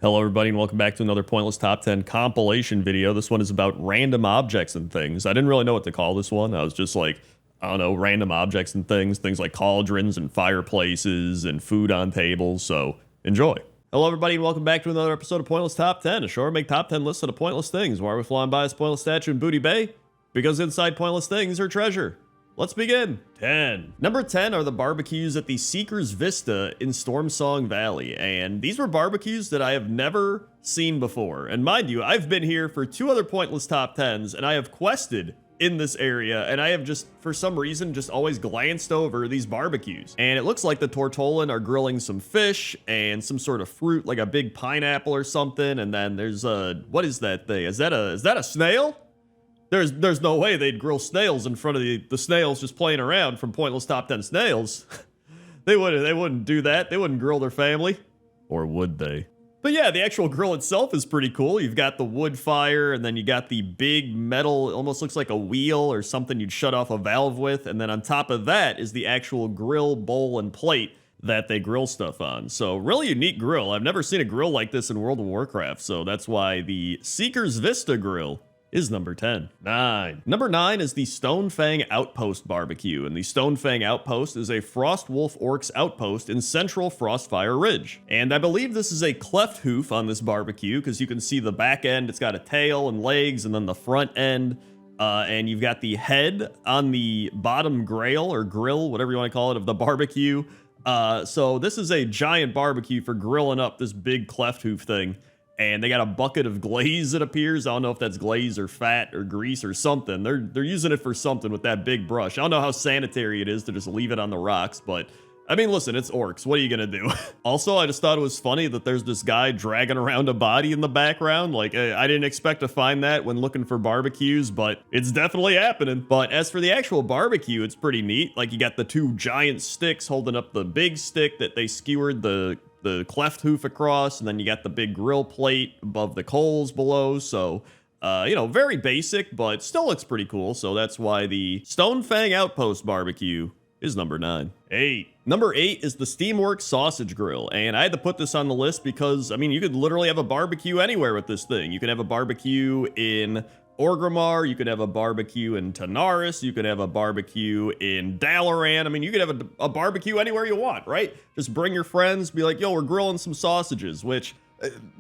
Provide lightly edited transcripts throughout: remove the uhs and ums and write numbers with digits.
Hello everybody and welcome back to another Pointless Top 10 compilation video. This one is about random objects and things. I didn't really know what to call this one. I was just like, I don't know, random objects and things like cauldrons and fireplaces and food on tables, so enjoy. Hello everybody and welcome back to another episode of Pointless Top 10, a show make top 10 lists of the pointless things. Why are we flying by this pointless statue in Booty Bay? Because inside pointless things are treasure. Let's begin. 10. Number 10 are the barbecues at the Seeker's Vista in Stormsong Valley. And these were barbecues that I have never seen before. And mind you, I've been here for two other pointless top 10s and I have quested in this area. And I have just, for some reason, just always glanced over these barbecues. And it looks like the Tortolan are grilling some fish and some sort of fruit, like a big pineapple or something. And then there's a, what is that thing? Is that a snail? There's no way they'd grill snails in front of the snails just playing around from Pointless Top 10 Snails. They wouldn't do that. They wouldn't grill their family. Or would they? But yeah, the actual grill itself is pretty cool. You've got the wood fire, and then you got the big metal, it almost looks like a wheel or something you'd shut off a valve with. And then on top of that is the actual grill bowl and plate that they grill stuff on. So really unique grill. I've never seen a grill like this in World of Warcraft. So that's why the Seeker's Vista grill is number 10. 9. Number 9 is the Stonefang Outpost Barbecue, and the Stonefang Outpost is a Frostwolf Orcs outpost in central Frostfire Ridge. And I believe this is a cleft hoof on this barbecue, because you can see the back end, it's got a tail and legs, and then the front end, and you've got the head on the bottom grail, or grill, whatever you want to call it, of the barbecue. So this is a giant barbecue for grilling up this big cleft hoof thing. And they got a bucket of glaze, it appears. I don't know if that's glaze or fat or grease or something. They're using it for something with that big brush. I don't know how sanitary it is to just leave it on the rocks, but I mean, listen, it's orcs. What are you gonna do? Also, I just thought it was funny that there's this guy dragging around a body in the background. Like, I didn't expect to find that when looking for barbecues, but it's definitely happening. But as for the actual barbecue, it's pretty neat. Like, you got the two giant sticks holding up the big stick that they skewered the cleft hoof across, and then you got the big grill plate above the coals below. So, you know, very basic, but still looks pretty cool. So that's why the Stonefang Outpost Barbecue is number 9. 8. Number 8 is the Steamworks Sausage Grill, and I had to put this on the list because, I mean, you could literally have a barbecue anywhere with this thing. You can have a barbecue in Orgrimmar, you could have a barbecue in Tanaris, you could have a barbecue in Dalaran. I mean, you could have a barbecue anywhere you want, right? Just bring your friends, be like, yo, we're grilling some sausages, which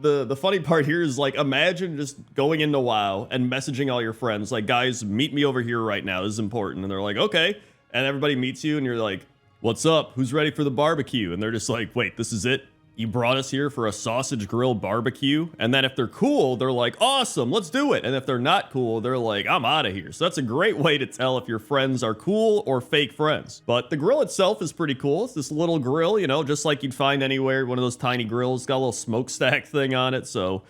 the funny part here is, like, imagine just going into WoW and messaging all your friends, like, guys, meet me over here right now, this is important. And they're like, okay. And everybody meets you and you're like, what's up? Who's ready for the barbecue? And they're just like, wait, this is it? You brought us here for a sausage grill barbecue? And then if they're cool, they're like, awesome, let's do it. And if they're not cool, they're like, I'm out of here. So that's a great way to tell if your friends are cool or fake friends. But the grill itself is pretty cool. It's this little grill, you know, just like you'd find anywhere, one of those tiny grills. It's got a little smokestack thing on it. So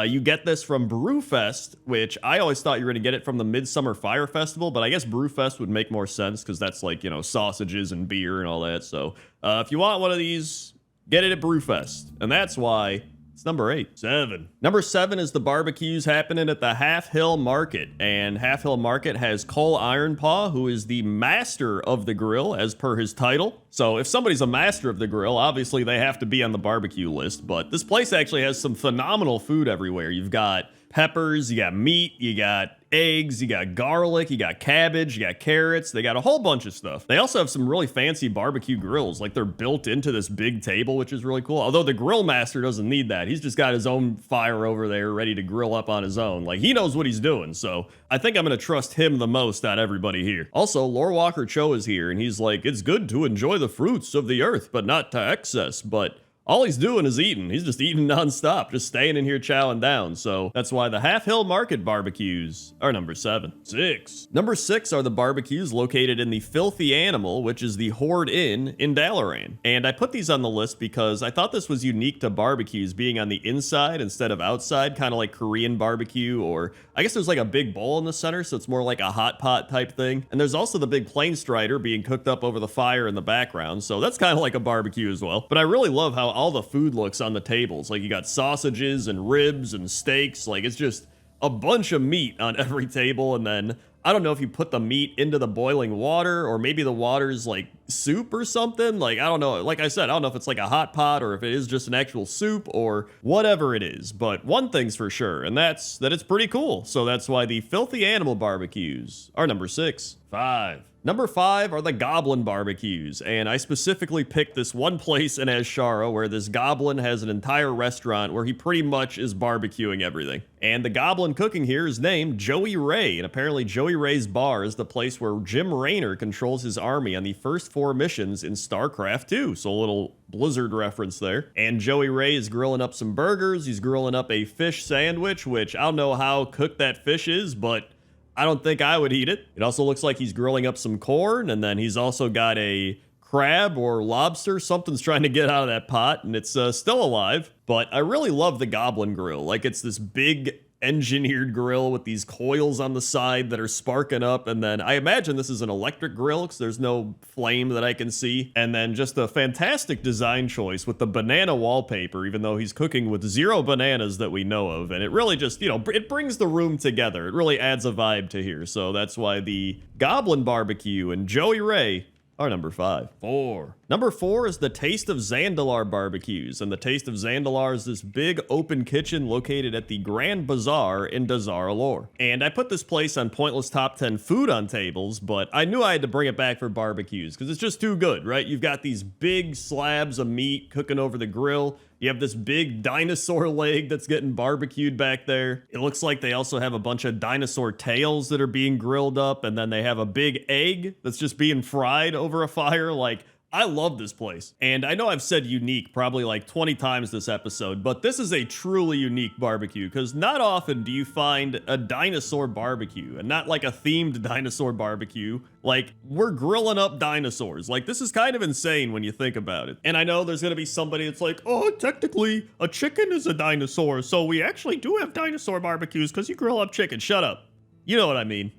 you get this from Brewfest, which I always thought you were going to get it from the Midsummer Fire Festival, but I guess Brewfest would make more sense because that's like, you know, sausages and beer and all that. So if you want one of these, get it at Brewfest, and that's why it's number 8. 7. Number 7 is the barbecues happening at the Half Hill Market, and Half Hill Market has Cole Ironpaw, who is the master of the grill, as per his title. So if somebody's a master of the grill, obviously they have to be on the barbecue list, but this place actually has some phenomenal food everywhere. You've got peppers, you got meat, you got eggs, you got garlic, you got cabbage, you got carrots. They got a whole bunch of stuff. They also have some really fancy barbecue grills. Like, they're built into this big table, which is really cool. Although the grill master doesn't need that. He's just got his own fire over there ready to grill up on his own. Like, he knows what he's doing. So I think I'm going to trust him the most out of everybody here. Also, Lore Walker Cho is here, and he's like, it's good to enjoy the fruits of the earth, but not to excess. But all he's doing is eating. He's just eating nonstop, just staying in here chowing down. So that's why the Half Hill Market barbecues are number 7. 6. Number 6 are the barbecues located in the Filthy Animal, which is the Horde Inn in Dalaran. And I put these on the list because I thought this was unique to barbecues being on the inside instead of outside, kind of like Korean barbecue, or I guess there's like a big bowl in the center, so it's more like a hot pot type thing. And there's also the big plain strider being cooked up over the fire in the background, so that's kind of like a barbecue as well. But I really love how all the food looks on the tables. Like, you got sausages and ribs and steaks. Like, it's just a bunch of meat on every table. And then I don't know if you put the meat into the boiling water or maybe the water's like soup or something. Like, I don't know. Like I said, I don't know if it's like a hot pot or if it is just an actual soup or whatever it is. But one thing's for sure, and that's that it's pretty cool. So that's why the filthy animal barbecues are number 6. 5. Number 5 are the goblin barbecues, and I specifically picked this one place in Azshara where this goblin has an entire restaurant where he pretty much is barbecuing everything. And the goblin cooking here is named Joey Ray, and apparently Joey Ray's bar is the place where Jim Raynor controls his army on the first 4 missions in StarCraft 2, so a little Blizzard reference there. And Joey Ray is grilling up some burgers, he's grilling up a fish sandwich, which I don't know how cooked that fish is, but I don't think I would eat it. It also looks like he's grilling up some corn, and then he's also got a crab or lobster. Something's trying to get out of that pot, and it's still alive. But I really love the Goblin Grill. Like, it's this big engineered grill with these coils on the side that are sparking up, and then I imagine this is an electric grill because there's no flame that I can see. And then just a fantastic design choice with the banana wallpaper, even though he's cooking with 0 bananas that we know of, and it really just, you know, it brings the room together. It really adds a vibe to here. So that's why the Goblin Barbecue and Joey Ray are number 5. 4. Number 4 is the Taste of Zandalar barbecues, and the Taste of Zandalar is this big open kitchen located at the Grand Bazaar in Dazar Alor. And I put this place on Pointless Top 10 food on tables, but I knew I had to bring it back for barbecues because it's just too good, right? You've got these big slabs of meat cooking over the grill. You have this big dinosaur leg that's getting barbecued back there. It looks like they also have a bunch of dinosaur tails that are being grilled up, and then they have a big egg that's just being fried over a fire. Like, I love this place. And I know I've said unique probably like 20 times this episode, but this is a truly unique barbecue because not often do you find a dinosaur barbecue, and not like a themed dinosaur barbecue. Like, we're grilling up dinosaurs. Like, this is kind of insane when you think about it. And I know there's gonna be somebody that's like, oh, technically a chicken is a dinosaur, so we actually do have dinosaur barbecues because you grill up chicken. Shut up. You know what I mean.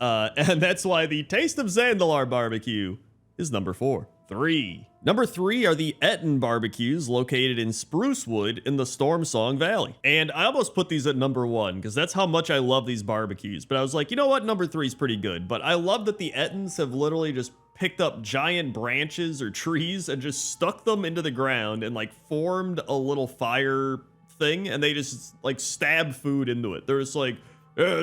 And that's why the Taste of Zandalar barbecue is number 4. 3. Number 3 are the Etten barbecues located in Sprucewood in the Stormsong Valley. And I almost put these at number 1 because that's how much I love these barbecues. But I was like, you know what? Number 3 is pretty good. But I love that the Ettens have literally just picked up giant branches or trees and just stuck them into the ground and like formed a little fire thing. And they just like stab food into it. They're just like,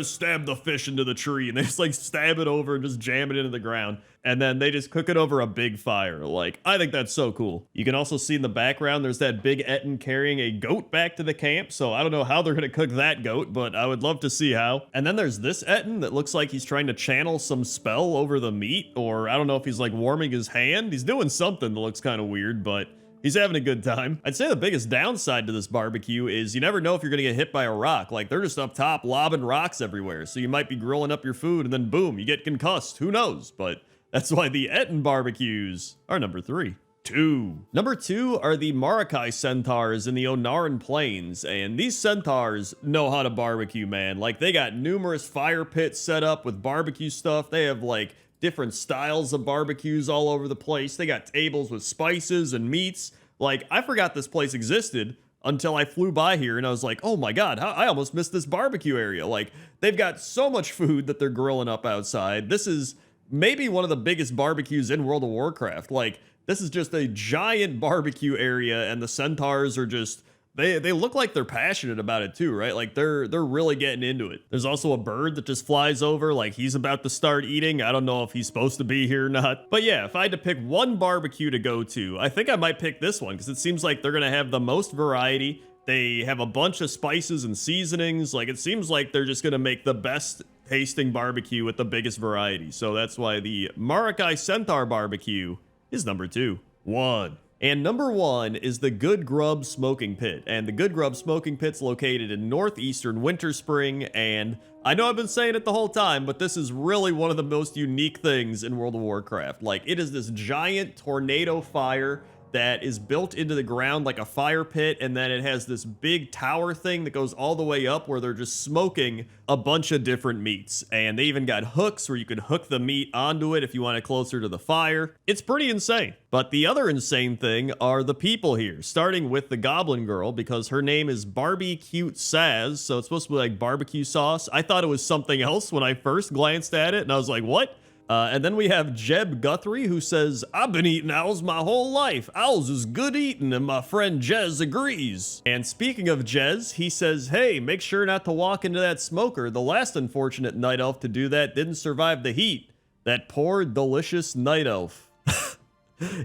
stab the fish into the tree, and they just like stab it over and just jam it into the ground, and then they just cook it over a big fire. Like, I think that's so cool. You can also see in the background there's that big Etten carrying a goat back to the camp, so I don't know how they're gonna cook that goat, but I would love to see how. And then there's this Etten that looks like he's trying to channel some spell over the meat, or I don't know if he's like warming his hand. He's doing something that looks kind of weird, but he's having a good time. I'd say the biggest downside to this barbecue is you never know if you're gonna get hit by a rock. Like, they're just up top lobbing rocks everywhere. So you might be grilling up your food and then boom, you get concussed. Who knows? But that's why the Etten barbecues are number 3. 2. Number 2 are the Marakai centaurs in the Onaran Plains, and these centaurs know how to barbecue, man. Like, they got numerous fire pits set up with barbecue stuff. They have like different styles of barbecues all over the place. They got tables with spices and meats. Like, I forgot this place existed until I flew by here and I was like, oh my God, I almost missed this barbecue area. Like, they've got so much food that they're grilling up outside. This is maybe one of the biggest barbecues in World of Warcraft. Like, this is just a giant barbecue area, and the centaurs are just, they look like they're passionate about it too, right? Like, they're really getting into it. There's also a bird that just flies over, like he's about to start eating. I don't know if he's supposed to be here or not. But yeah, if I had to pick one barbecue to go to, I think I might pick this one because it seems like they're gonna have the most variety. They have a bunch of spices and seasonings. Like, it seems like they're just gonna make the best tasting barbecue with the biggest variety. So that's why the Marakai Centaur barbecue is number 2. 1. And number 1 is the Good Grub Smoking Pit. And the Good Grub Smoking Pit's located in northeastern Winter Spring. And I know I've been saying it the whole time, but this is really one of the most unique things in World of Warcraft. Like, it is this giant tornado fire that is built into the ground like a fire pit, and then it has this big tower thing that goes all the way up where they're just smoking a bunch of different meats. And they even got hooks where you could hook the meat onto it if you want it closer to the fire. It's pretty insane. But the other insane thing are the people here, starting with the Goblin Girl, because her name is Barbie Cute Saz, so it's supposed to be like barbecue sauce. I thought it was something else when I first glanced at it, and I was like, what? And then we have Jeb Guthrie, who says, I've been eating owls my whole life. Owls is good eating, and my friend Jez agrees. And speaking of Jez, he says, hey, make sure not to walk into that smoker. The last unfortunate night elf to do that didn't survive the heat. That poor, delicious night elf.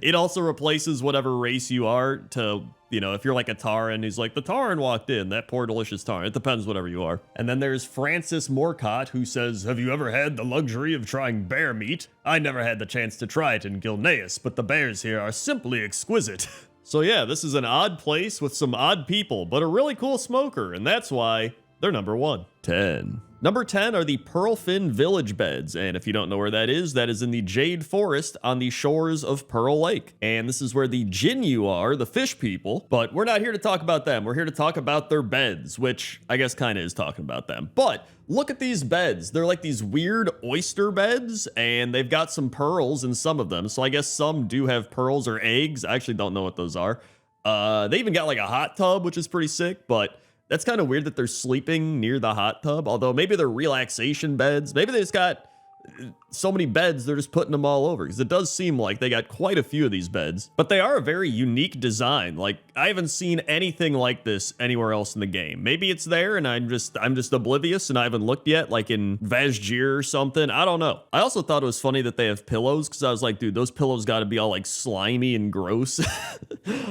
It also replaces whatever race you are to, you know, if you're like a Tauren, he's like, the Tauren walked in, that poor delicious Tauren. It depends whatever you are. And then there's Francis Morcott, who says, have you ever had the luxury of trying bear meat? I never had the chance to try it in Gilneas, but the bears here are simply exquisite. So yeah, this is an odd place with some odd people, but a really cool smoker, and that's why they're number 1. 10. Number 10 are the Pearlfin Village Beds, and if you don't know where that is in the Jade Forest on the shores of Pearl Lake. And this is where the Jinyu are, the fish people, but we're not here to talk about them. We're here to talk about their beds, which I guess kind of is talking about them. But look at these beds. They're like these weird oyster beds, and they've got some pearls in some of them, so I guess some do have pearls or eggs. I actually don't know what those are. They even got like a hot tub, which is pretty sick, but that's kind of weird that they're sleeping near the hot tub, although maybe they're relaxation beds. Maybe they just got so many beds, they're just putting them all over, because it does seem like they got quite a few of these beds. But they are a very unique design. Like, I haven't seen anything like this anywhere else in the game. Maybe it's there and I'm just oblivious and I haven't looked yet, like in Vazjir or something. I don't know. I also thought it was funny that they have pillows, because I was like, dude, those pillows got to be all like slimy and gross.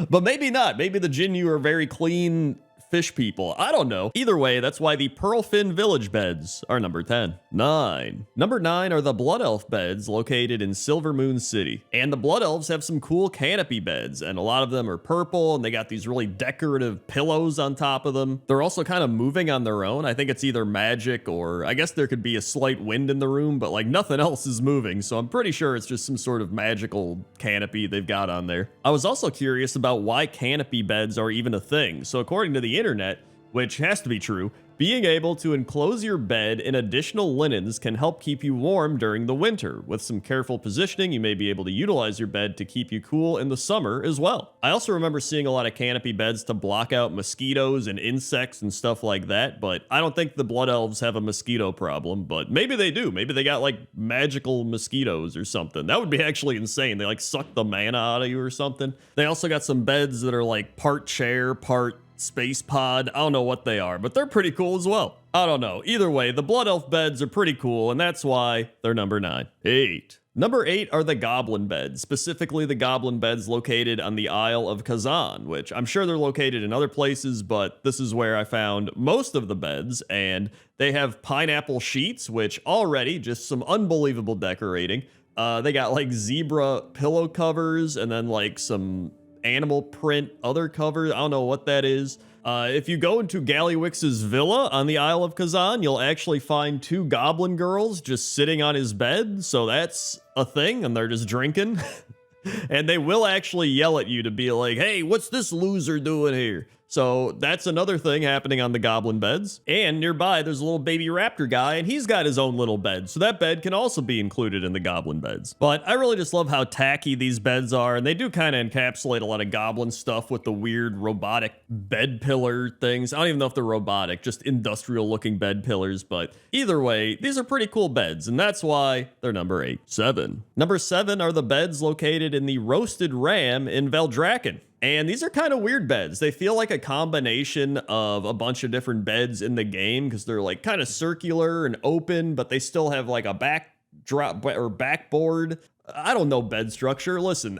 But maybe not. Maybe the Jinyu are very clean fish people. I don't know. Either way, that's why the Pearlfin Village Beds are number 10. 9. Number 9 are the Blood Elf Beds located in Silver Moon City. And the Blood Elves have some cool canopy beds, and a lot of them are purple, and they got these really decorative pillows on top of them. They're also kind of moving on their own. I think it's either magic, or I guess there could be a slight wind in the room, but like nothing else is moving, so I'm pretty sure it's just some sort of magical canopy they've got on there. I was also curious about why canopy beds are even a thing. So according to the internet, which has to be true, being able to enclose your bed in additional linens can help keep you warm during the winter. With some careful positioning, you may be able to utilize your bed to keep you cool in the summer as well. I also remember seeing a lot of canopy beds to block out mosquitoes and insects and stuff like that, but I don't think the Blood Elves have a mosquito problem, but maybe they do. Maybe they got like magical mosquitoes or something. That would be actually insane. They like suck the mana out of you or something. They also got some beds that are like part chair, part space pod. I don't know what they are, but they're pretty cool as well. I don't know. Either way, the Blood Elf beds are pretty cool, and that's why they're number 9. 8. Number 8 are the Goblin Beds, specifically the Goblin Beds located on the Isle of Kazan, which I'm sure they're located in other places, but this is where I found most of the beds, and they have pineapple sheets, which already just some unbelievable decorating. They got like zebra pillow covers, and then like some animal print other covers. I don't know what that is. If you go into Gallywix's villa on the Isle of Kazan, you'll actually find 2 goblin girls just sitting on his bed. So that's a thing, and they're just drinking. And they will actually yell at you to be like, hey, what's this loser doing here? So that's another thing happening on the Goblin Beds. And nearby, there's a little baby raptor guy, and he's got his own little bed. So that bed can also be included in the Goblin Beds. But I really just love how tacky these beds are, and they do kind of encapsulate a lot of Goblin stuff with the weird robotic bed pillar things. I don't even know if they're robotic, just industrial looking bed pillars. But either way, these are pretty cool beds, and that's why they're number 8. 7. Number 7 are the beds located in the Roasted Ram in Veldraken. And these are kind of weird beds. They feel like a combination of a bunch of different beds in the game, because they're like kind of circular and open, but they still have like a backdrop or backboard. I don't know bed structure. Listen.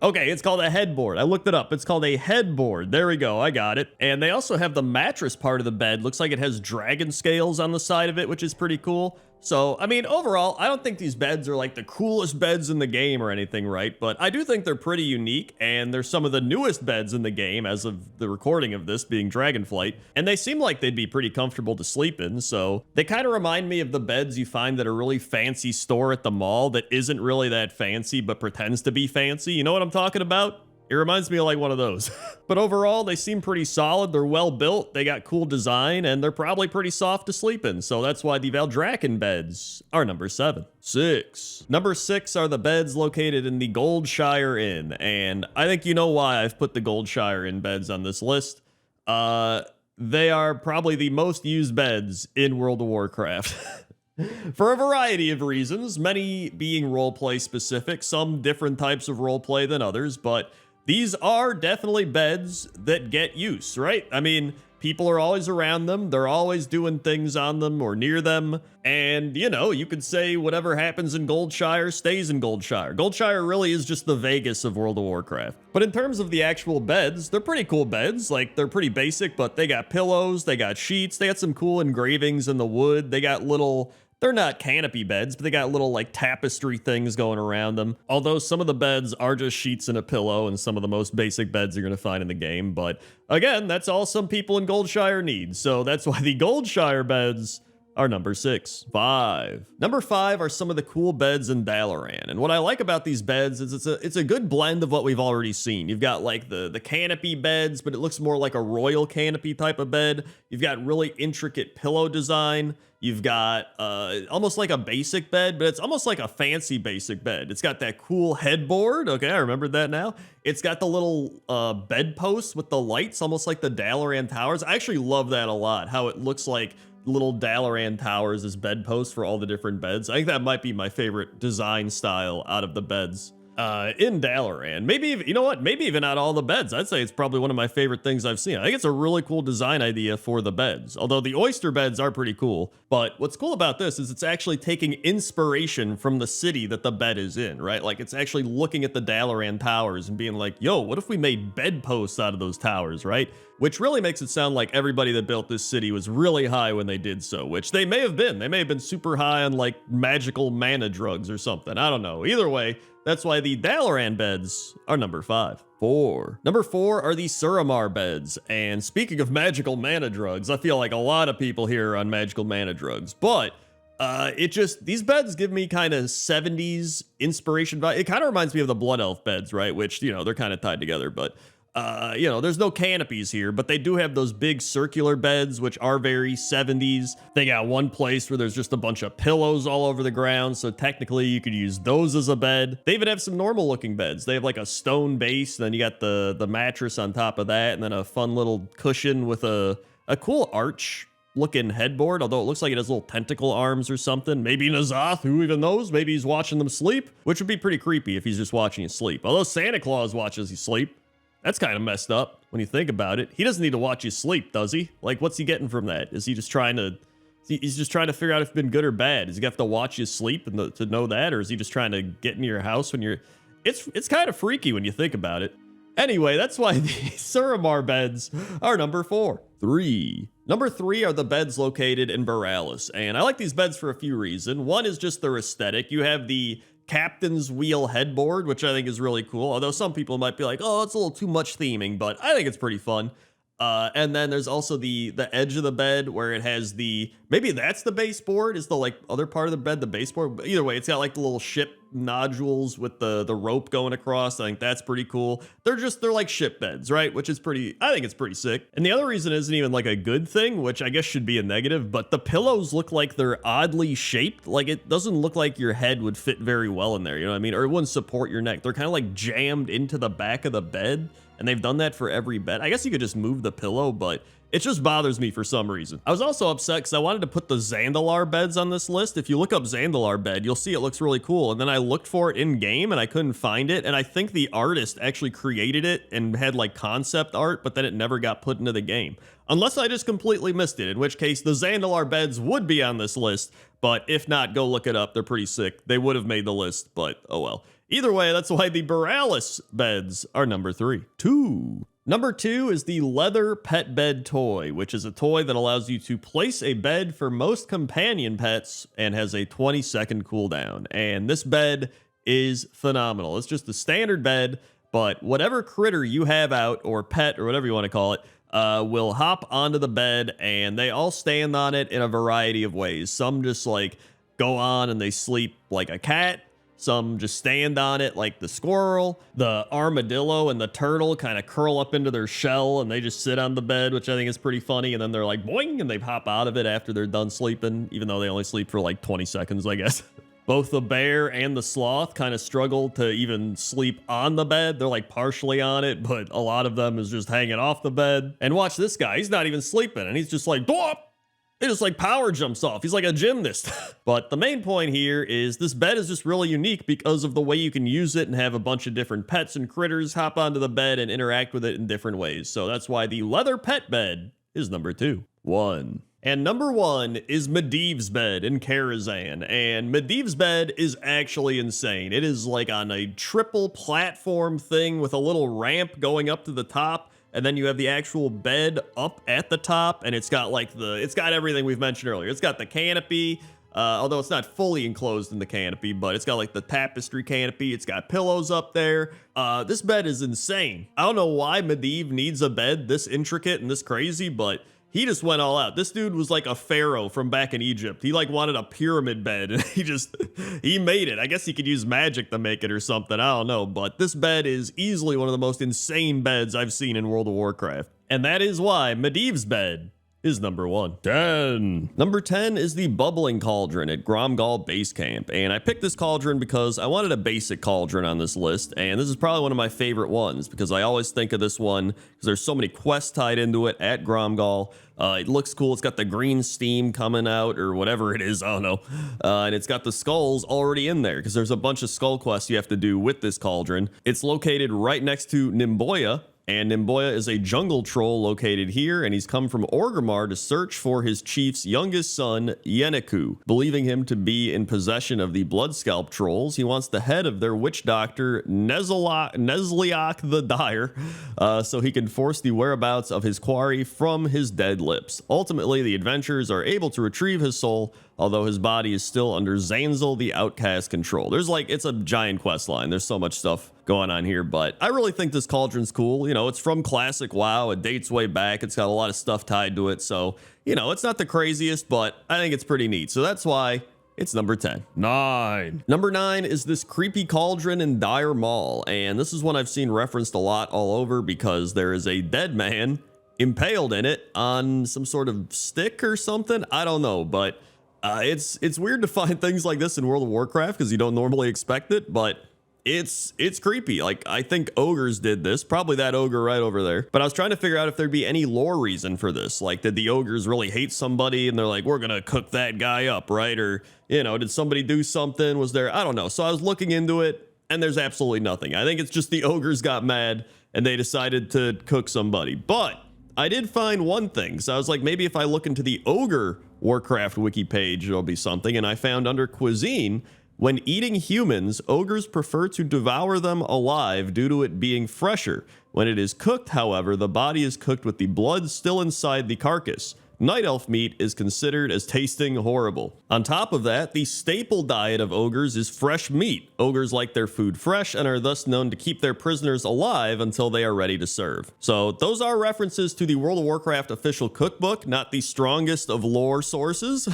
Okay, it's called a headboard. I looked it up. It's called a headboard. There we go. I got it. And they also have the mattress part of the bed. Looks like it has dragon scales on the side of it, which is pretty cool. So, I mean, overall, I don't think these beds are like the coolest beds in the game or anything, right? But I do think they're pretty unique, and they're some of the newest beds in the game as of the recording of this being Dragonflight, and they seem like they'd be pretty comfortable to sleep in. So they kind of remind me of the beds you find at a really fancy store at the mall that isn't really that fancy but pretends to be fancy. You know what I'm talking about? It reminds me of like one of those. But overall, they seem pretty solid. They're well built. They got cool design, and they're probably pretty soft to sleep in. So that's why the Valdrakken beds are number 7. 6. Number 6 are the beds located in the Goldshire Inn. And I think you know why I've put the Goldshire Inn beds on this list. They are probably the most used beds in World of Warcraft. For a variety of reasons, many being roleplay specific, some different types of roleplay than others, but these are definitely beds that get use, right? I mean, people are always around them, they're always doing things on them or near them, and, you know, you could say whatever happens in Goldshire stays in Goldshire. Goldshire really is just the Vegas of World of Warcraft. But in terms of the actual beds, they're pretty cool beds. Like, they're pretty basic, but they got pillows, they got sheets, they got some cool engravings in the wood, they got little... They're not canopy beds, but they got little like tapestry things going around them. Although some of the beds are just sheets and a pillow, and some of the most basic beds you're going to find in the game. But again, that's all some people in Goldshire need. So that's why the Goldshire beds are number 6. 5. Number 5 are some of the cool beds in Dalaran. And what I like about these beds is it's a good blend of what we've already seen. You've got like the canopy beds, but it looks more like a royal canopy type of bed. You've got really intricate pillow design. You've got almost like a basic bed, but it's almost like a fancy basic bed. It's got that cool headboard. Okay, I remembered that now. It's got the little bedposts with the lights, almost like the Dalaran towers. I actually love that a lot, how it looks like little Dalaran towers as bedposts for all the different beds. I think that might be my favorite design style out of the beds in Dalaran. Maybe even, you know what? Maybe even out all the beds. I'd say it's probably one of my favorite things I've seen. I think it's a really cool design idea for the beds. Although the oyster beds are pretty cool. But what's cool about this is it's actually taking inspiration from the city that the bed is in, right? Like it's actually looking at the Dalaran towers and being like, yo, what if we made bedposts out of those towers, right? Which really makes it sound like everybody that built this city was really high when they did so, which they may have been. They may have been super high on like magical mana drugs or something. I don't know. Either way, that's why the Dalaran beds are number 5. 4. Number 4 are the Suramar beds. And speaking of magical mana drugs, I feel like a lot of people here are on magical mana drugs, but these beds give me kind of 70s inspiration vibe. It kind of reminds me of the Blood Elf beds, right? Which, you know, they're kind of tied together, but you know, there's no canopies here, but they do have those big circular beds, which are very 70s. They got one place where there's just a bunch of pillows all over the ground, so technically you could use those as a bed. They even have some normal looking beds. They have like a stone base, and then you got the mattress on top of that, and then a fun little cushion with a cool arch looking headboard, although it looks like it has little tentacle arms or something. Maybe Nazoth, who even knows? Maybe he's watching them sleep, which would be pretty creepy if he's just watching you sleep. Although Santa Claus watches you sleep. That's kind of messed up when you think about it. He doesn't need to watch you sleep, does he? Like, what's he getting from that? Is he just trying to... He's just trying to figure out if it's been good or bad. Does he have to watch you sleep and to know that? Or is he just trying to get into your house when you're... It's kind of freaky when you think about it. Anyway, that's why the Suramar beds are number 4. 3. Number 3 are the beds located in Borealis. And I like these beds for a few reasons. One is just their aesthetic. You have the Captain's Wheel headboard, which I think is really cool. Although some people might be like, oh, it's a little too much theming, but I think it's pretty fun. And then there's also the edge of the bed where it has maybe that's the baseboard, is the like other part of the bed, the baseboard. But either way, it's got like the little ship nodules with the rope going across. I think that's pretty cool. They're like ship beds, right? Which is I think it's pretty sick. And the other reason isn't even like a good thing, which I guess should be a negative, but the pillows look like they're oddly shaped. Like it doesn't look like your head would fit very well in there, you know what I mean? Or it wouldn't support your neck. They're kind of like jammed into the back of the bed. And they've done that for every bed. I guess you could just move the pillow, but it just bothers me for some reason. I was also upset because I wanted to put the Zandalar beds on this list. If you look up Zandalar bed, you'll see it looks really cool. And then I looked for it in game and I couldn't find it. And I think the artist actually created it and had like concept art, but then it never got put into the game. Unless I just completely missed it, in which case the Zandalar beds would be on this list. But if not, go look it up. They're pretty sick. They would have made the list, but oh well. Either way, that's why the Borealis beds are number 3. 2. Number 2 is the leather pet bed toy, which is a toy that allows you to place a bed for most companion pets and has a 20-second cooldown. And this bed is phenomenal. It's just a standard bed, but whatever critter you have out, or pet, or whatever you want to call it, will hop onto the bed, and they all stand on it in a variety of ways. Some just like go on and they sleep like a cat. Some just stand on it like the squirrel. The armadillo and the turtle kind of curl up into their shell and they just sit on the bed, which I think is pretty funny. And then they're like boing and they hop out of it after they're done sleeping, even though they only sleep for like 20 seconds, I guess. Both the bear and the sloth kind of struggle to even sleep on the bed. They're like partially on it, but a lot of them is just hanging off the bed. And watch this guy. He's not even sleeping and he's just like, "Dwop!" It just like power jumps off. He's like a gymnast. But the main point here is this bed is just really unique because of the way you can use it and have a bunch of different pets and critters hop onto the bed and interact with it in different ways. So that's why the leather pet bed is number 2. And number 1 is Medivh's bed in Karazhan. And Medivh's bed is actually insane. It is like on a triple platform thing with a little ramp going up to the top. And then you have the actual bed up at the top, and it's got like it's got everything we've mentioned earlier. It's got the canopy, although it's not fully enclosed in the canopy, but it's got like the tapestry canopy. It's got pillows up there. This bed is insane. I don't know why Medivh needs a bed this intricate and this crazy, but he just went all out. This dude was like a pharaoh from back in Egypt. He like wanted a pyramid bed and he made it. I guess he could use magic to make it or something. I don't know. But this bed is easily one of the most insane beds I've seen in World of Warcraft. And that is why Medivh's bed is number 1. 10. Number 10 is the Bubbling Cauldron at Gromgal Base Camp. And I picked this cauldron because I wanted a basic cauldron on this list. And this is probably one of my favorite ones because I always think of this one because there's so many quests tied into it at Gromgal. It looks cool. It's got the green steam coming out or whatever it is. I don't know. And it's got the skulls already in there because there's a bunch of skull quests you have to do with this cauldron. It's located right next to Nimboya. And Nimboya is a jungle troll located here, and he's come from Orgrimmar to search for his chief's youngest son, Yenneku. Believing him to be in possession of the Bloodscalp trolls, he wants the head of their witch doctor, Nezliak the Dire, so he can force the whereabouts of his quarry from his dead lips. Ultimately, the adventurers are able to retrieve his soul, although his body is still under Zanzel the Outcast control. It's a giant quest line. There's so much stuff going on here, but I really think this cauldron's cool. You know, it's from classic WoW. It dates way back. It's got a lot of stuff tied to it. So, you know, it's not the craziest, but I think it's pretty neat. So that's why it's number 10. 9. Number 9 is this creepy cauldron in Dire Mall. And this is one I've seen referenced a lot all over because there is a dead man impaled in it on some sort of stick or something. I don't know, but it's weird to find things like this in World of Warcraft because you don't normally expect it, but it's creepy. Like, I think ogres did this, probably that ogre right over there. But I was trying to figure out if there'd be any lore reason for this. Like, did the ogres really hate somebody and they're like, we're gonna cook that guy up, right? Or, you know, did somebody do something? Was there, I don't know. So I was looking into it and there's absolutely nothing. I think it's just the ogres got mad and they decided to cook somebody. But I did find one thing. So I was like, maybe if I look into the ogre Warcraft wiki page, there'll be something. And I found under cuisine, when eating humans, ogres prefer to devour them alive due to it being fresher. When it is cooked, however, the body is cooked with the blood still inside the carcass. Night elf meat is considered as tasting horrible. On top of that, the staple diet of ogres is fresh meat. Ogres like their food fresh and are thus known to keep their prisoners alive until they are ready to serve. So those are references to the World of Warcraft official cookbook, not the strongest of lore sources.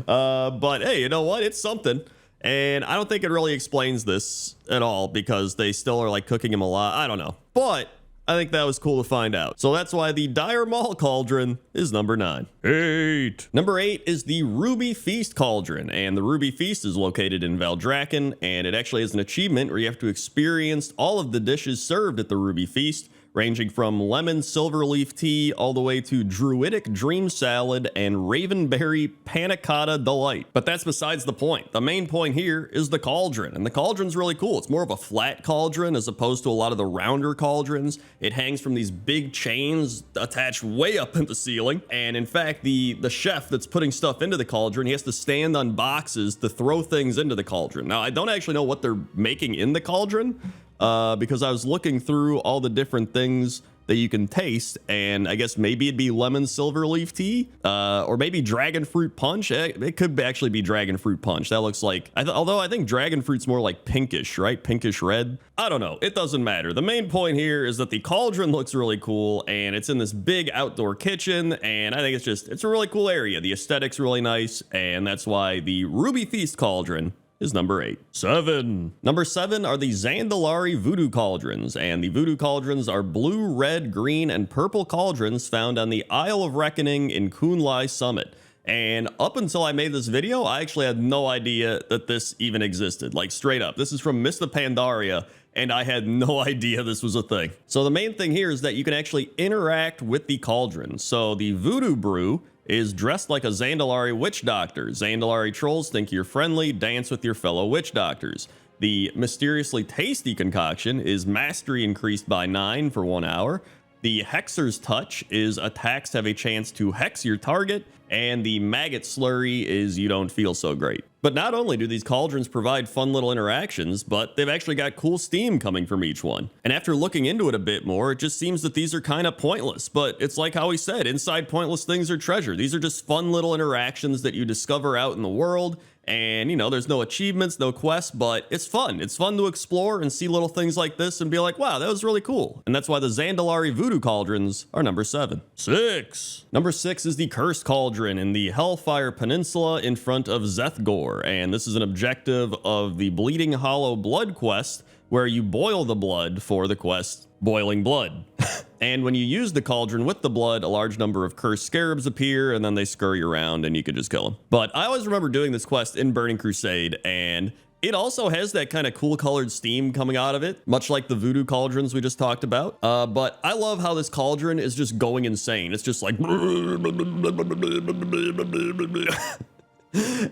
But hey, you know what? It's something. And I don't think it really explains this at all because they still are like cooking him alive. I don't know. But I think that was cool to find out. So that's why the Dire Mall Cauldron is number 9. 8. Number 8 is the Ruby Feast Cauldron. And the Ruby Feast is located in Valdrakken. And it actually is an achievement where you have to experience all of the dishes served at the Ruby Feast, ranging from lemon silverleaf tea all the way to druidic dream salad and ravenberry panna cotta delight. But that's besides the point. The main point here is the cauldron, and the cauldron's really cool. It's more of a flat cauldron as opposed to a lot of the rounder cauldrons. It hangs from these big chains attached way up in the ceiling, and in fact, the chef that's putting stuff into the cauldron, he has to stand on boxes to throw things into the cauldron. Now, I don't actually know what they're making in the cauldron, because I was looking through all the different things that you can taste, and I guess maybe it'd be lemon silverleaf tea, or maybe dragon fruit punch. It could actually be dragon fruit punch. That looks like, although I think dragon fruit's more like pinkish, right? Pinkish red. I don't know. It doesn't matter. The main point here is that the cauldron looks really cool, and it's in this big outdoor kitchen, and I think it's a really cool area. The aesthetic's really nice, and that's why the Ruby Feast Cauldron is number 8. 7. Number 7 are the Zandalari Voodoo Cauldrons, and the Voodoo Cauldrons are blue, red, green, and purple cauldrons found on the Isle of Reckoning in Kunlai Summit. And up until I made this video, I actually had no idea that this even existed. Like, straight up. This is from Mists of Pandaria, and I had no idea this was a thing. So the main thing here is that you can actually interact with the cauldron. So the Voodoo Brew is dressed like a Zandalari witch doctor. Zandalari trolls think you're friendly, dance with your fellow witch doctors. The mysteriously tasty concoction is mastery increased by 9 for 1 hour. The Hexer's Touch is attacks have a chance to hex your target, and the Maggot Slurry is you don't feel so great. But not only do these cauldrons provide fun little interactions, but they've actually got cool steam coming from each one. And after looking into it a bit more, it just seems that these are kind of pointless, but it's like how he said, inside pointless things are treasure. These are just fun little interactions that you discover out in the world. And, you know, there's no achievements, no quests, but it's fun. It's fun to explore and see little things like this and be like, wow, that was really cool. And that's why the Zandalari Voodoo Cauldrons are number 7. 6. Number 6 is the Cursed Cauldron in the Hellfire Peninsula in front of Zethgor. And this is an objective of the Bleeding Hollow Blood quest, where you boil the blood for the quest Boiling Blood. And when you use the cauldron with the blood, a large number of cursed scarabs appear, and then they scurry around, and you can just kill them. But I always remember doing this quest in Burning Crusade, and it also has that kind of cool colored steam coming out of it, much like the voodoo cauldrons we just talked about. But I love how this cauldron is just going insane. It's just like...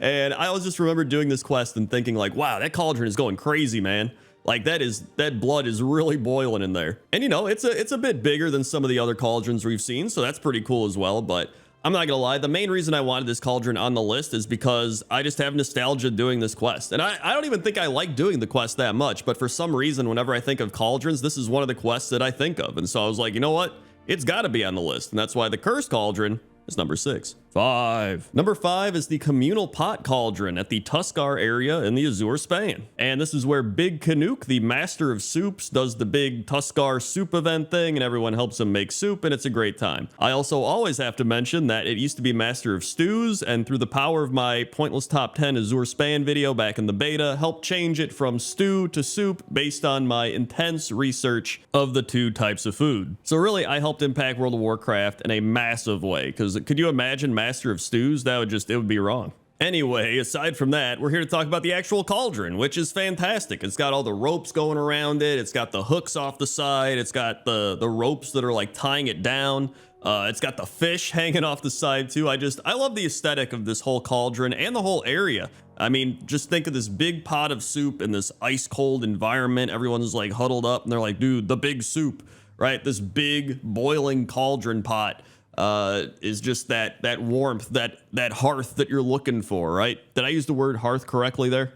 And I always just remember doing this quest and thinking like, wow, that cauldron is going crazy, man. Like that blood is really boiling in there. And you know, it's a bit bigger than some of the other cauldrons we've seen, so that's pretty cool as well. But I'm not gonna lie, the main reason I wanted this cauldron on the list is because I just have nostalgia doing this quest. And I don't even think I like doing the quest that much, but for some reason, whenever I think of cauldrons, this is one of the quests that I think of. And so I was like, you know what? It's gotta be on the list. And that's why the Cursed Cauldron is number 6. 5. Number 5 is the Communal Pot Cauldron at the Tuskar area in the Azure Span. And this is where Big Canuck, the Master of Soups, does the big Tuskar soup event thing, and everyone helps him make soup, and it's a great time. I also always have to mention that it used to be Master of Stews, and through the power of my Pointless Top 10 Azure Span video back in the beta, helped change it from stew to soup based on my intense research of the two types of food. So really, I helped impact World of Warcraft in a massive way, because could you imagine Master of Stews? It would be wrong. Anyway, aside from that, we're here to talk about the actual cauldron, which is fantastic. It's got all the ropes going around it. It's got the hooks off the side. It's got the ropes that are like tying it down. It's got the fish hanging off the side too. I love the aesthetic of this whole cauldron and the whole area. I mean, just think of this big pot of soup in this ice cold environment. Everyone's like huddled up and they're like, dude, the big soup, right? This big boiling cauldron pot. Is just that warmth, that hearth that you're looking for, right? Did I use the word hearth correctly there?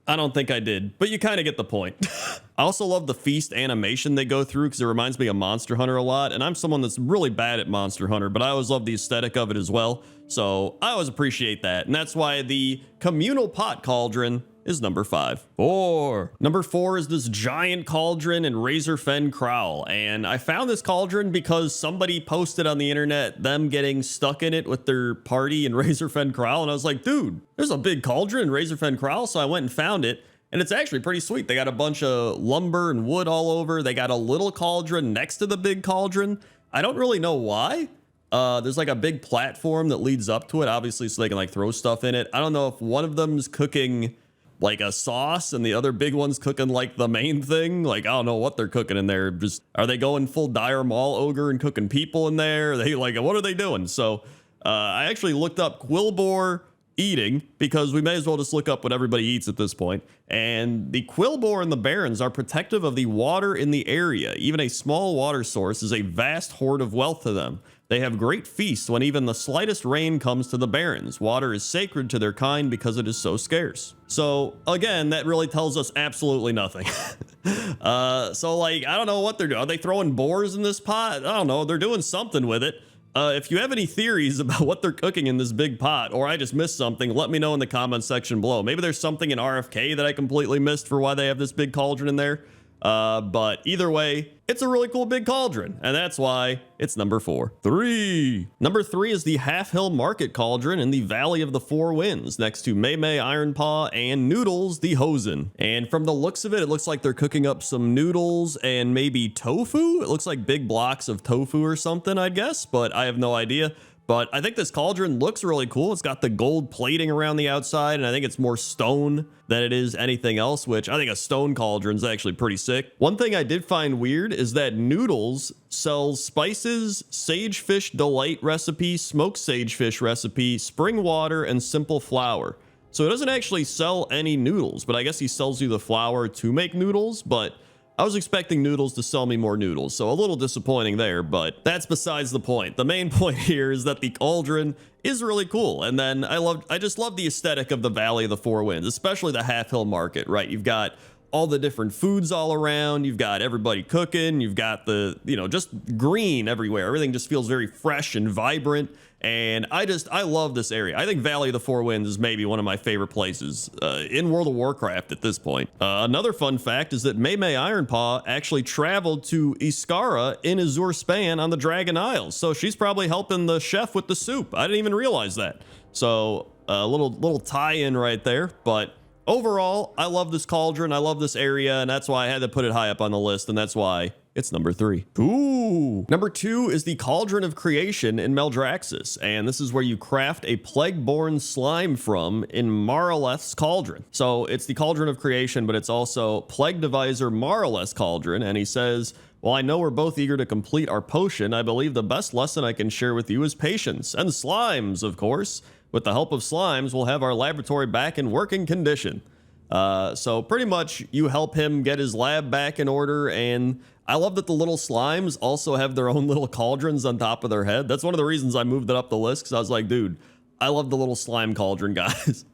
I don't think I did, but you kind of get the point. I also love the feast animation they go through because it reminds me of Monster Hunter a lot, and I'm someone that's really bad at Monster Hunter, but I always love the aesthetic of it as well, so I always appreciate that, and that's why the Communal Pot Cauldron is number 5. 4. Number 4 is this giant cauldron in Razorfen Kraul, and I found this cauldron because somebody posted on the internet them getting stuck in it with their party in Razorfen Kraul, and I was like, dude, there's a big cauldron in Razorfen Kraul, so I went and found it, and it's actually pretty sweet. They got a bunch of lumber and wood all over. They got a little cauldron next to the big cauldron. I don't really know why. There's like a big platform that leads up to it, obviously, so they can like throw stuff in it. I don't know if one of them's cooking like a sauce and the other big one's cooking like the main thing. Like, I don't know what they're cooking in there. Just, are they going full Dire Maul ogre and cooking people in there? Are they like, what are they doing? So I actually looked up Quillbore eating because we may as well just look up what everybody eats at this point. And the Quillbore and the Barrens are protective of the water in the area. Even a small water source is a vast hoard of wealth to them. They have great feasts when even the slightest rain comes to the Barrens. Water is sacred to their kind because it is so scarce. So again, that really tells us absolutely nothing. So like, I don't know what they're doing. Are they throwing boars in this pot? I don't know. They're doing something with it. If you have any theories about what they're cooking in this big pot, or I just missed something, let me know in the comments section below. Maybe there's something in RFK that I completely missed for why they have this big cauldron in there. But either way, it's a really cool big cauldron, and that's why it's number 4. Number 3 is the Half Hill Market Cauldron in the Valley of the Four Winds, next to Mei Mei Ironpaw and Noodles the Hosen. And from the looks of it, it looks like they're cooking up some noodles and maybe tofu. It looks like big blocks of tofu or something, I guess, but I have no idea. But I think this cauldron looks really cool. It's got the gold plating around the outside, and I think it's more stone than it is anything else, which I think a stone cauldron is actually pretty sick. One thing I did find weird is that Noodles sells spices, sagefish delight recipe, smoked sagefish recipe, spring water, and simple flour. So it doesn't actually sell any noodles, but I guess he sells you the flour to make noodles, but I was expecting Noodles to sell me more noodles, so a little disappointing there, but that's besides the point. The main point here is that the cauldron is really cool, and then I just love the aesthetic of the Valley of the Four Winds, especially the Half Hill Market, right? You've got all the different foods all around, you've got everybody cooking, you've got the, just green everywhere. Everything just feels very fresh and vibrant, and I love this area. I think Valley of the Four Winds is maybe one of my favorite places in World of Warcraft at this point. Another fun fact is that Mei Mei Ironpaw actually traveled to Iskara in Azure Span on the Dragon Isles, so she's probably helping the chef with the soup. I didn't even realize that. So a little tie-in right there, but overall, I love this cauldron, I love this area, and that's why I had to put it high up on the list, and that's why it's number 3. Ooh. Number 2 is the Cauldron of Creation in Maldraxxus, and this is where you craft a plague-born slime from in Maraleth's Cauldron. So it's the Cauldron of Creation, but it's also Plague Divisor Maraleth's Cauldron, and he says, "While I know we're both eager to complete our potion, I believe the best lesson I can share with you is patience, and slimes, of course. With the help of slimes, we'll have our laboratory back in working condition." So pretty much you help him get his lab back in order, and I love that the little slimes also have their own little cauldrons on top of their head. That's one of the reasons I moved it up the list, because I was like, dude, I love the little slime cauldron guys.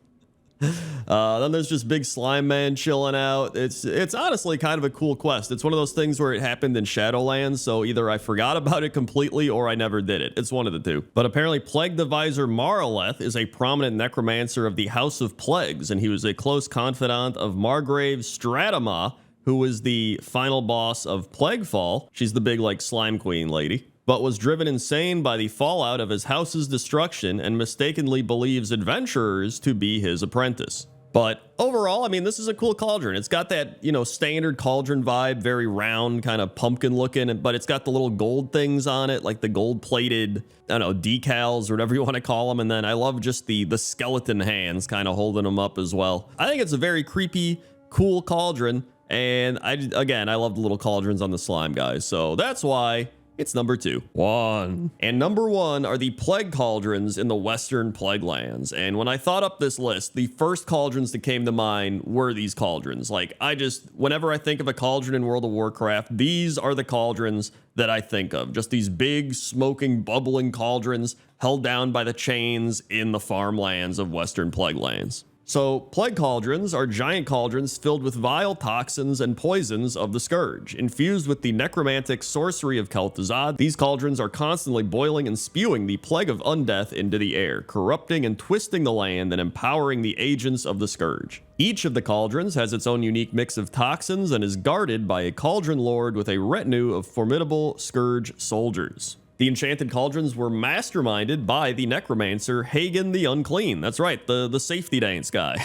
Then there's just big slime man chilling out. It's honestly kind of a cool quest. It's one of those things where it happened in Shadowlands, so either I forgot about it completely or I never did it. It's one of the two. But apparently Plague Divisor Maraleth is a prominent necromancer of the House of Plagues, and he was a close confidant of Margrave Stratama, who was the final boss of Plaguefall. She's the big, slime queen lady, but was driven insane by the fallout of his house's destruction and mistakenly believes adventurers to be his apprentice. But overall, I mean, this is a cool cauldron. It's got that, standard cauldron vibe, very round, kind of pumpkin looking, but it's got the little gold things on it, like the gold plated, I don't know, decals or whatever you want to call them. And then I love just the skeleton hands kind of holding them up as well. I think it's a very creepy, cool cauldron. And I love the little cauldrons on the slime guys. So that's why it's number 2. And number 1 are the plague cauldrons in the Western Plague Lands. And when I thought up this list, the first cauldrons that came to mind were these cauldrons. Whenever I think of a cauldron in World of Warcraft, these are the cauldrons that I think of. Just these big, smoking, bubbling cauldrons held down by the chains in the farmlands of Western Plague Lands. So, plague cauldrons are giant cauldrons filled with vile toxins and poisons of the Scourge. Infused with the necromantic sorcery of Kel'Thuzad, these cauldrons are constantly boiling and spewing the plague of undeath into the air, corrupting and twisting the land and empowering the agents of the Scourge. Each of the cauldrons has its own unique mix of toxins and is guarded by a cauldron lord with a retinue of formidable Scourge soldiers. The enchanted cauldrons were masterminded by the necromancer Hagen the Unclean. That's right, the safety dance guy.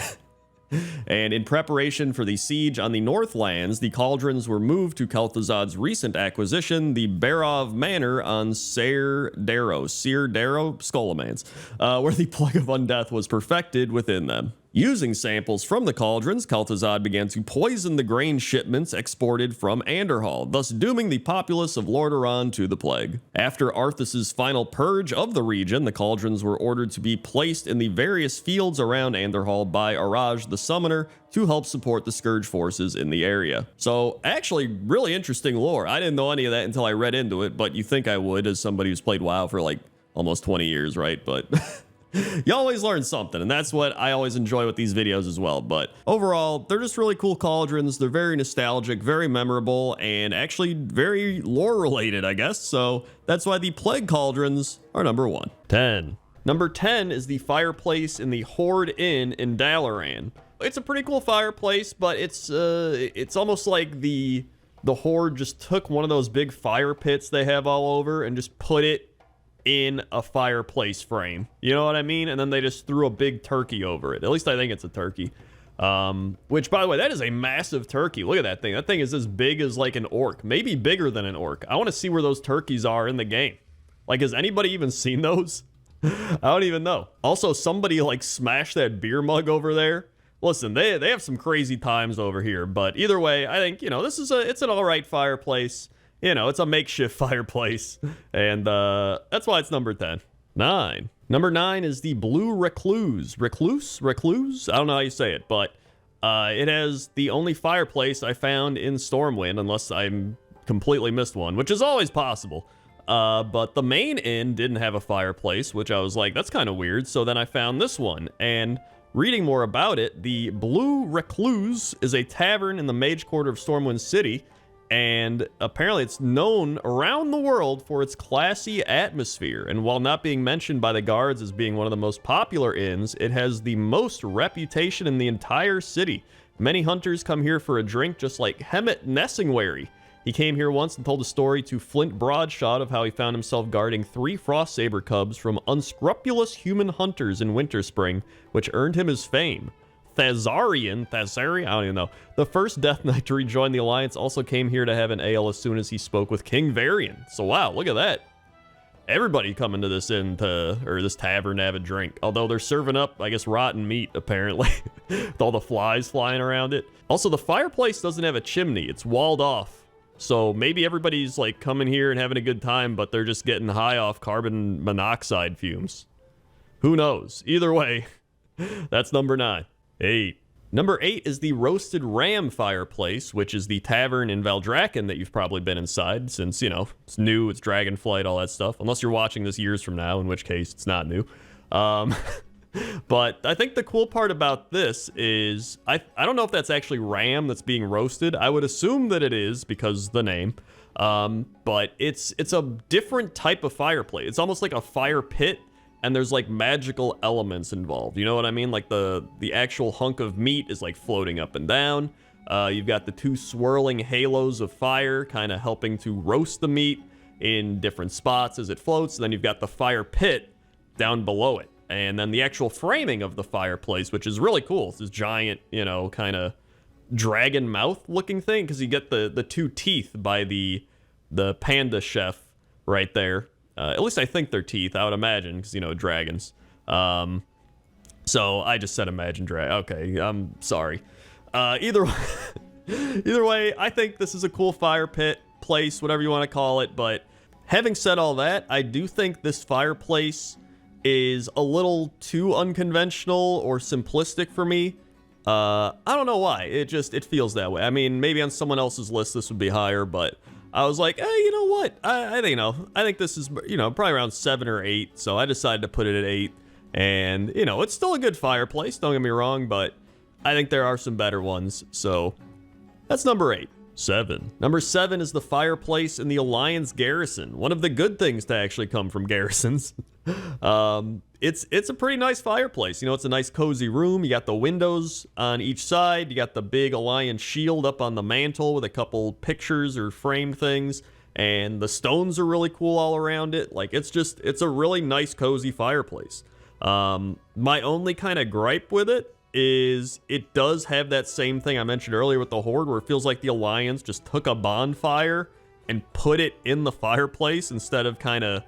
And in preparation for the siege on the Northlands, the cauldrons were moved to Kel'Thuzad's recent acquisition, the Barov Manor on Seir Darrow, Skullomance, where the Plague of Undeath was perfected within them. Using samples from the cauldrons, Kel'Thuzad began to poison the grain shipments exported from Anderhall, thus dooming the populace of Lordaeron to the plague. After Arthas's final purge of the region, the cauldrons were ordered to be placed in the various fields around Anderhall by Araj the Summoner to help support the Scourge forces in the area. So, actually, really interesting lore. I didn't know any of that until I read into it, but you think I would as somebody who's played WoW for almost 20 years, right? But you always learn something, and that's what I always enjoy with these videos as well. But overall, they're just really cool cauldrons. They're very nostalgic, very memorable, and actually very lore related, I guess. So that's why the plague cauldrons are number 1. Number 10 is the fireplace in the Horde Inn in Dalaran. It's a pretty cool fireplace, but it's almost like the the Horde just took one of those big fire pits they have all over and just put it in a fireplace frame. You know what I mean? And then they just threw a big turkey over it. At least I think it's a turkey. Which, by the way, that is a massive turkey. Look at that thing. That thing is as big as, like, an orc. Maybe bigger than an orc. I want to see where those turkeys are in the game. Like, has anybody even seen those? I don't even know. Also, somebody, like, smashed that beer mug over there. Listen, they have some crazy times over here. But either way, I think, you know, it's an all right fireplace. You know, it's a makeshift fireplace. And that's why it's number 10. 9. Number 9 is the Blue Recluse. Recluse? I don't know how you say it, but it has the only fireplace I found in Stormwind, unless I'm completely missed one, which is always possible. But the main inn didn't have a fireplace, which I was like, that's kind of weird. So then I found this one, and reading more about it, the Blue Recluse is a tavern in the Mage Quarter of Stormwind City, and apparently it's known around the world for its classy atmosphere. And while not being mentioned by the guards as being one of the most popular inns, it has the most reputation in the entire city. Many hunters come here for a drink, just like Hemet Nessingwary. He came here once and told a story to Flint Broadshot of how he found himself guarding 3 Frostsaber cubs from unscrupulous human hunters in Winterspring, which earned him his fame. Thazari, I don't even know. The first Death Knight to rejoin the Alliance also came here to have an ale as soon as he spoke with King Varian. So wow, look at that. Everybody coming to this inn or this tavern to have a drink. Although they're serving up, I guess, rotten meat, apparently. With all the flies flying around it. Also, the fireplace doesn't have a chimney. It's walled off. So maybe everybody's like coming here and having a good time, but they're just getting high off carbon monoxide fumes. Who knows? Either way, that's number 9. 8. Number 8 is the Roasted Ram Fireplace, which is the tavern in Valdrakken that you've probably been inside since, you know, it's new, it's Dragonflight, all that stuff. Unless you're watching this years from now, in which case it's not new. But I think the cool part about this is, I don't know if that's actually ram that's being roasted. I would assume that it is because the name. But it's a different type of fireplace. It's almost like a fire pit. And there's like magical elements involved. You know what I mean? Like the actual hunk of meat is like floating up and down. You've got the 2 swirling halos of fire kind of helping to roast the meat in different spots as it floats. And then you've got the fire pit down below it. And then the actual framing of the fireplace, which is really cool. It's this giant, you know, kind of dragon mouth looking thing. Because you get the 2 teeth by the panda chef right there. At least I think they're teeth, I would imagine, because, you know, dragons. So I just said imagine dragon. Okay, I'm sorry. Either way, I think this is a cool fire pit place, whatever you want to call it. But having said all that, I do think this fireplace is a little too unconventional or simplistic for me. I don't know why. It feels that way. I mean, maybe on someone else's list this would be higher, but I was like, hey, you know what? I think this is, you know, probably around 7 or 8. So I decided to put it at 8. And, you know, it's still a good fireplace. Don't get me wrong, but I think there are some better ones. So that's number 8. 7. Number 7 is the fireplace in the Alliance Garrison. One of the good things to actually come from garrisons. It's a pretty nice fireplace. You know, it's a nice cozy room. You got the windows on each side. You got the big Alliance shield up on the mantle with a couple pictures or framed things. And the stones are really cool all around it. Like, it's a really nice, cozy fireplace. My only kind of gripe with it is it does have that same thing I mentioned earlier with the Horde, where it feels like the Alliance just took a bonfire and put it in the fireplace instead of kind of,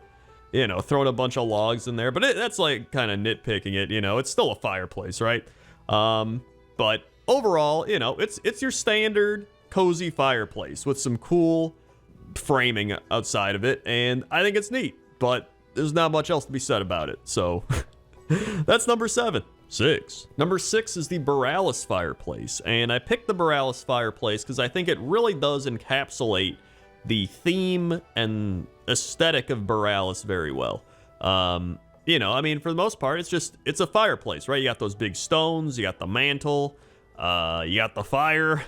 you know, throwing a bunch of logs in there. But that's like kind of nitpicking it, you know. It's still a fireplace, right? But overall, you know, it's your standard cozy fireplace with some cool framing outside of it, and I think it's neat, but there's not much else to be said about it. So that's number 7. 6. Number 6 is the Borealis fireplace, and I picked the Borealis fireplace because I think it really does encapsulate the theme and aesthetic of Borealis very well. You know, I mean, for the most part, it's a fireplace, right? You got those big stones, you got the mantle, you got the fire,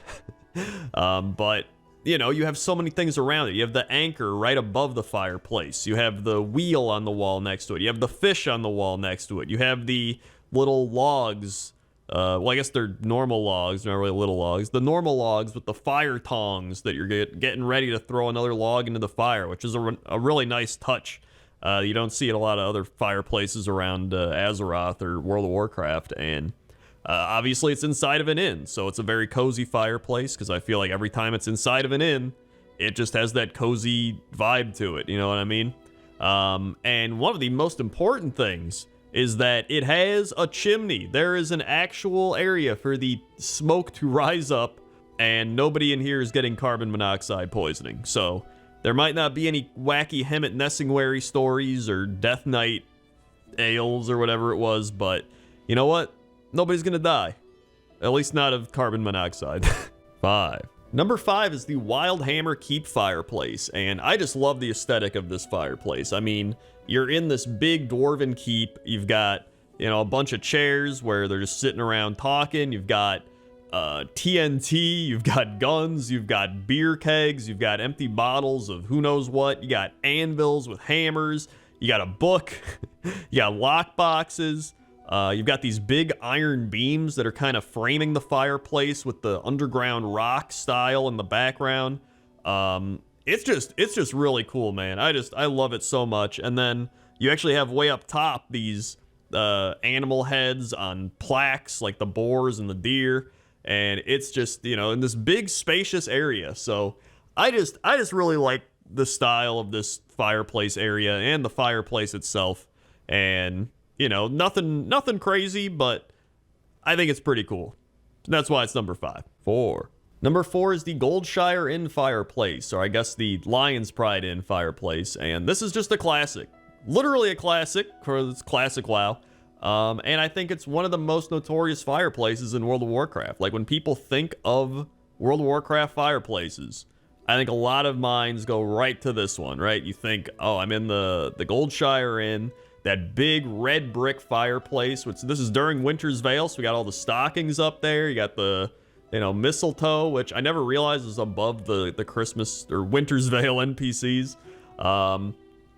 but you know, you have so many things around it. You have the anchor right above the fireplace. You have the wheel on the wall next to it. You have the fish on the wall next to it. You have the little logs well, I guess they're normal logs, not really little logs. The normal logs with the fire tongs that you're getting ready to throw another log into the fire, which is a really nice touch. You don't see it a lot of other fireplaces around Azeroth or World of Warcraft, and obviously it's inside of an inn, so it's a very cozy fireplace, because I feel like every time it's inside of an inn, it just has that cozy vibe to it, you know what I mean? And one of the most important things is that it has a chimney. There is an actual area for the smoke to rise up, and nobody in here is getting carbon monoxide poisoning. So there might not be any wacky Hemet Nessingwary stories or Death Knight ales or whatever it was, but you know what? Nobody's gonna die. At least not of carbon monoxide. 5. Number 5 is the Wildhammer Keep fireplace, and I just love the aesthetic of this fireplace. I mean, you're in this big dwarven keep. You've got, you know, a bunch of chairs where they're just sitting around talking. You've got TNT, you've got guns, you've got beer kegs, you've got empty bottles of who knows what. You got anvils with hammers. You got a book. You got lock boxes. You've got these big iron beams that are kind of framing the fireplace with the underground rock style in the background. It's just really cool, man. I love it so much. And then you actually have way up top these animal heads on plaques, like the boars and the deer, and it's just, you know, in this big spacious area. So I just really like the style of this fireplace area and the fireplace itself. And you know, nothing crazy, but I think it's pretty cool. That's why it's number 5. 4. Number 4 is the Goldshire Inn fireplace, or I guess the Lion's Pride Inn fireplace, and this is just a classic. Literally a classic, because it's classic WoW. And I think it's one of the most notorious fireplaces in World of Warcraft. Like, when people think of World of Warcraft fireplaces, I think a lot of minds go right to this one, right? You think, oh, I'm in the Goldshire Inn. That big red brick fireplace, which this is during Winter's Veil, so we got all the stockings up there. You got the, you know, mistletoe, which I never realized is above the Christmas or Winter's Veil NPCs.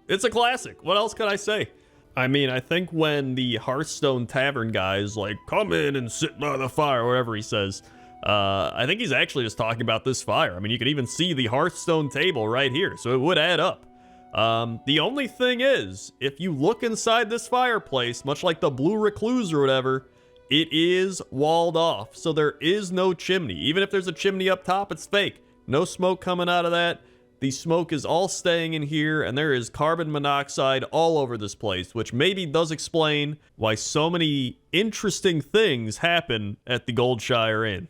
It's a classic. What else could I say? I mean, I think when the Hearthstone Tavern guy is like, come in and sit by the fire, whatever he says, I think he's actually just talking about this fire. I mean, you can even see the Hearthstone table right here, so it would add up. The only thing is, if you look inside this fireplace, much like the Blue Recluse or whatever, it is walled off, so there is no chimney. Even if there's a chimney up top, it's fake. No smoke coming out of that. The smoke is all staying in here, and there is carbon monoxide all over this place, which maybe does explain why so many interesting things happen at the Goldshire Inn.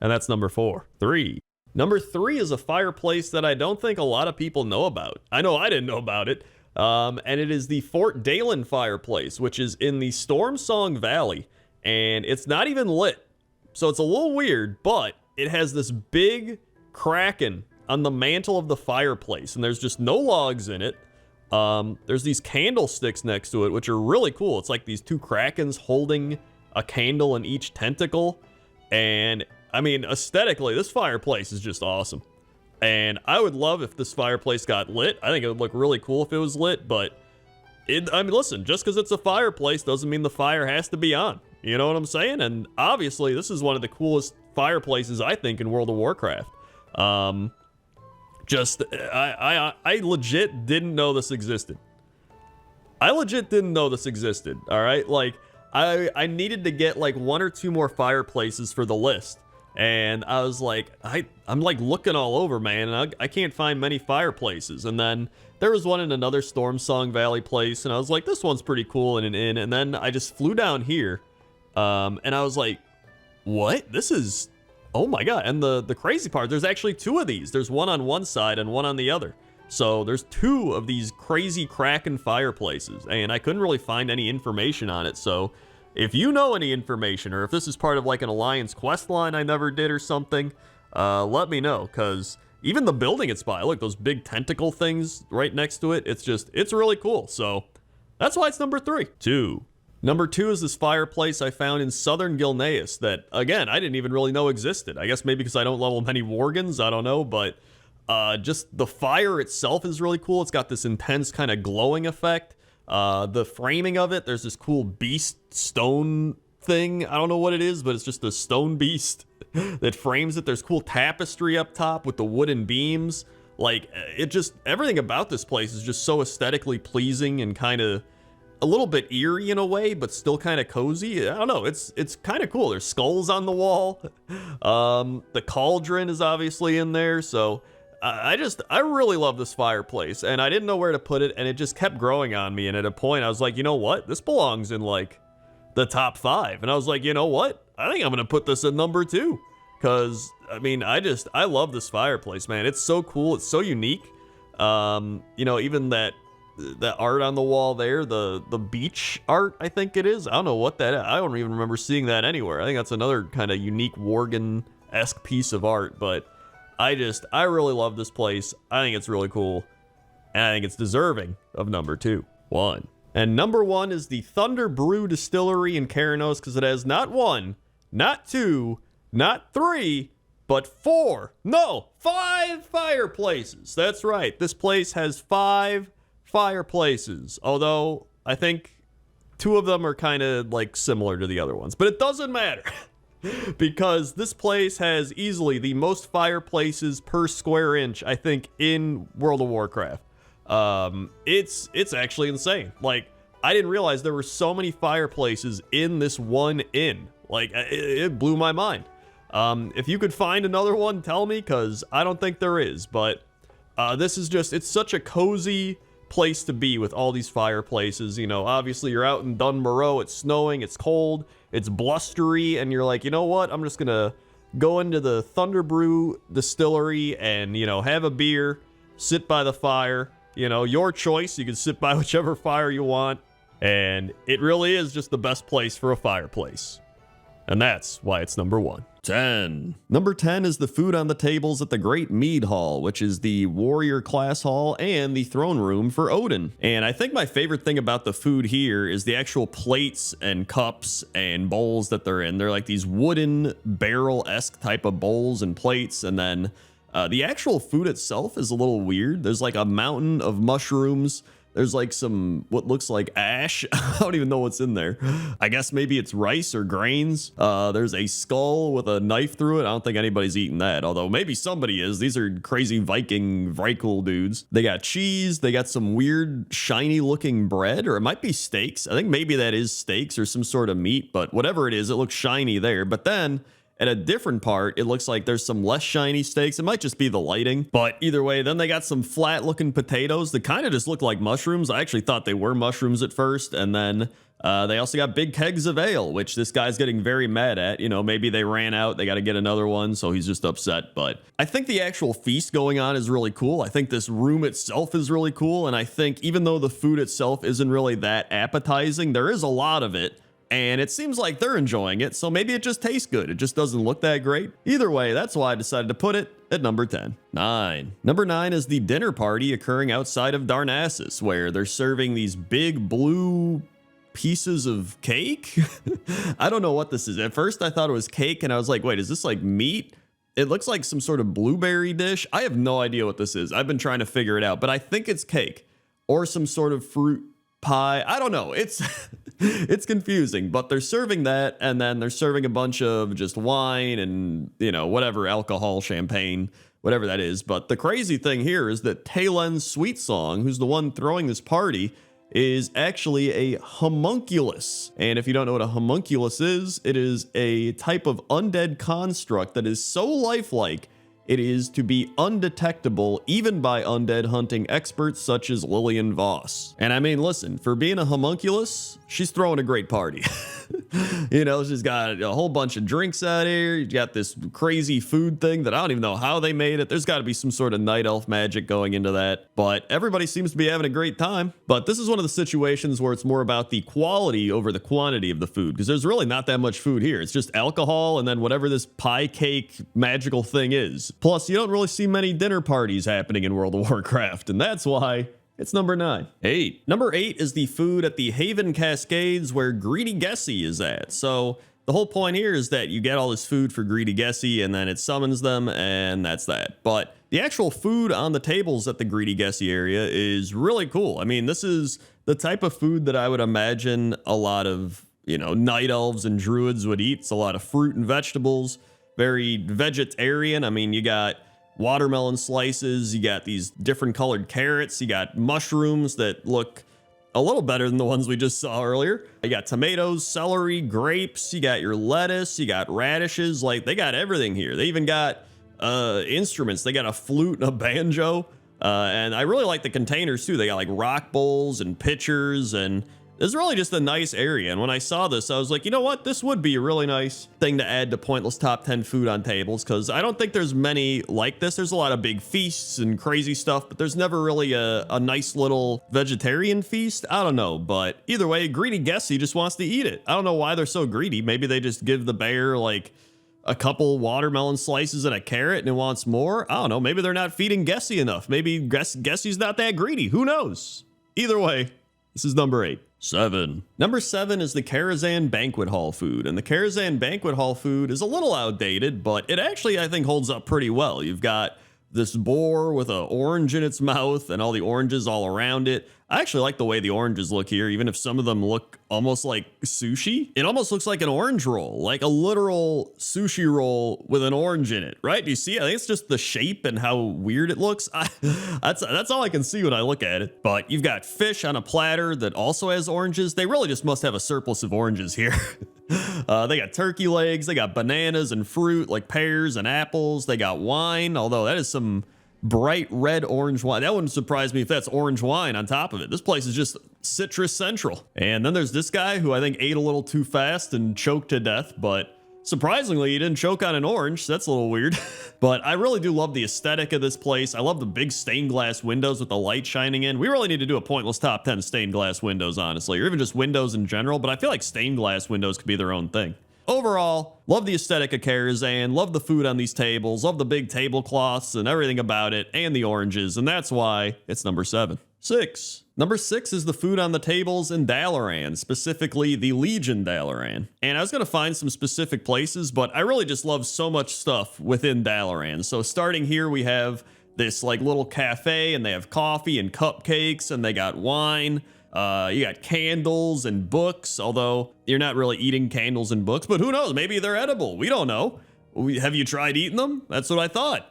And that's number 4. 3. Number 3 is a fireplace that I don't think a lot of people know about. I know I didn't know about it. And it is the Fort Dalen fireplace, which is in the Stormsong Valley. And it's not even lit. So it's a little weird, but it has this big kraken on the mantle of the fireplace. And there's just no logs in it. There's these candlesticks next to it, which are really cool. It's like these 2 krakens holding a candle in each tentacle. And I mean, aesthetically, this fireplace is just awesome. And I would love if this fireplace got lit. I think it would look really cool if it was lit, but I mean, listen, just because it's a fireplace doesn't mean the fire has to be on. You know what I'm saying? And obviously, this is one of the coolest fireplaces, I think, in World of Warcraft. I legit didn't know this existed. All right? Like, I needed to get like 1 or 2 more fireplaces for the list. And I was like, I'm like looking all over, man, and I can't find many fireplaces. And then there was one in another Stormsong Valley place, and I was like, this one's pretty cool in an inn. And then I just flew down here, and I was like, what? This is, oh my god. And the crazy part, there's actually 2 of these. There's one on one side and one on the other. So there's 2 of these crazy Kraken fireplaces, and I couldn't really find any information on it. So if you know any information, or if this is part of like an Alliance quest line I never did or something, let me know, because even the building it's by, look, those big tentacle things right next to it, it's really cool. So that's why it's number 3. 2. Number 2 is this fireplace I found in southern Gilneas that, again, I didn't even really know existed. I guess maybe because I don't level many Worgans, I don't know, but just the fire itself is really cool. It's got this intense kind of glowing effect. The framing of it, there's this cool beast stone thing. I don't know what it is, but it's just a stone beast that frames it. There's cool tapestry up top with the wooden beams. Like, it just, everything about this place is just so aesthetically pleasing and kind of a little bit eerie in a way, but still kind of cozy. I don't know, it's kind of cool. There's skulls on the wall. The cauldron is obviously in there, so I really love this fireplace, and I didn't know where to put it, and it just kept growing on me, and at a point I was like, you know what, this belongs in like the top 5, and I was like, you know what, I think I'm gonna put this at number 2, because I mean, I love this fireplace, man. It's so cool, it's so unique. You know, even that art on the wall there, the beach art, I think it is. I don't know what that is. I don't even remember seeing that anywhere. I think that's another kind of unique Worgen-esque piece of art, but I really love this place. I think it's really cool, and I think it's deserving of number 1. And number 1 is the Thunder Brew Distillery in Keranos, because it has not 1, not 2, not 3, but 5 fireplaces. That's right. This place has 5 fireplaces, although I think 2 of them are kind of like similar to the other ones, but it doesn't matter because this place has easily the most fireplaces per square inch, I think, in World of Warcraft. It's actually insane. Like, I didn't realize there were so many fireplaces in this one inn. Like, it blew my mind. If you could find another one, tell me, because I don't think there is, but this is just, it's such a cozy place to be with all these fireplaces. You know, obviously you're out in Dunmorrow, it's snowing, it's cold, it's blustery, and you're like, you know what, I'm just gonna go into the Thunder Brew Distillery and, you know, have a beer, sit by the fire. You know, your choice, you can sit by whichever fire you want, and it really is just the best place for a fireplace, and that's why it's number 1. 10. Number 10 is the food on the tables at the Great Mead Hall, which is the warrior class hall and the throne room for Odin. And I think my favorite thing about the food here is the actual plates and cups and bowls that they're in. They're like these wooden barrel-esque type of bowls and plates, and then the actual food itself is a little weird. There's like a mountain of mushrooms. There's like some, what looks like ash. I don't even know what's in there. I guess maybe it's rice or grains. There's a skull with a knife through it. I don't think anybody's eating that, although maybe somebody is. These are crazy Viking dudes. They got cheese. They got some weird shiny looking bread, or it might be steaks. I think maybe that is steaks or some sort of meat, but whatever it is, it looks shiny there. But then at a different part, it looks like there's some less shiny steaks. It might just be the lighting, but either way, then they got some flat looking potatoes that kind of just look like mushrooms. I actually thought they were mushrooms at first, and then they also got big kegs of ale, which this guy's getting very mad at. You know, maybe they ran out, they got to get another one, so he's just upset. But I think the actual feast going on is really cool. I think this room itself is really cool, and I think even though the food itself isn't really that appetizing, there is a lot of it. And it seems like they're enjoying it, so maybe it just tastes good. It just doesn't look that great. Either way, that's why I decided to put it at number 10. 9. Number 9 is the dinner party occurring outside of Darnassus, where they're serving these big blue pieces of cake. I don't know what this is. At first, I thought it was cake, and I was like, wait, is this like meat? It looks like some sort of blueberry dish. I have no idea what this is. I've been trying to figure it out, but I think it's cake or some sort of fruit pie. I don't know. It's it's confusing, but they're serving that, and then they're serving a bunch of just wine and, you know, whatever, alcohol, champagne, whatever that is. But the crazy thing here is that Talen's Sweet Song, who's the one throwing this party, is actually a homunculus. And if you don't know what a homunculus is, it is a type of undead construct that is so lifelike it is to be undetectable even by undead hunting experts such as Lillian Voss. And I mean, listen, for being a homunculus, she's throwing a great party. You know, she's got a whole bunch of drinks out here. You got this crazy food thing that I don't even know how they made it. There's got to be some sort of night elf magic going into that. But everybody seems to be having a great time. But this is one of the situations where it's more about the quality over the quantity of the food, because there's really not that much food here. It's just alcohol and then whatever this pie cake magical thing is. Plus, you don't really see many dinner parties happening in World of Warcraft, and that's why it's number 9. 8. Number 8 is the food at the Haven Cascades where Greedy Gessie is at. So the whole point here is that you get all this food for Greedy Gessie and then it summons them, and that's that. But the actual food on the tables at the Greedy Gessie area is really cool. I mean, this is the type of food that I would imagine a lot of night elves and druids would eat. It's a lot of fruit and vegetables, very vegetarian. I mean, you got watermelon slices, you got these different colored carrots, you got mushrooms that look a little better than the ones we just saw earlier. You got tomatoes, celery, grapes, you got your lettuce, you got radishes. Like, they got everything here. They even got instruments. They got a flute and a banjo. And I really like the containers too. They got like rock bowls and pitchers, and it's really just a nice area. And when I saw this, I was like, you know what? This would be a really nice thing to add to Pointless Top 10 food on tables, because I don't think there's many like this. There's a lot of big feasts and crazy stuff, but there's never really a nice little vegetarian feast. I don't know, but either way, greedy Gessie just wants to eat it. I don't know why they're so greedy. Maybe they just give the bear like a couple watermelon slices and a carrot and it wants more. I don't know. Maybe they're not feeding Gessie enough. Maybe Gessie's not that greedy. Who knows? Either way, this is number 8. 7. Number 7 is the Karazhan Banquet Hall food. And the Karazhan Banquet Hall food is a little outdated, but it actually, I think, holds up pretty well. You've got this boar with an orange in its mouth and all the oranges all around it. I actually like the way the oranges look here, even if some of them look almost like sushi. It almost looks like an orange roll, like a literal sushi roll with an orange in it, right? Do you see? I think it's just the shape and how weird it looks. That's all I can see when I look at it. But you've got fish on a platter that also has oranges. They really just must have a surplus of oranges here. They got turkey legs, they got bananas and fruit like pears and apples. They got wine, although that is some bright red orange wine. That wouldn't surprise me if that's orange wine on top of it. This place is just citrus central. And then there's this guy who I think ate a little too fast and choked to death, but surprisingly, he didn't choke on an orange. So that's a little weird. But I really do love the aesthetic of this place. I love the big stained glass windows with the light shining in. We really need to do a Pointless Top 10 stained glass windows, honestly, or even just windows in general. But I feel like stained glass windows could be their own thing. Overall, love the aesthetic of Karazhan, love the food on these tables, love the big tablecloths and everything about it, and the oranges, and that's why it's number 7. 6. Number 6 is the food on the tables in Dalaran, specifically the Legion Dalaran. And I was going to find some specific places, but I really just love so much stuff within Dalaran. So starting here, we have this like little cafe, and they have coffee and cupcakes, and they got wine. You got candles and books, although you're not really eating candles and books, but who knows? Maybe they're edible. We don't know. Have you tried eating them? That's what I thought.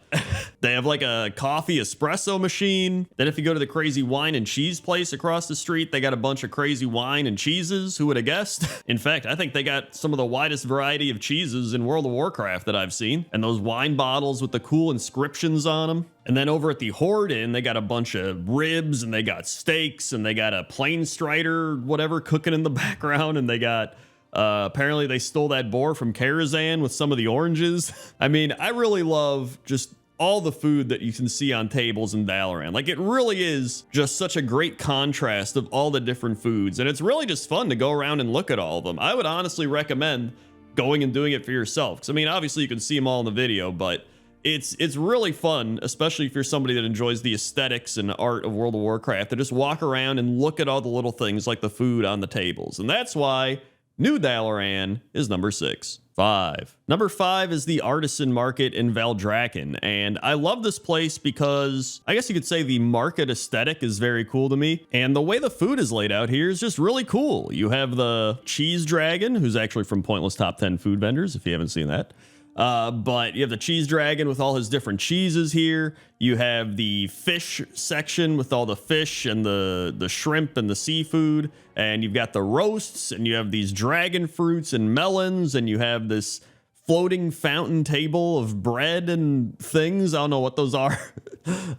They have like a coffee espresso machine. Then if you go to the crazy wine and cheese place across the street, they got a bunch of crazy wine and cheeses. Who would have guessed? In fact, I think they got some of the widest variety of cheeses in World of Warcraft that I've seen. And those wine bottles with the cool inscriptions on them. And then over at the Horde Inn, they got a bunch of ribs and they got steaks and they got a plain strider, whatever, cooking in the background. And they got apparently they stole that boar from Karazhan with some of the oranges. I mean, I really love just all the food that you can see on tables in Dalaran. Like, it really is just such a great contrast of all the different foods. And it's really just fun to go around and look at all of them. I would honestly recommend going and doing it for yourself. Because, I mean, obviously you can see them all in the video, but it's really fun, especially if you're somebody that enjoys the aesthetics and art of World of Warcraft, to just walk around and look at all the little things like the food on the tables. And that's why New Dalaran is number 6. 5. Number 5 is the Artisan Market in Valdrakken, and I love this place because I guess you could say the market aesthetic is very cool to me, and the way the food is laid out here is just really cool. You have the Cheese Dragon, who's actually from Pointless Top 10 Food Vendors, if you haven't seen that. But you have the Cheese Dragon with all his different cheeses here. You have the fish section with all the fish and the shrimp and the seafood. And you've got the roasts, and you have these dragon fruits and melons, and you have this floating fountain table of bread and things. I don't know what those are.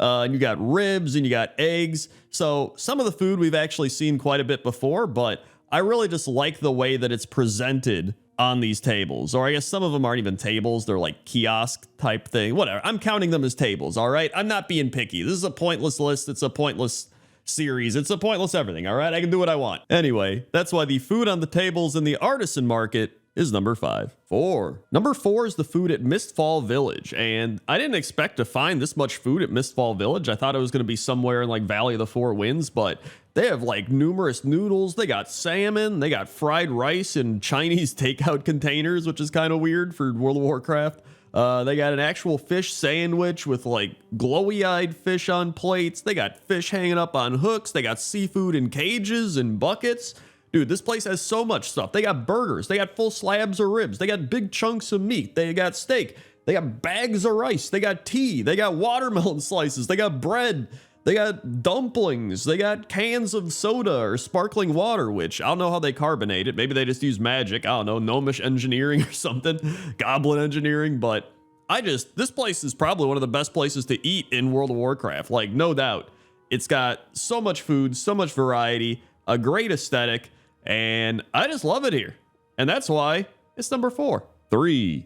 And you got ribs and you got eggs. So some of the food we've actually seen quite a bit before, but I really just like the way that it's presented on these tables. Or I guess some of them aren't even tables. They're like kiosk type thing. Whatever. I'm counting them as tables. All right. I'm not being picky. This is a pointless list. It's a pointless series. It's a pointless everything. All right. I can do what I want. Anyway, that's why the food on the tables in the Artisan Market is number 5. 4. Number 4 is the food at Mistfall Village. And I didn't expect to find this much food at Mistfall Village. I thought it was going to be somewhere in like Valley of the Four Winds, but they have like numerous noodles. They got salmon. They got fried rice in Chinese takeout containers, which is kind of weird for World of Warcraft. They got an actual fish sandwich with like glowy-eyed fish on plates. They got fish hanging up on hooks. They got seafood in cages and buckets. Dude, this place has so much stuff. They got burgers. They got full slabs of ribs. They got big chunks of meat. They got steak. They got bags of rice. They got tea. They got watermelon slices. They got bread. They got dumplings. They got cans of soda or sparkling water, which I don't know how they carbonate it. Maybe they just use magic. I don't know, gnomish engineering or something, goblin engineering. But this place is probably one of the best places to eat in World of Warcraft. Like, no doubt. It's got so much food, so much variety, a great aesthetic, and I just love it here. And that's why it's number 4.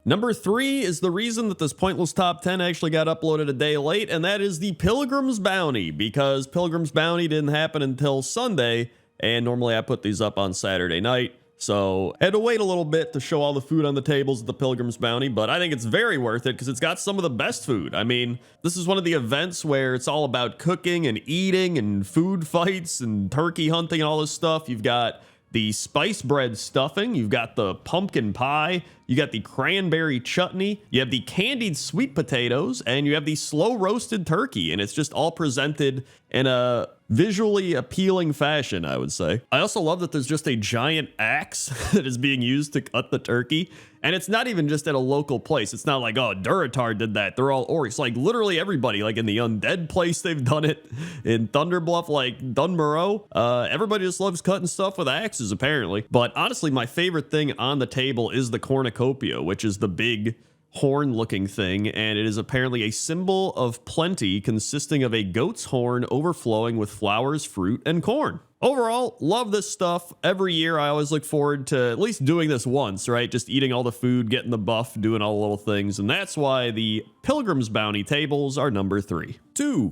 Number 3 is the reason that this Pointless Top 10 actually got uploaded a day late, and that is the Pilgrim's Bounty, because Pilgrim's Bounty didn't happen until Sunday, and normally I put these up on Saturday night, so I had to wait a little bit to show all the food on the tables at the Pilgrim's Bounty, but I think it's very worth it because it's got some of the best food. I mean, this is one of the events where it's all about cooking and eating and food fights and turkey hunting and all this stuff. You've got the spice bread stuffing, you've got the pumpkin pie, you got the cranberry chutney, you have the candied sweet potatoes, and you have the slow roasted turkey, and it's just all presented in a visually appealing fashion, I would say. I also love that there's just a giant axe that is being used to cut the turkey, and it's not even just at a local place. It's not like, oh, Duratar did that. They're all orcs. Like, literally everybody, like in the Undead place, they've done it. In Thunderbluff, like Dunmurrow, everybody just loves cutting stuff with axes, apparently. But honestly, my favorite thing on the table is the cornucopia, which is the big horn-looking thing, and it is apparently a symbol of plenty consisting of a goat's horn overflowing with flowers, fruit, and corn. Overall, love this stuff. Every year, I always look forward to at least doing this once, right? Just eating all the food, getting the buff, doing all the little things, and that's why the Pilgrim's Bounty tables are number 3.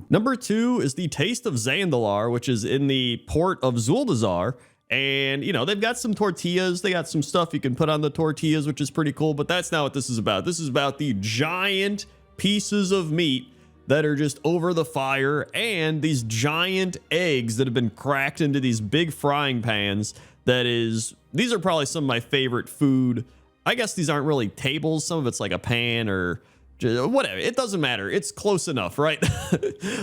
Number 2 is the Taste of Zandalar, which is in the port of Zuldazar. And, you know, they've got some tortillas. They got some stuff you can put on the tortillas, which is pretty cool. But that's not what this is about. This is about the giant pieces of meat that are just over the fire and these giant eggs that have been cracked into these big frying pans. These are probably some of my favorite food. I guess these aren't really tables. Some of it's like a pan or whatever. It doesn't matter. It's close enough, right?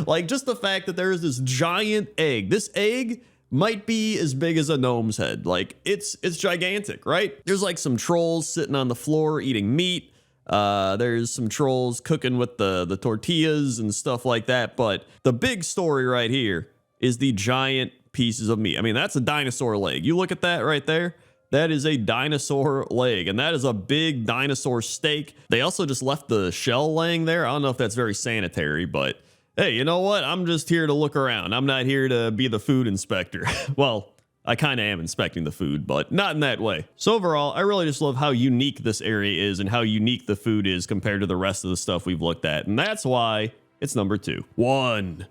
Like just the fact that there is this giant egg. This egg might be as big as a gnome's head. Like it's gigantic, right? There's like some trolls sitting on the floor eating meat. There's some trolls cooking with the tortillas and stuff like that. But the big story right here is the giant pieces of meat. I mean, that's a dinosaur leg. You look at that right there. That is a dinosaur leg, and that is a big dinosaur steak. They also just left the shell laying there. I don't know if that's very sanitary, but hey, you know what? I'm just here to look around. I'm not here to be the food inspector. Well, I kind of am inspecting the food, but not in that way. So overall, I really just love how unique this area is and how unique the food is compared to the rest of the stuff we've looked at. And that's why it's number 2.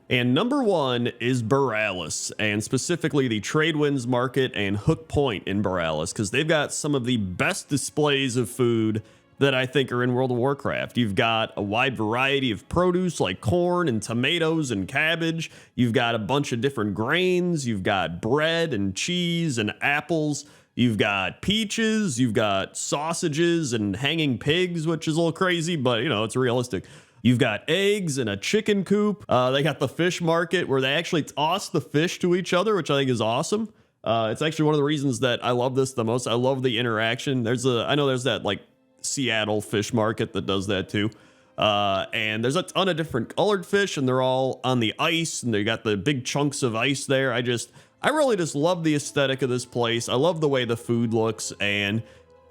And number 1 is Borealis, and specifically the Tradewinds Market and Hook Point in Borealis, because they've got some of the best displays of food that I think are in World of Warcraft. You've got a wide variety of produce like corn and tomatoes and cabbage. You've got a bunch of different grains. You've got bread and cheese and apples. You've got peaches. You've got sausages and hanging pigs, which is a little crazy, but you know, it's realistic. You've got eggs and a chicken coop. They got the fish market where they actually toss the fish to each other, which I think is awesome. It's actually one of the reasons that I love this the most. I love the interaction. I know there's that like Seattle fish market that does that too. And there's a ton of different colored fish and they're all on the ice and they got the big chunks of ice there. I really just love the aesthetic of this place. I love the way the food looks and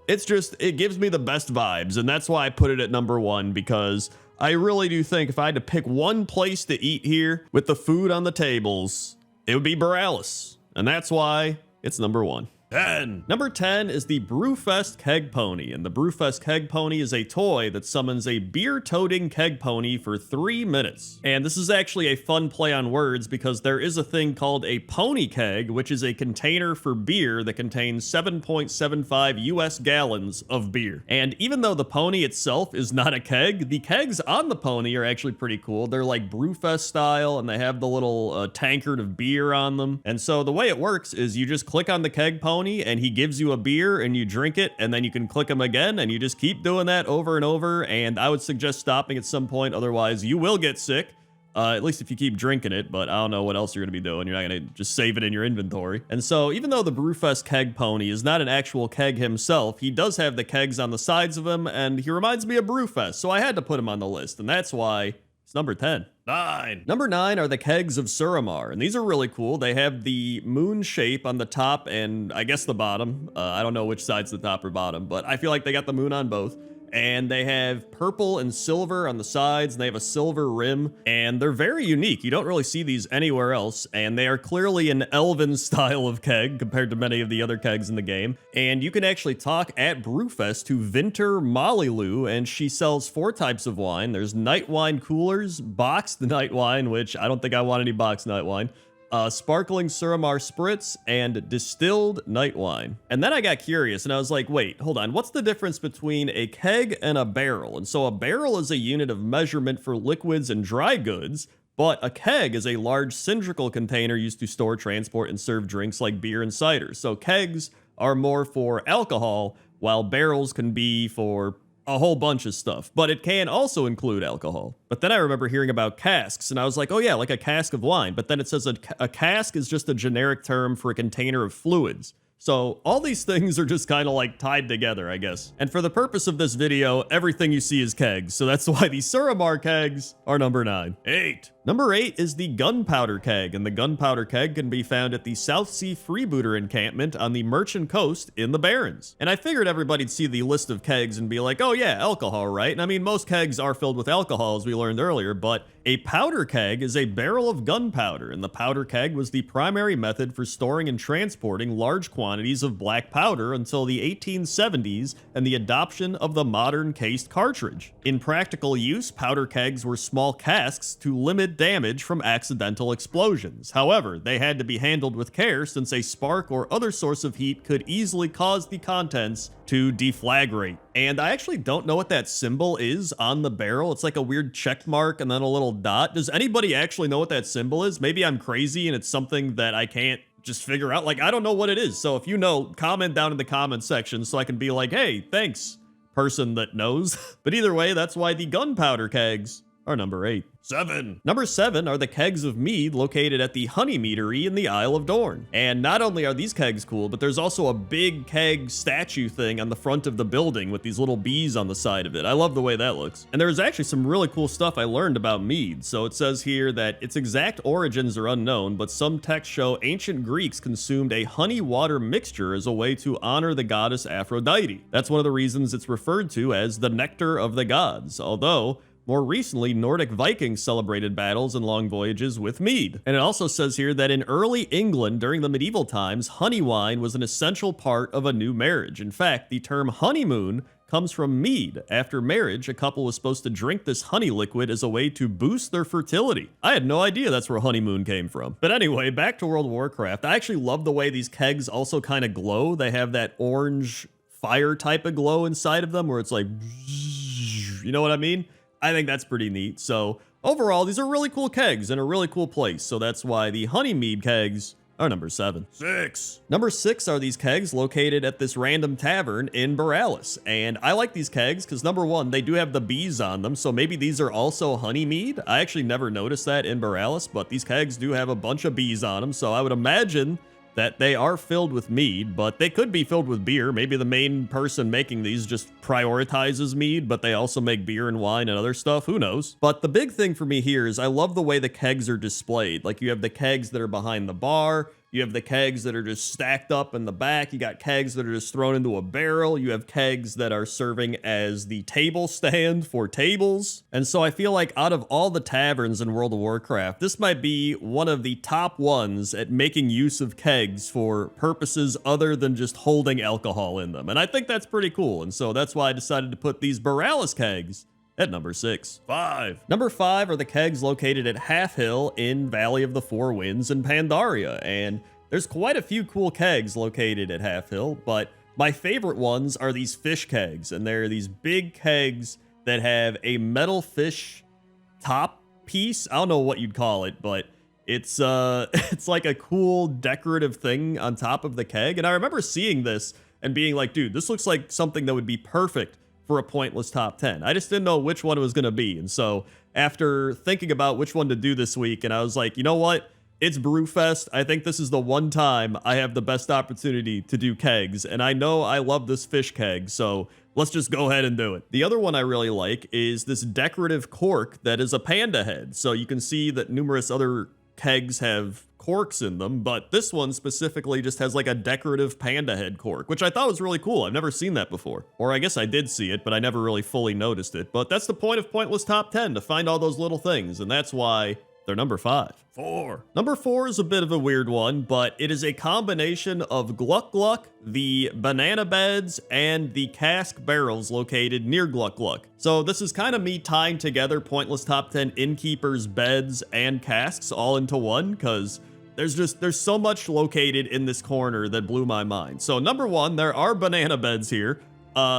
it gives me the best vibes. And that's why I put it at number 1, because I really do think if I had to pick one place to eat here with the food on the tables, it would be Borealis. And that's why it's number 1. Number 10 is the Brewfest Keg Pony, and the Brewfest Keg Pony is a toy that summons a beer-toting keg pony for 3 minutes. And this is actually a fun play on words because there is a thing called a pony keg, which is a container for beer that contains 7.75 US gallons of beer. And even though the pony itself is not a keg, the kegs on the pony are actually pretty cool. They're like Brewfest style, and they have the little tankard of beer on them. And so the way it works is you just click on the keg pony and he gives you a beer and you drink it, and then you can click him again and you just keep doing that over and over. And I would suggest stopping at some point, otherwise you will get sick. At least if you keep drinking it, but I don't know what else you're going to be doing. You're not going to just save it in your inventory. And so even though the Brewfest keg pony is not an actual keg himself, he does have the kegs on the sides of him, and he reminds me of Brewfest, so I had to put him on the list, and that's why it's number 10. 9. Number 9 are the kegs of Suramar, and these are really cool. They have the moon shape on the top and I guess the bottom. I don't know which side's the top or bottom, but I feel like they got the moon on both. And they have purple and silver on the sides, and they have a silver rim, and they're very unique. You don't really see these anywhere else, and they are clearly an elven style of keg compared to many of the other kegs in the game. And you can actually talk at Brewfest to Vinter Mollylu, and she sells 4 types of wine. There's night wine coolers, boxed night wine, which I don't think I want any boxed night wine, sparkling Suramar spritz, and distilled night wine. And then I got curious and I was like, wait, hold on, what's the difference between a keg and a barrel? And so a barrel is a unit of measurement for liquids and dry goods, but a keg is a large cylindrical container used to store, transport, and serve drinks like beer and cider. So kegs are more for alcohol, while barrels can be for a whole bunch of stuff, but it can also include alcohol. But then I remember hearing about casks, and I was like, oh yeah, like a cask of wine. But then it says a cask is just a generic term for a container of fluids. So all these things are just kind of like tied together, I guess. And for the purpose of this video, everything you see is kegs. So that's why the Suramar kegs are number 9. 8. Number 8 is the gunpowder keg, and the gunpowder keg can be found at the South Sea Freebooter encampment on the Merchant Coast in the Barrens. And I figured everybody'd see the list of kegs and be like, oh yeah, alcohol, right? And I mean, most kegs are filled with alcohol, as we learned earlier, but a powder keg is a barrel of gunpowder, and the powder keg was the primary method for storing and transporting large quantities of black powder until the 1870s and the adoption of the modern cased cartridge. In practical use, powder kegs were small casks to limit damage from accidental explosions. However, they had to be handled with care since a spark or other source of heat could easily cause the contents to deflagrate. And I actually don't know what that symbol is on the barrel. It's like a weird check mark and then a little dot. Does anybody actually know what that symbol is? Maybe I'm crazy and it's something that I can't just figure out. Like, I don't know what it is. So if you know, comment down in the comment section so I can be like, hey, thanks, person that knows. But either way, that's why the gunpowder kegs are number 8. 7. Number 7 are the kegs of mead located at the Honey Meadery in the Isle of Dorn. And not only are these kegs cool, but there's also a big keg statue thing on the front of the building with these little bees on the side of it. I love the way that looks. And there's actually some really cool stuff I learned about mead. So it says here that its exact origins are unknown, but some texts show ancient Greeks consumed a honey water mixture as a way to honor the goddess Aphrodite. That's one of the reasons it's referred to as the nectar of the gods, although more recently, Nordic Vikings celebrated battles and long voyages with mead. And it also says here that in early England during the medieval times, honey wine was an essential part of a new marriage. In fact, the term honeymoon comes from mead. After marriage, a couple was supposed to drink this honey liquid as a way to boost their fertility. I had no idea that's where honeymoon came from. But anyway, back to World of Warcraft. I actually love the way these kegs also kind of glow. They have that orange fire type of glow inside of them where it's like, you know what I mean? I think that's pretty neat. So overall, these are really cool kegs in a really cool place. So that's why the honey mead kegs are number 7. 6. Number 6 are these kegs located at this random tavern in Borealis. And I like these kegs because number 1, they do have the bees on them. So maybe these are also honey mead. I actually never noticed that in Borealis, but these kegs do have a bunch of bees on them. So I would imagine that they are filled with mead, but they could be filled with beer. Maybe the main person making these just prioritizes mead, but they also make beer and wine and other stuff. Who knows? But the big thing for me here is I love the way the kegs are displayed. Like you have the kegs that are behind the bar. You have the kegs that are just stacked up in the back. You got kegs that are just thrown into a barrel. You have kegs that are serving as the table stand for tables. And so I feel like out of all the taverns in World of Warcraft, this might be one of the top ones at making use of kegs for purposes other than just holding alcohol in them. And I think that's pretty cool. And so that's why I decided to put these Borealis kegs at number 6. 5. Number 5 are the kegs located at Half Hill in Valley of the Four Winds in Pandaria, and there's quite a few cool kegs located at Half Hill, but my favorite ones are these fish kegs, and they're these big kegs that have a metal fish top piece. I don't know what you'd call it, but it's it's like a cool decorative thing on top of the keg, and I remember seeing this and being like, dude, this looks like something that would be perfect for a pointless top 10. I just didn't know which one it was going to be. And so after thinking about which one to do this week, and I was like, you know what? It's Brewfest. I think this is the one time I have the best opportunity to do kegs, and I know I love this fish keg, so let's just go ahead and do it. The other one I really like is this decorative cork that is a panda head. So you can see that numerous other kegs have corks in them, but this one specifically just has like a decorative panda head cork, which I thought was really cool. I've never seen that before. Or I guess I did see it, but I never really fully noticed it. But that's the point of Pointless Top 10, to find all those little things, and that's why they're number 5. 4. Number 4 is a bit of a weird one, but it is a combination of Gluck Gluck, the banana beds, and the cask barrels located near Gluck Gluck. So this is kind of me tying together Pointless Top 10 innkeepers, beds, and casks all into one, because there's so much located in this corner that blew my mind. So number 1, there are banana beds here.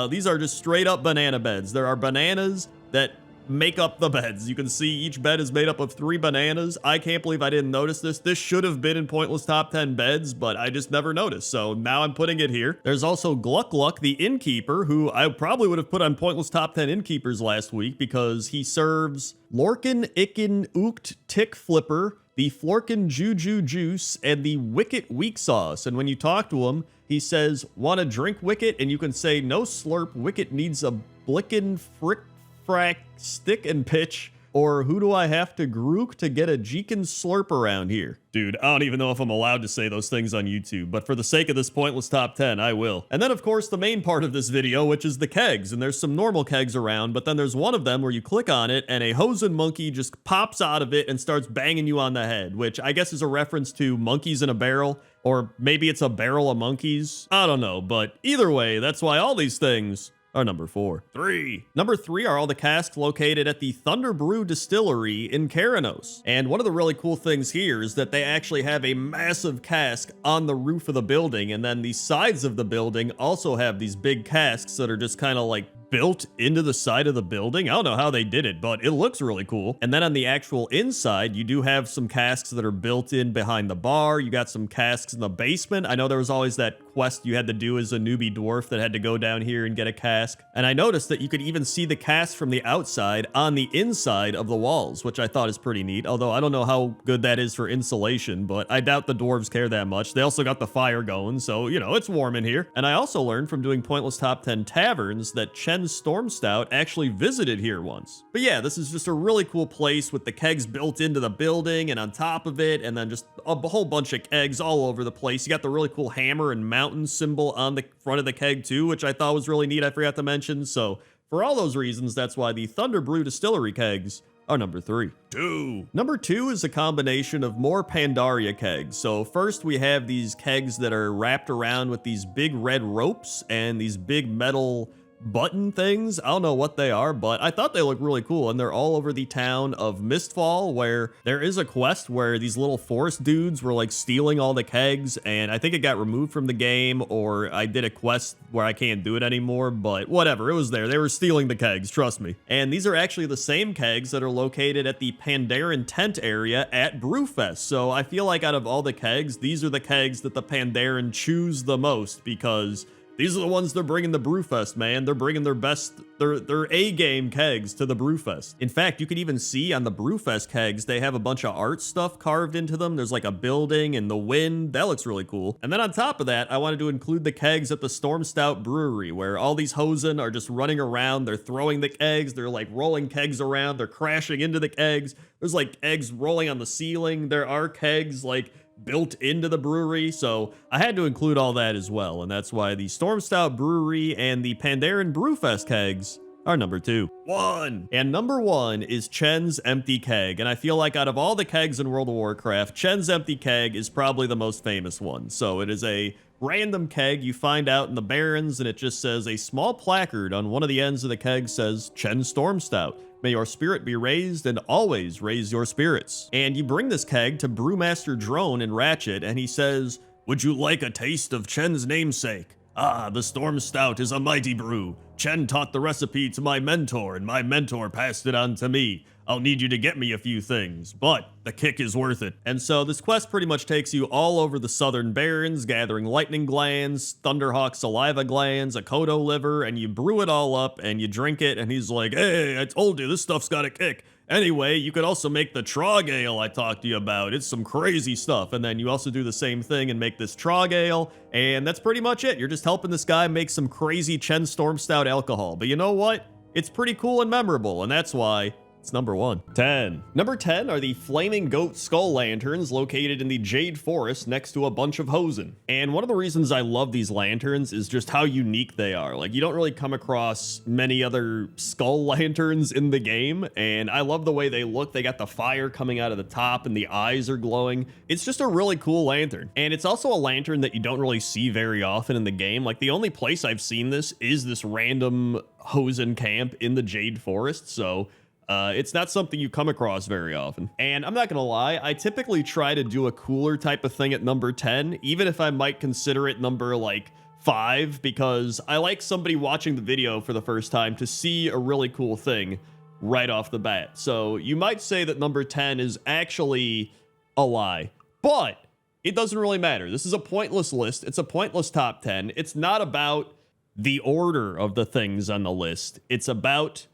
These are just straight up banana beds. There are bananas that make up the beds. You can see each bed is made up of 3 bananas. I can't believe I didn't notice this. This should have been in Pointless Top 10 beds, but I just never noticed. So now I'm putting it here. There's also Gluck Gluck, the innkeeper, who I probably would have put on Pointless Top 10 innkeepers last week because he serves Lorkin, Icken, Ookt, Tick Flipper, the Florkin Juju Juice, and the Wicket Weak Sauce. And when you talk to him, he says, "Want to drink Wicket?" And you can say, "No slurp, Wicket needs a blickin' frick frack stick and pitch," or "Who do I have to grook to get a jeekin' slurp around here?" Dude, I don't even know if I'm allowed to say those things on YouTube, but for the sake of this Pointless Top 10, I will. And then, of course, the main part of this video, which is the kegs, and there's some normal kegs around, but then there's one of them where you click on it, and a hosen monkey just pops out of it and starts banging you on the head, which I guess is a reference to monkeys in a barrel, or maybe it's a barrel of monkeys. I don't know, but either way, that's why all these things are number 4. 3. Number 3 are all the casks located at the Thunder Brew Distillery in Keranos. And one of the really cool things here is that they actually have a massive cask on the roof of the building, and then the sides of the building also have these big casks that are just kind of like built into the side of the building. I don't know how they did it, but it looks really cool. And then on the actual inside, you do have some casks that are built in behind the bar. You got some casks in the basement. I know there was always that quest you had to do as a newbie dwarf that had to go down here and get a cask. And I noticed that you could even see the cask from the outside on the inside of the walls, which I thought is pretty neat. Although I don't know how good that is for insulation, but I doubt the dwarves care that much. They also got the fire going, so, you know, it's warm in here. And I also learned from doing Pointless Top 10 taverns that Chen's Storm Stout actually visited here once. But yeah, this is just a really cool place with the kegs built into the building and on top of it, and then just a whole bunch of kegs all over the place. You got the really cool hammer and mountain symbol on the front of the keg too, which I thought was really neat. I forgot to mention. So for all those reasons, that's why the Thunder Brew Distillery kegs are number 3. 2. Number 2 is a combination of more Pandaria kegs. So first we have these kegs that are wrapped around with these big red ropes and these big metal button things. I don't know what they are, but I thought they looked really cool, and they're all over the town of Mistfall, where there is a quest where these little forest dudes were like stealing all the kegs, and I think it got removed from the game, or I did a quest where I can't do it anymore, but whatever, it was there. They were stealing the kegs, trust me. And these are actually the same kegs that are located at the Pandaren tent area at Brewfest, so I feel like out of all the kegs, these are the kegs that the Pandaren choose the most, because these are the ones they're bringing to Brewfest, man. They're bringing their best, their A-game kegs to the Brewfest. In fact, you can even see on the Brewfest kegs, they have a bunch of art stuff carved into them. There's like a building and the wind. That looks really cool. And then on top of that, I wanted to include the kegs at the Storm Stout Brewery, where all these hosen are just running around. They're throwing the kegs. They're like rolling kegs around. They're crashing into the kegs. There's like eggs rolling on the ceiling. There are kegs like built into the brewery, so I had to include all that as well, and that's why the Storm Stout Brewery and the Pandaren Brewfest kegs are number 2. 1. And number 1 is Chen's Empty Keg, and I feel like out of all the kegs in World of Warcraft, Chen's Empty Keg is probably the most famous one. So it is a random keg you find out in the Barrens, and it just says a small placard on one of the ends of the keg says Chen Storm Stout. May your spirit be raised and always raise your spirits. And you bring this keg to Brewmaster Drone in Ratchet, and he says, "Would you like a taste of Chen's namesake? Ah, the Storm Stout is a mighty brew. Chen taught the recipe to my mentor, and my mentor passed it on to me. I'll need you to get me a few things, but the kick is worth it. And so this quest pretty much takes you all over the Southern Barrens, gathering lightning glands, Thunderhawk saliva glands, a Kodo liver, and you brew it all up and you drink it, and he's like, hey, I told you this stuff's got a kick. Anyway, you could also make the Trog Ale I talked to you about. It's some crazy stuff. And then you also do the same thing and make this Trog Ale, and that's pretty much it. You're just helping this guy make some crazy Chen Storm Stout alcohol. But you know what? It's pretty cool and memorable, and that's why it's number 1. 10. Number 10 are the Flaming Goat Skull Lanterns located in the Jade Forest next to a bunch of Hosen. And one of the reasons I love these lanterns is just how unique they are. Like, you don't really come across many other skull lanterns in the game, and I love the way they look. They got the fire coming out of the top and the eyes are glowing. It's just a really cool lantern. And it's also a lantern that you don't really see very often in the game. Like, the only place I've seen this is this random Hosen camp in the Jade Forest, so it's not something you come across very often. And I'm not gonna lie, I typically try to do a cooler type of thing at number 10, even if I might consider it number like 5, because I like somebody watching the video for the first time to see a really cool thing right off the bat. So you might say that number 10 is actually a lie, but it doesn't really matter. This is a pointless list. It's a pointless top 10. It's not about the order of the things on the list. It's about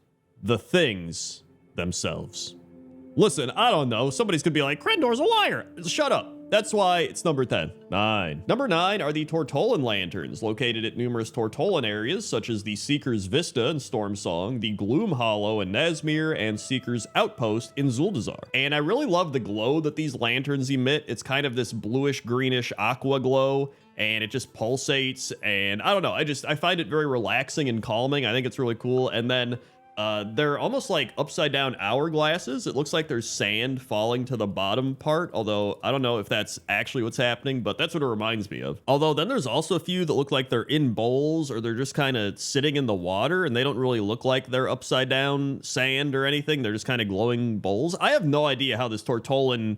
the things themselves. Listen, I don't know. Somebody's gonna be like, Crendor's a liar. Shut up. That's why it's number 10. 9. Number 9 are the Tortollan Lanterns, located at numerous Tortollan areas, such as the Seeker's Vista in Stormsong, the Gloom Hollow in Nazmir, and Seeker's Outpost in Zuldazar. And I really love the glow that these lanterns emit. It's kind of this bluish-greenish aqua glow, and it just pulsates, and I don't know. I find it very relaxing and calming. I think it's really cool. And then they're almost like upside down hourglasses. It looks like there's sand falling to the bottom part, although I don't know if that's actually what's happening, but that's what it reminds me of. Although then there's also a few that look like they're in bowls, or they're just kind of sitting in the water, and they don't really look like they're upside down sand or anything. They're just kind of glowing bowls. I have no idea how this Tortollan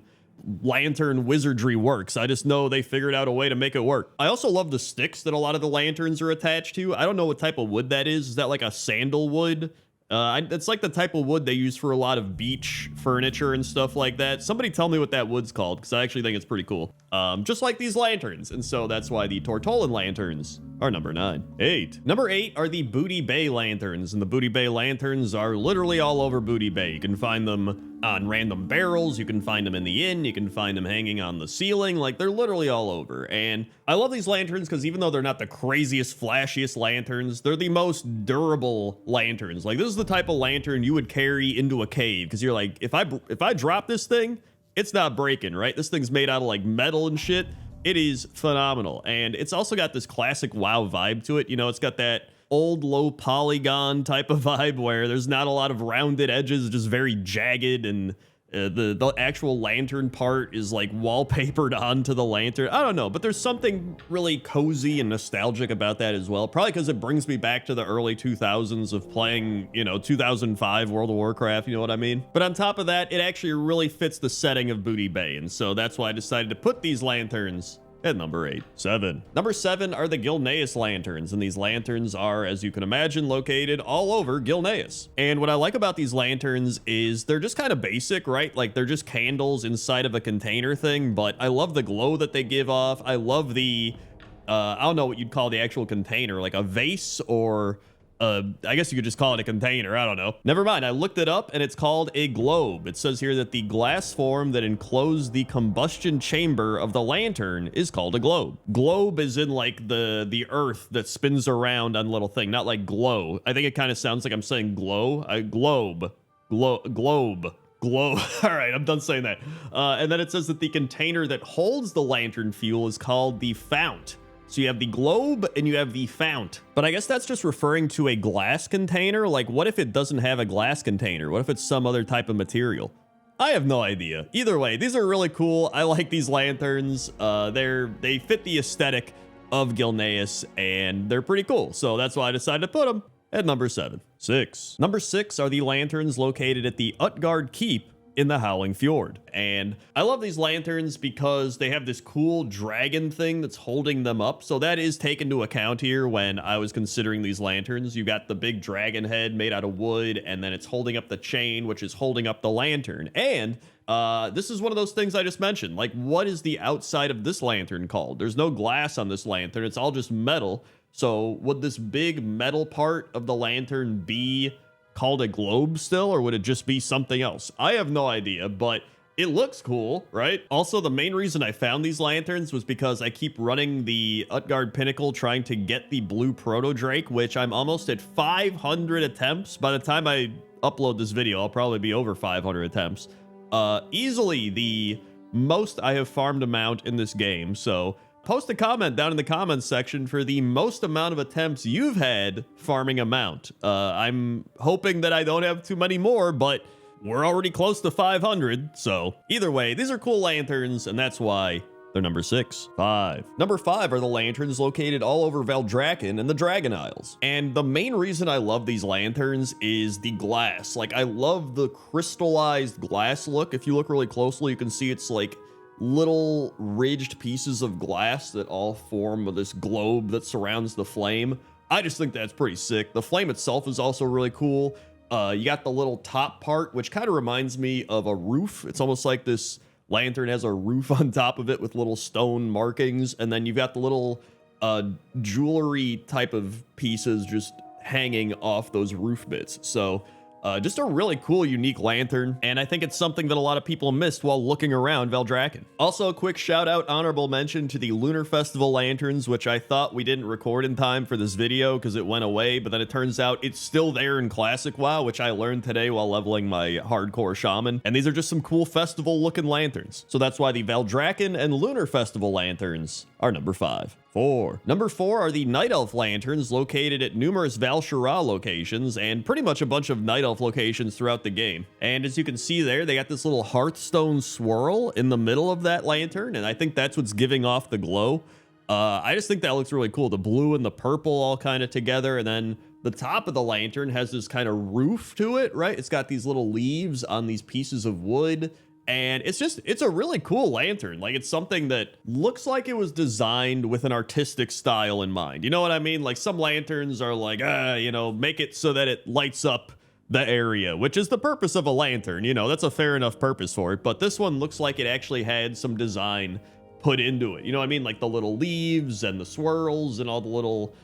lantern wizardry works. I just know they figured out a way to make it work. I also love the sticks that a lot of the lanterns are attached to. I don't know what type of wood that is. Is that like a sandalwood? It's like the type of wood they use for a lot of beach furniture and stuff like that. Somebody tell me what that wood's called, because I actually think it's pretty cool. Just like these lanterns. And so that's why the Tortollan Lanterns are number 9. 8. Number 8 are the Booty Bay Lanterns. And the Booty Bay Lanterns are literally all over Booty Bay. You can find them on random barrels. You can find them in the inn. You can find them hanging on the ceiling. Like, they're literally all over. And I love these lanterns because even though they're not the craziest, flashiest lanterns, they're the most durable lanterns. Like, this is the type of lantern you would carry into a cave, because you're like, if I drop this thing, it's not breaking, right? This thing's made out of like metal and shit. It is phenomenal. And it's also got this classic WoW vibe to it. You know, it's got that old low polygon type of vibe where there's not a lot of rounded edges, just very jagged, and the actual lantern part is like wallpapered onto the lantern. I don't know, but there's something really cozy and nostalgic about that as well. Probably because it brings me back to the early 2000s of playing, you know, 2005 World of Warcraft, you know what I mean? But on top of that, it actually really fits the setting of Booty Bay, and so that's why I decided to put these lanterns at number 8. 7. Number 7 are the Gilneas Lanterns, and these lanterns are, as you can imagine, located all over Gilneas. And what I like about these lanterns is they're just kind of basic, right? Like, they're just candles inside of a container thing, but I love the glow that they give off. I love the, I don't know what you'd call the actual container, like a vase, or I guess you could just call it a container. I don't know. Never mind. I looked it up and it's called a globe. It says here that the glass form that enclosed the combustion chamber of the lantern is called a globe. Globe is in like the earth that spins around on a little thing, not like glow. I think it kind of sounds like I'm saying glow. Globe. Globe. All right, I'm done saying that. And then it says that the container that holds the lantern fuel is called the fount. So you have the globe and you have the fount. But I guess that's just referring to a glass container. Like, what if it doesn't have a glass container? What if it's some other type of material? I have no idea. Either way, these are really cool. I like these lanterns. They fit the aesthetic of Gilneas, and they're pretty cool. So that's why I decided to put them at number 7. 6. Number 6 are the lanterns located at the Utgard Keep in the Howling Fjord. And I love these lanterns because they have this cool dragon thing that's holding them up. So that is taken into account here when I was considering these lanterns. You got the big dragon head made out of wood, and then it's holding up the chain, which is holding up the lantern. And this is one of those things I just mentioned. Like, what is the outside of this lantern called? There's no glass on this lantern. It's all just metal. So would this big metal part of the lantern be called a globe still, or would it just be something else? I have no idea, but it looks cool, right? Also, the main reason I found these lanterns was because I keep running the Utgard Pinnacle trying to get the blue Proto Drake, which I'm almost at 500 attempts. By the time I upload this video, I'll probably be over 500 attempts. Easily the most I have farmed a mount in this game, so post a comment down in the comments section for the most amount of attempts you've had farming a mount. I'm hoping that I don't have too many more, but we're already close to 500. So either way, these are cool lanterns, and that's why they're number 6. 5. Number 5 are the lanterns located all over Valdrakken and the Dragon Isles. And the main reason I love these lanterns is the glass. Like, I love the crystallized glass look. If you look really closely, you can see it's like little ridged pieces of glass that all form this globe that surrounds the flame. I just think that's pretty sick. The flame itself is also really cool. You got the little top part, which kind of reminds me of a roof. It's almost like this lantern has a roof on top of it with little stone markings, and then you've got the little jewelry type of pieces just hanging off those roof bits. So just a really cool, unique lantern, and I think it's something that a lot of people missed while looking around Valdrakken. Also, a quick shout out, honorable mention to the Lunar Festival lanterns, which I thought we didn't record in time for this video because it went away, but then it turns out it's still there in Classic WoW, which I learned today while leveling my hardcore shaman, and these are just some cool festival-looking lanterns. So that's why the Valdrakken and Lunar Festival lanterns are number 5. 4. Number 4 are the Night Elf lanterns located at numerous Val'Sharah locations and pretty much a bunch of Night Elf locations throughout the game. And as you can see there, they got this little Hearthstone swirl in the middle of that lantern, and I think that's what's giving off the glow. I just think that looks really cool. The blue and the purple all kind of together, and then the top of the lantern has this kind of roof to it, right? It's got these little leaves on these pieces of wood. And it's a really cool lantern. Like, it's something that looks like it was designed with an artistic style in mind. You know what I mean? Like, some lanterns are like, make it so that it lights up the area, which is the purpose of a lantern. You know, that's a fair enough purpose for it. But this one looks like it actually had some design put into it. You know what I mean? Like the little leaves and the swirls and all the little,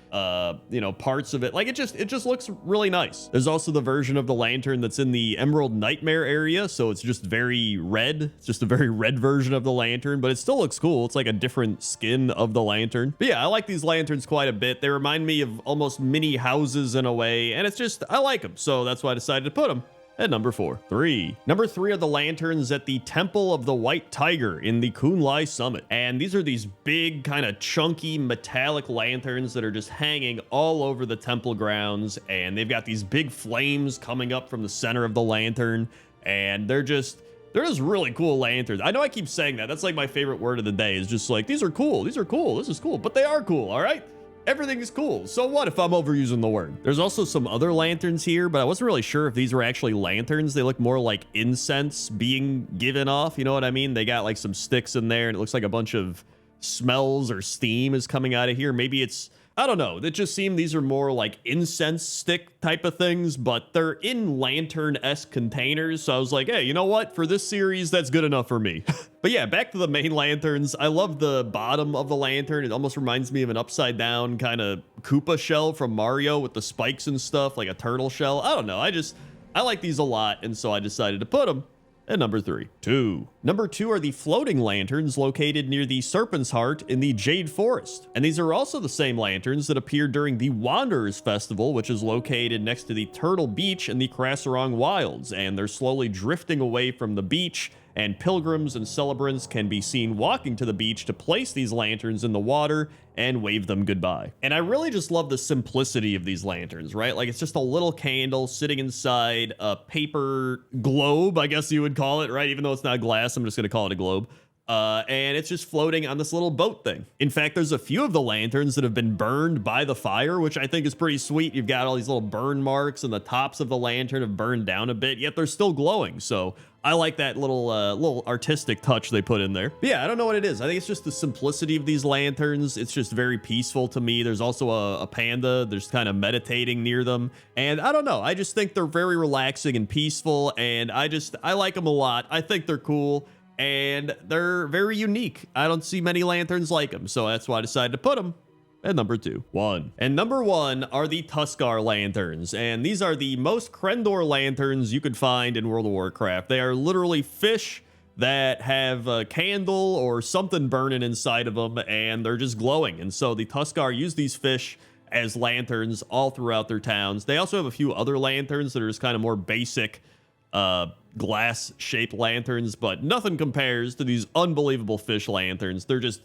parts of it. Like, it just looks really nice. There's also the version of the lantern that's in the Emerald Nightmare area. So it's just very red. It's just a very red version of the lantern, but it still looks cool. It's like a different skin of the lantern. But yeah, I like these lanterns quite a bit. They remind me of almost mini houses in a way. And I like them. So that's why I decided to put them at number 4. 3. Number 3 are the lanterns at the Temple of the White Tiger in the Kunlai Summit. And these are these big, kind of chunky, metallic lanterns that are just hanging all over the temple grounds. And they've got these big flames coming up from the center of the lantern. And they're just really cool lanterns. I know I keep saying that. That's like my favorite word of the day, is just like, these are cool. These are cool. This is cool. But they are cool, all right? Everything is cool. So what if I'm overusing the word? There's also some other lanterns here, but I wasn't really sure if these were actually lanterns. They look more like incense being given off. You know what I mean? They got like some sticks in there, and it looks like a bunch of smells or steam is coming out of here. Maybe it's, I don't know. It just seemed these are more like incense stick type of things, but they're in lantern-esque containers. So I was like, hey, you know what? For this series, that's good enough for me. But yeah, back to the main lanterns. I love the bottom of the lantern. It almost reminds me of an upside down kind of Koopa shell from Mario with the spikes and stuff, like a turtle shell. I don't know. I like these a lot, and so I decided to put them at number 3. 2. Number 2 are the floating lanterns located near the Serpent's Heart in the Jade Forest. And these are also the same lanterns that appeared during the Wanderers Festival, which is located next to the Turtle Beach in the Krasarong Wilds. And they're slowly drifting away from the beach, and pilgrims and celebrants can be seen walking to the beach to place these lanterns in the water and wave them goodbye. And I really just love the simplicity of these lanterns, right? Like, it's just a little candle sitting inside a paper globe, I guess you would call it, right? Even though it's not glass, I'm just gonna call it a globe. and it's just floating on this little boat thing. In fact, there's a few of the lanterns that have been burned by the fire, which I think is pretty sweet. You've got all these little burn marks, and the tops of the lantern have burned down a bit, yet they're still glowing. So I like that little artistic touch they put in there. But yeah, I don't know what it is. I think it's just the simplicity of these lanterns. It's just very peaceful to me. There's also a panda. There's kind of meditating near them. And I don't know. I just think they're very relaxing and peaceful. And I like them a lot. I think they're cool. And they're very unique. I don't see many lanterns like them. So that's why I decided to put them at number 2. And number 1 are the Tuskar lanterns, and these are the most Crendor lanterns you could find in World of Warcraft. They are literally fish that have a candle or something burning inside of them, and they're just glowing. And so the Tuskar use these fish as lanterns all throughout their towns. They also have a few other lanterns that are just kind of more basic glass-shaped lanterns, but nothing compares to these unbelievable fish lanterns. They're just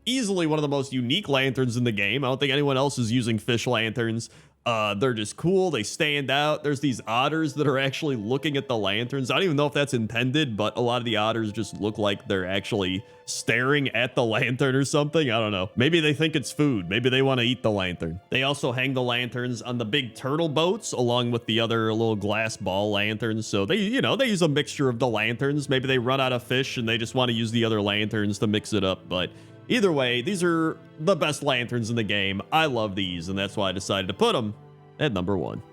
easily one of the most unique lanterns in the game. I don't think anyone else is using fish lanterns. They're just cool. They stand out. There's these otters that are actually looking at the lanterns. I don't even know if that's intended, but a lot of the otters just look like they're actually staring at the lantern or something. I don't know. Maybe they think it's food. Maybe they want to eat the lantern. They also hang the lanterns on the big turtle boats along with the other little glass ball lanterns. So they use a mixture of the lanterns. Maybe they run out of fish and they just want to use the other lanterns to mix it up. But either way, these are the best lanterns in the game. I love these, and that's why I decided to put them at number 1.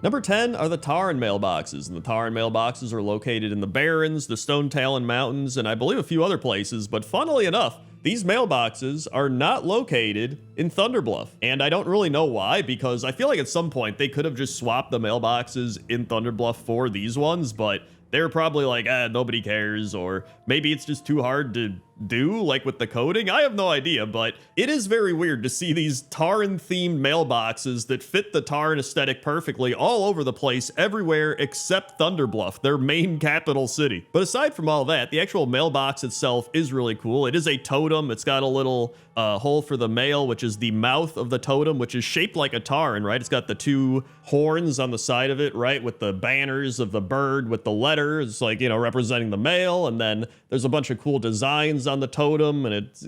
Number 10 are the Tauren mailboxes, and the Tauren mailboxes are located in the Barrens, the Stone Talon Mountains, and I believe a few other places, but funnily enough, these mailboxes are not located in Thunderbluff, and I don't really know why, because I feel like at some point they could have just swapped the mailboxes in Thunderbluff for these ones, but they're probably like, nobody cares, or maybe it's just too hard to do, like with the coding. I have no idea, but it is very weird to see these Tauren-themed mailboxes that fit the Tauren aesthetic perfectly all over the place, everywhere except Thunderbluff, their main capital city. But aside from all that, the actual mailbox itself is really cool. It is a totem. It's got a little hole for the mail, which is the mouth of the totem, which is shaped like a Tauren, right? It's got the 2 horns on the side of it, right? With the banners of the bird with the letters, like, representing the mail. And then there's a bunch of cool designs on the totem, and it's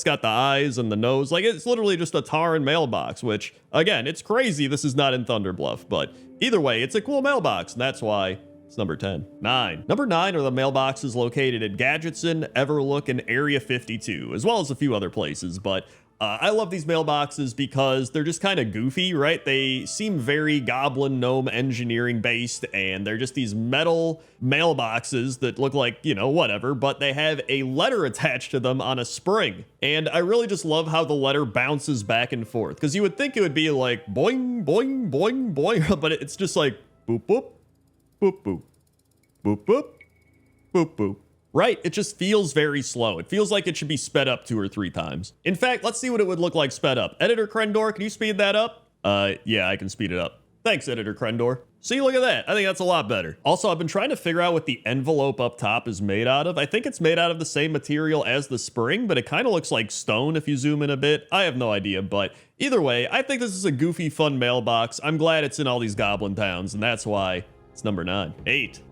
got the eyes and the nose. Like, it's literally just a Tauren mailbox, which, again, it's crazy this is not in Thunderbluff, but either way, it's a cool mailbox, and that's why it's number 10. Number 9 are the mailboxes located at Gadgetson, Everlook, and Area 52, as well as a few other places, but I love these mailboxes because they're just kind of goofy, right? They seem very Goblin Gnome engineering based, and they're just these metal mailboxes that look like, whatever, but they have a letter attached to them on a spring. And I really just love how the letter bounces back and forth, because you would think it would be like boing, boing, boing, boing, but it's just like boop, boop, boop, boop, boop, boop, boop, boop. Right? It just feels very slow. It feels like it should be sped up 2 or 3 times. In fact, let's see what it would look like sped up. Editor Crendor, can you speed that up? Yeah, I can speed it up. Thanks, Editor Crendor. See, look at that. I think that's a lot better. Also, I've been trying to figure out what the envelope up top is made out of. I think it's made out of the same material as the spring, but it kind of looks like stone if you zoom in a bit. I have no idea, but either way, I think this is a goofy, fun mailbox. I'm glad it's in all these goblin towns, and that's why it's number 9.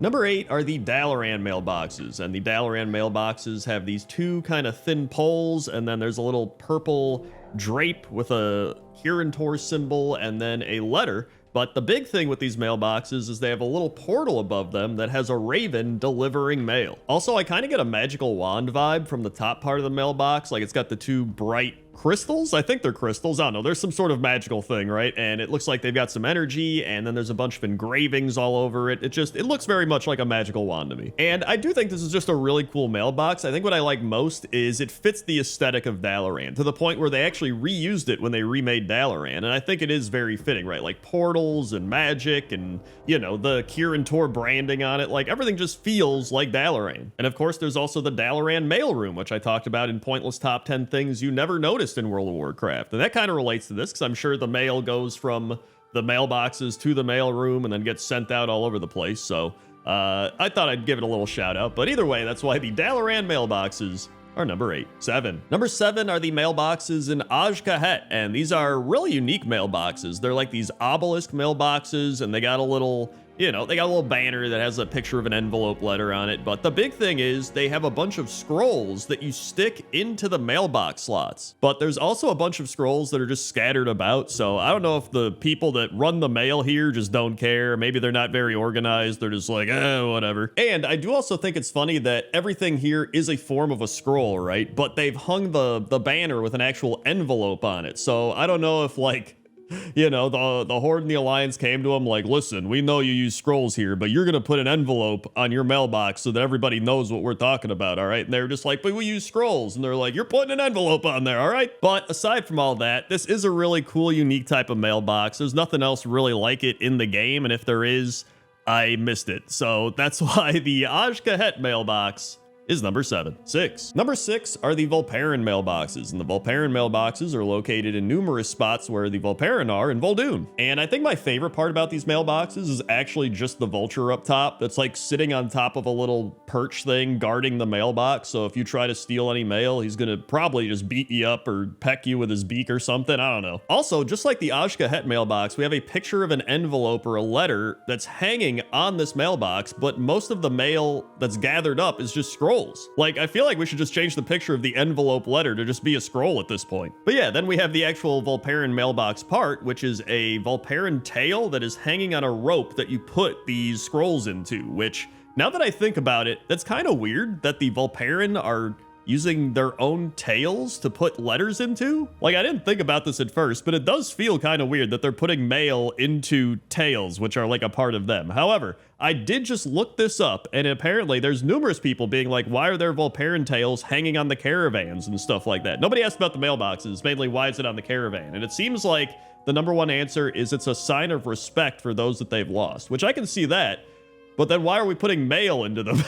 Number 8 are the Dalaran mailboxes, and the Dalaran mailboxes have these 2 kind of thin poles, and then there's a little purple drape with a Crendor symbol and then a letter. But the big thing with these mailboxes is they have a little portal above them that has a raven delivering mail. Also, I kind of get a magical wand vibe from the top part of the mailbox, like it's got the 2 bright crystals. I think they're crystals. I don't know. There's some sort of magical thing, right? And it looks like they've got some energy, and then there's a bunch of engravings all over it. It looks very much like a magical wand to me. And I do think this is just a really cool mailbox. I think what I like most is it fits the aesthetic of Dalaran to the point where they actually reused it when they remade Dalaran. And I think it is very fitting, right? Like portals and magic and, the Crendor branding on it. Like everything just feels like Dalaran. And of course, there's also the Dalaran mailroom, which I talked about in Pointless Top 10 Things You Never Noticed in World of Warcraft. And that kind of relates to this, because I'm sure the mail goes from the mailboxes to the mail room and then gets sent out all over the place. So I thought I'd give it a little shout out. But either way, that's why the Dalaran mailboxes are number 8. Number 7 are the mailboxes in Aj-Kahet, and these are really unique mailboxes. They're like these obelisk mailboxes, and they got a little you know, they got a little banner that has a picture of an envelope letter on it. But the big thing is they have a bunch of scrolls that you stick into the mailbox slots. But there's also a bunch of scrolls that are just scattered about. So I don't know if the people that run the mail here just don't care. Maybe they're not very organized. They're just like, whatever. And I do also think it's funny that everything here is a form of a scroll, right? But they've hung the banner with an actual envelope on it. So I don't know if, like, you know, the Horde and the Alliance came to him like, listen, we know you use scrolls here, but you're going to put an envelope on your mailbox so that everybody knows what we're talking about, all right? And they're just like, but we use scrolls. And they're like, you're putting an envelope on there, all right? But aside from all that, this is a really cool, unique type of mailbox. There's nothing else really like it in the game. And if there is, I missed it. So that's why the Ajkahet mailbox is number 7. 6. Number 6 are the Volparen mailboxes, and the Volparen mailboxes are located in numerous spots where the Volparen are in Vol'dun. And I think my favorite part about these mailboxes is actually just the vulture up top that's like sitting on top of a little perch thing guarding the mailbox. So if you try to steal any mail, he's gonna probably just beat you up or peck you with his beak or something. I don't know. Also, just like the Ajkahet mailbox, we have a picture of an envelope or a letter that's hanging on this mailbox, but most of the mail that's gathered up is just scrolls. Like, I feel like we should just change the picture of the envelope letter to just be a scroll at this point. But yeah, then we have the actual Volparen mailbox part, which is a Volparen tail that is hanging on a rope that you put these scrolls into, which, now that I think about it, that's kind of weird that the Volparen are using their own tails to put letters into. Like, I didn't think about this at first, but it does feel kind of weird that they're putting mail into tails, which are like a part of them. However, I did just look this up, and apparently there's numerous people being like, why are there Volparen tails hanging on the caravans and stuff like that? Nobody asked about the mailboxes, mainly why is it on the caravan? And it seems like the number one answer is it's a sign of respect for those that they've lost, which I can see that, but then why are we putting mail into them?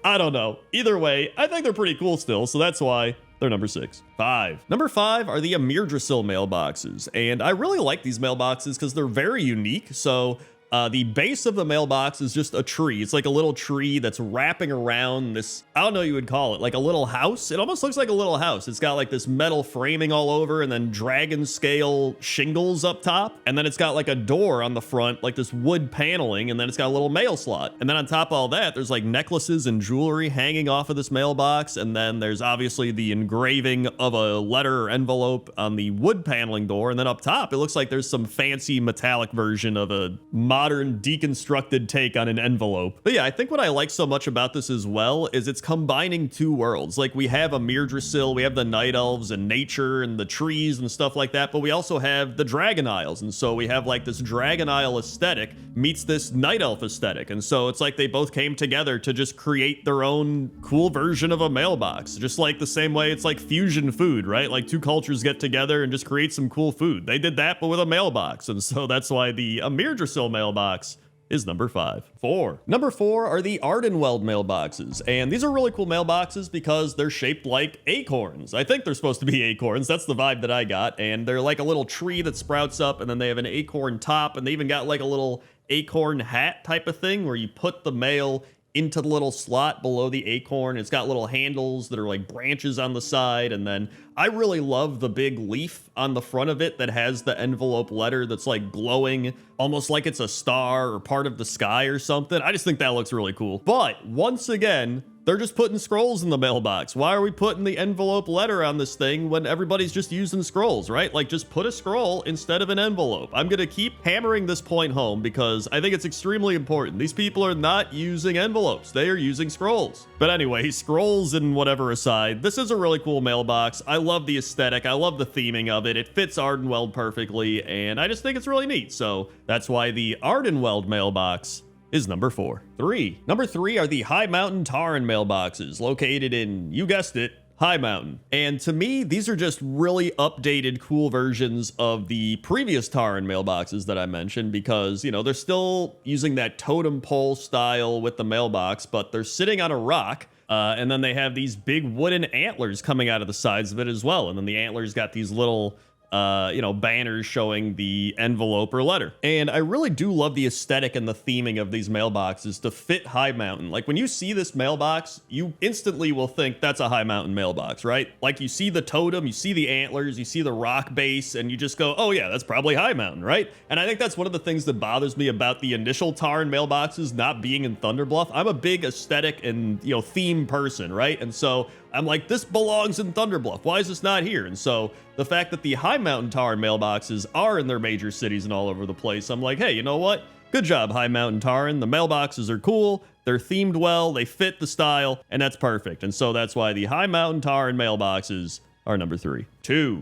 I don't know. Either way, I think they're pretty cool still, so that's why they're number 6. 5. Number 5 are the Amirdrasil mailboxes, and I really like these mailboxes because they're very unique. So the base of the mailbox is just a tree. It's like a little tree that's wrapping around this, I don't know what you would call it, like a little house. It almost looks like a little house. It's got like this metal framing all over and then dragon scale shingles up top. And then it's got like a door on the front, like this wood paneling, and then it's got a little mail slot. And then on top of all that, there's like necklaces and jewelry hanging off of this mailbox. And then there's obviously the engraving of a letter or envelope on the wood paneling door. And then up top, it looks like there's some fancy metallic version of a modern deconstructed take on an envelope. But yeah, I think what I like so much about this as well is it's combining two worlds. Like, we have Amirdrasil, we have the Night Elves and nature and the trees and stuff like that, but we also have the Dragon Isles. And so we have like this Dragon Isle aesthetic meets this Night Elf aesthetic. And so it's like they both came together to just create their own cool version of a mailbox. Just like the same way it's like fusion food, right? Like two cultures get together and just create some cool food. They did that, but with a mailbox. And so that's why the Amirdrasil mailbox is number 5. 4. Number 4 are the Ardenweld mailboxes, and these are really cool mailboxes because they're shaped like acorns. I think they're supposed to be acorns. That's the vibe that I got, and they're like a little tree that sprouts up, and then they have an acorn top, and they even got like a little acorn hat type of thing where you put the mail into the little slot below the acorn. It's got little handles that are like branches on the side. And then I really love the big leaf on the front of it that has the envelope letter that's like glowing, almost like it's a star or part of the sky or something. I just think that looks really cool. But once again, they're just putting scrolls in the mailbox. Why are we putting the envelope letter on this thing when everybody's just using scrolls, right? Like, just put a scroll instead of an envelope. I'm going to keep hammering this point home because I think it's extremely important. These people are not using envelopes. They are using scrolls. But anyway, scrolls and whatever aside, this is a really cool mailbox. I love the aesthetic. I love the theming of it. It fits Ardenweld perfectly, and I just think it's really neat. So that's why the Ardenweld mailbox is number 4. 3. Number 3 are the High Mountain Tauren mailboxes, located in, you guessed it, High Mountain. And to me, these are just really updated, cool versions of the previous Tauren mailboxes that I mentioned because, you know, they're still using that totem pole style with the mailbox, but they're sitting on a rock. And then they have these big wooden antlers coming out of the sides of it as well. And then the antlers got these little banners showing the envelope or letter. And I really do love the aesthetic and the theming of these mailboxes to fit High Mountain. Like when you see this mailbox, you instantly will think that's a High Mountain mailbox, right? Like you see the totem, you see the antlers, you see the rock base, and you just go, oh yeah, that's probably High Mountain, right? And I think that's one of the things that bothers me about the initial Tarn mailboxes not being in Thunderbluff. I'm a big aesthetic and, theme person, right? And so I'm like, this belongs in Thunderbluff. Why is this not here? And so the fact that the High Mountain Tarn mailboxes are in their major cities and all over the place, I'm like, hey, you know what? Good job, High Mountain Tarn. The mailboxes are cool. They're themed well. They fit the style, and that's perfect. And so that's why the High Mountain Tarn mailboxes are number 3.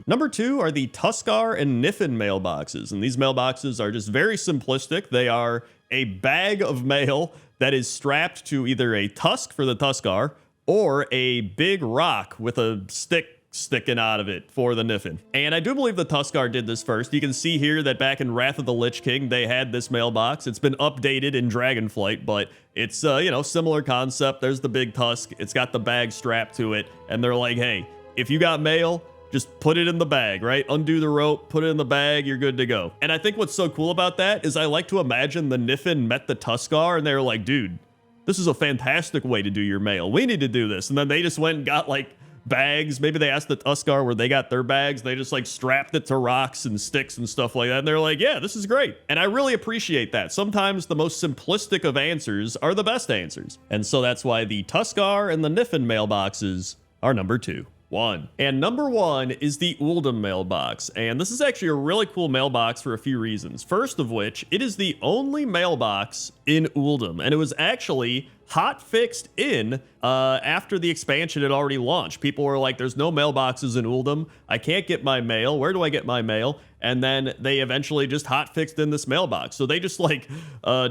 Number 2 are the Tuskar and Niffin mailboxes. And these mailboxes are just very simplistic. They are a bag of mail that is strapped to either a tusk for the Tuskar or a big rock with a stick sticking out of it for the Niffin. And I do believe the Tuskar did this first. You can see here that back in Wrath of the Lich King, they had this mailbox. It's been updated in Dragonflight, but it's, similar concept. There's the big tusk. It's got the bag strapped to it. And they're like, hey, if you got mail, just put it in the bag, right? Undo the rope, put it in the bag, you're good to go. And I think what's so cool about that is I like to imagine the Niffin met the Tuskar and they were like, dude, this is a fantastic way to do your mail. We need to do this. And then they just went and got like bags. Maybe they asked the Tuskar where they got their bags. They just like strapped it to rocks and sticks and stuff like that. And they're like, yeah, this is great. And I really appreciate that. Sometimes the most simplistic of answers are the best answers. And so that's why the Tuskar and the Niffin mailboxes are number 2. And number 1 is the Uldum mailbox. And this is actually a really cool mailbox for a few reasons. First of which, it is the only mailbox in Uldum. And it was actually hot fixed in after the expansion had already launched. People were like, there's no mailboxes in Uldum. I can't get my mail. Where do I get my mail? And then they eventually just hot fixed in this mailbox. So they just like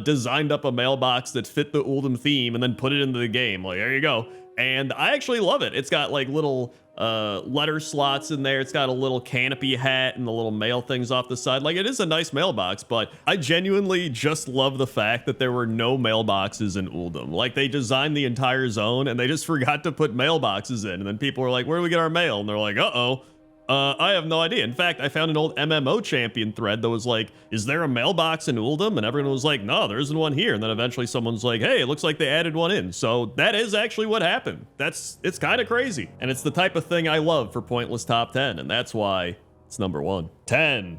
designed up a mailbox that fit the Uldum theme and then put it into the game. Like, there you go. And I actually love it. It's got like little letter slots in there. It's got a little canopy hat and the little mail things off the side. Like, it is a nice mailbox, but I genuinely just love the fact that there were no mailboxes in Uldum. Like, they designed the entire zone and they just forgot to put mailboxes in. And then people were like, where do we get our mail? And they're like, uh-oh. I have no idea. In fact, I found an old MMO champion thread that was like, is there a mailbox in Uldum? And everyone was like, no, there isn't one here. And then eventually someone's like, hey, it looks like they added one in. So that is actually what happened. It's kind of crazy. And it's the type of thing I love for Pointless Top 10. And that's why it's number 1.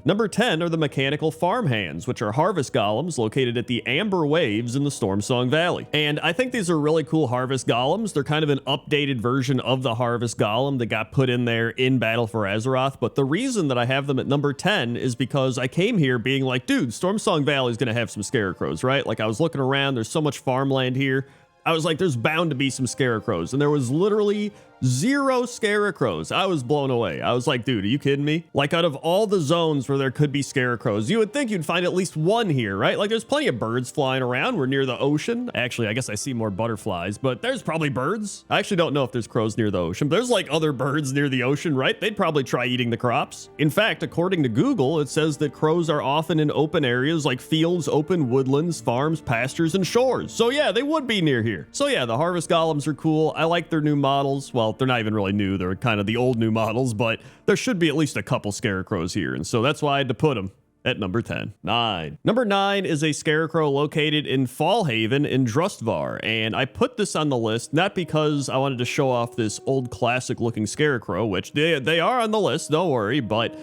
Number 10 are the mechanical farmhands, which are harvest golems located at the Amber Waves in the Stormsong Valley. And I think these are really cool harvest golems. They're kind of an updated version of the harvest golem that got put in there in Battle for Azeroth. But the reason that I have them at number 10 is because I came here being like, dude, Stormsong Valley is going to have some scarecrows, right? Like, I was looking around, there's so much farmland here. I was like, there's bound to be some scarecrows. And there was literally 0 scarecrows. I was blown away. I was like, dude, are you kidding me? Like, out of all the zones where there could be scarecrows, you would think you'd find at least one here, right? Like, there's plenty of birds flying around. We're near the ocean. Actually, I guess I see more butterflies, but there's probably birds. I actually don't know if there's crows near the ocean, but there's like other birds near the ocean, right? They'd probably try eating the crops. In fact, according to Google, it says that crows are often in open areas like fields, open woodlands, farms, pastures, and shores. So yeah, they would be near here. So yeah, the harvest golems are cool. I like their new models. Well, they're not even really new. They're kind of the old new models, but there should be at least a couple scarecrows here. And so that's why I had to put them at number 10. Number 9 is a scarecrow located in Fallhaven in Drustvar. And I put this on the list not because I wanted to show off this old classic looking scarecrow, which they are on the list, don't worry, but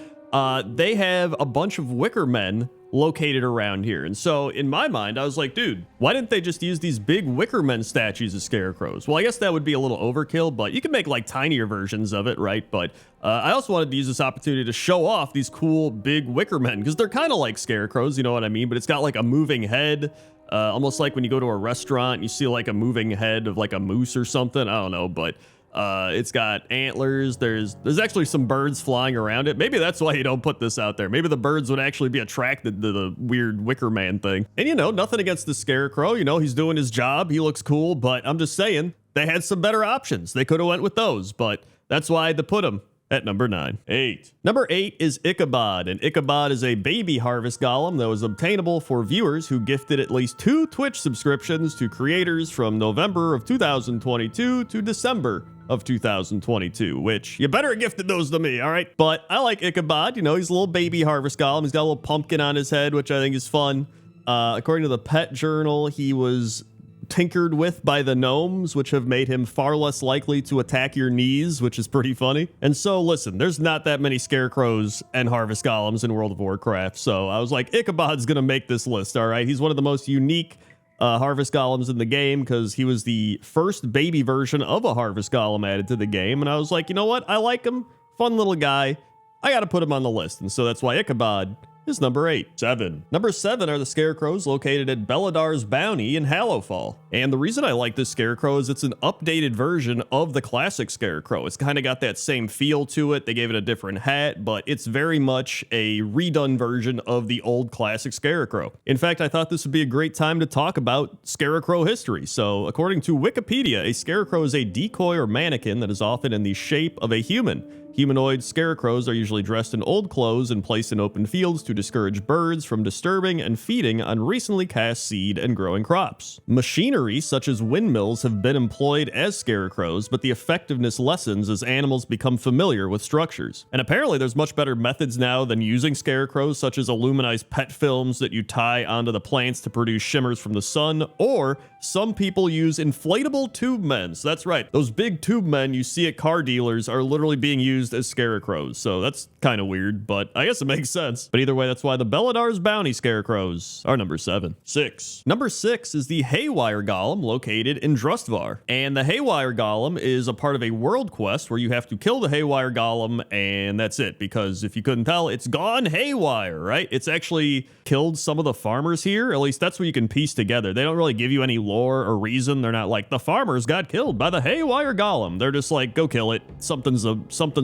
they have a bunch of wicker men located around here. And so in my mind, I was like, dude, why didn't they just use these big wicker men statues as scarecrows? Well, I guess that would be a little overkill, but you can make like tinier versions of it, right? But I also wanted to use this opportunity to show off these cool big wicker men because they're kind of like scarecrows, you know what I mean? But it's got like a moving head, almost like when you go to a restaurant and you see like a moving head of like a moose or something. I don't know, but it's got antlers. There's actually some birds flying around it. Maybe that's why you don't put this out there. Maybe the birds would actually be attracted to the weird wicker man thing. And you know, nothing against the scarecrow. You know, he's doing his job. He looks cool, but I'm just saying they had some better options. They could have went with those, but that's why I had to put him at number 9. 8. Number 8 is Ichabod, and Ichabod is a baby harvest golem that was obtainable for viewers who gifted at least 2 Twitch subscriptions to creators from November of 2022 to December of 2022, which you better have gifted those to me, all right? But I like Ichabod. You know, he's a little baby harvest golem. He's got a little pumpkin on his head, which I think is fun. According to the pet journal, he was tinkered with by the gnomes, which have made him far less likely to attack your knees, which is pretty funny. And so, listen, there's not that many scarecrows and harvest golems in World of Warcraft, so I was like, Ichabod's gonna make this list, all right? He's one of the most unique harvest golems in the game because he was the first baby version of a harvest golem added to the game, and I was like, you know what? I like him. Fun little guy. I gotta put him on the list, and so that's why Ichabod is number 8. 7. Number 7 are the scarecrows located at Beladar's Bounty in Hallowfall. And the reason I like this scarecrow is it's an updated version of the classic scarecrow. It's kind of got that same feel to it. They gave it a different hat, but it's very much a redone version of the old classic scarecrow. In fact, I thought this would be a great time to talk about scarecrow history. So, according to Wikipedia, a scarecrow is a decoy or mannequin that is often in the shape of a human. Humanoid scarecrows are usually dressed in old clothes and placed in open fields to discourage birds from disturbing and feeding on recently cast seed and growing crops. Machinery such as windmills have been employed as scarecrows, but the effectiveness lessens as animals become familiar with structures. And apparently there's much better methods now than using scarecrows, such as aluminized pet films that you tie onto the plants to produce shimmers from the sun, or some people use inflatable tube men. So that's right, those big tube men you see at car dealers are literally being used as scarecrows, so that's kind of weird, but I guess it makes sense. But either way, that's why the Beladar's Bounty scarecrows are number 7. 6. Number 6 is the Haywire Golem located in Drustvar. And the Haywire Golem is a part of a world quest where you have to kill the Haywire Golem, and that's it, because if you couldn't tell, it's gone haywire, right? It's actually killed some of the farmers here, at least that's what you can piece together. They don't really give you any lore or reason. They're not like, the farmers got killed by the Haywire Golem. They're just like, go kill it. Something's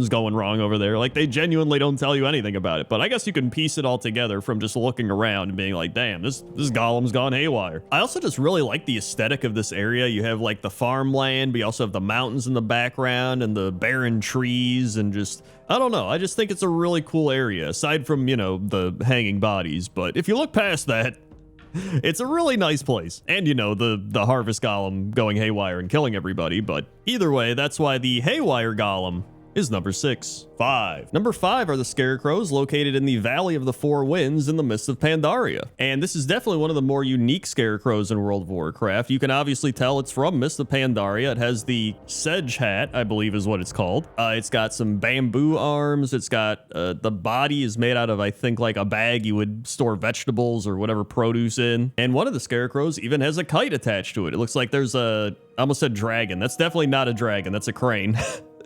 going wrong over there. Like, they genuinely don't tell you anything about it, but I guess you can piece it all together from just looking around and being like, damn, this golem's gone haywire. I also just really like the aesthetic of this area. You have like the farmland, but you also have the mountains in the background and the barren trees, and just, I don't know, I just think it's a really cool area, aside from, you know, the hanging bodies. But if you look past that, it's a really nice place. And, you know, the harvest golem going haywire and killing everybody. But either way, that's why the Haywire Golem is number 6. 5. Number 5 are the scarecrows located in the Valley of the Four Winds in the Mists of Pandaria. And this is definitely one of the more unique scarecrows in World of Warcraft. You can obviously tell it's from Mists of Pandaria. It has the sedge hat, I believe is what it's called. It's got some bamboo arms. It's got, the body is made out of, I think, like a bag you would store vegetables or whatever produce in. And one of the scarecrows even has a kite attached to it. It looks like there's I almost said dragon. That's definitely not a dragon. That's a crane.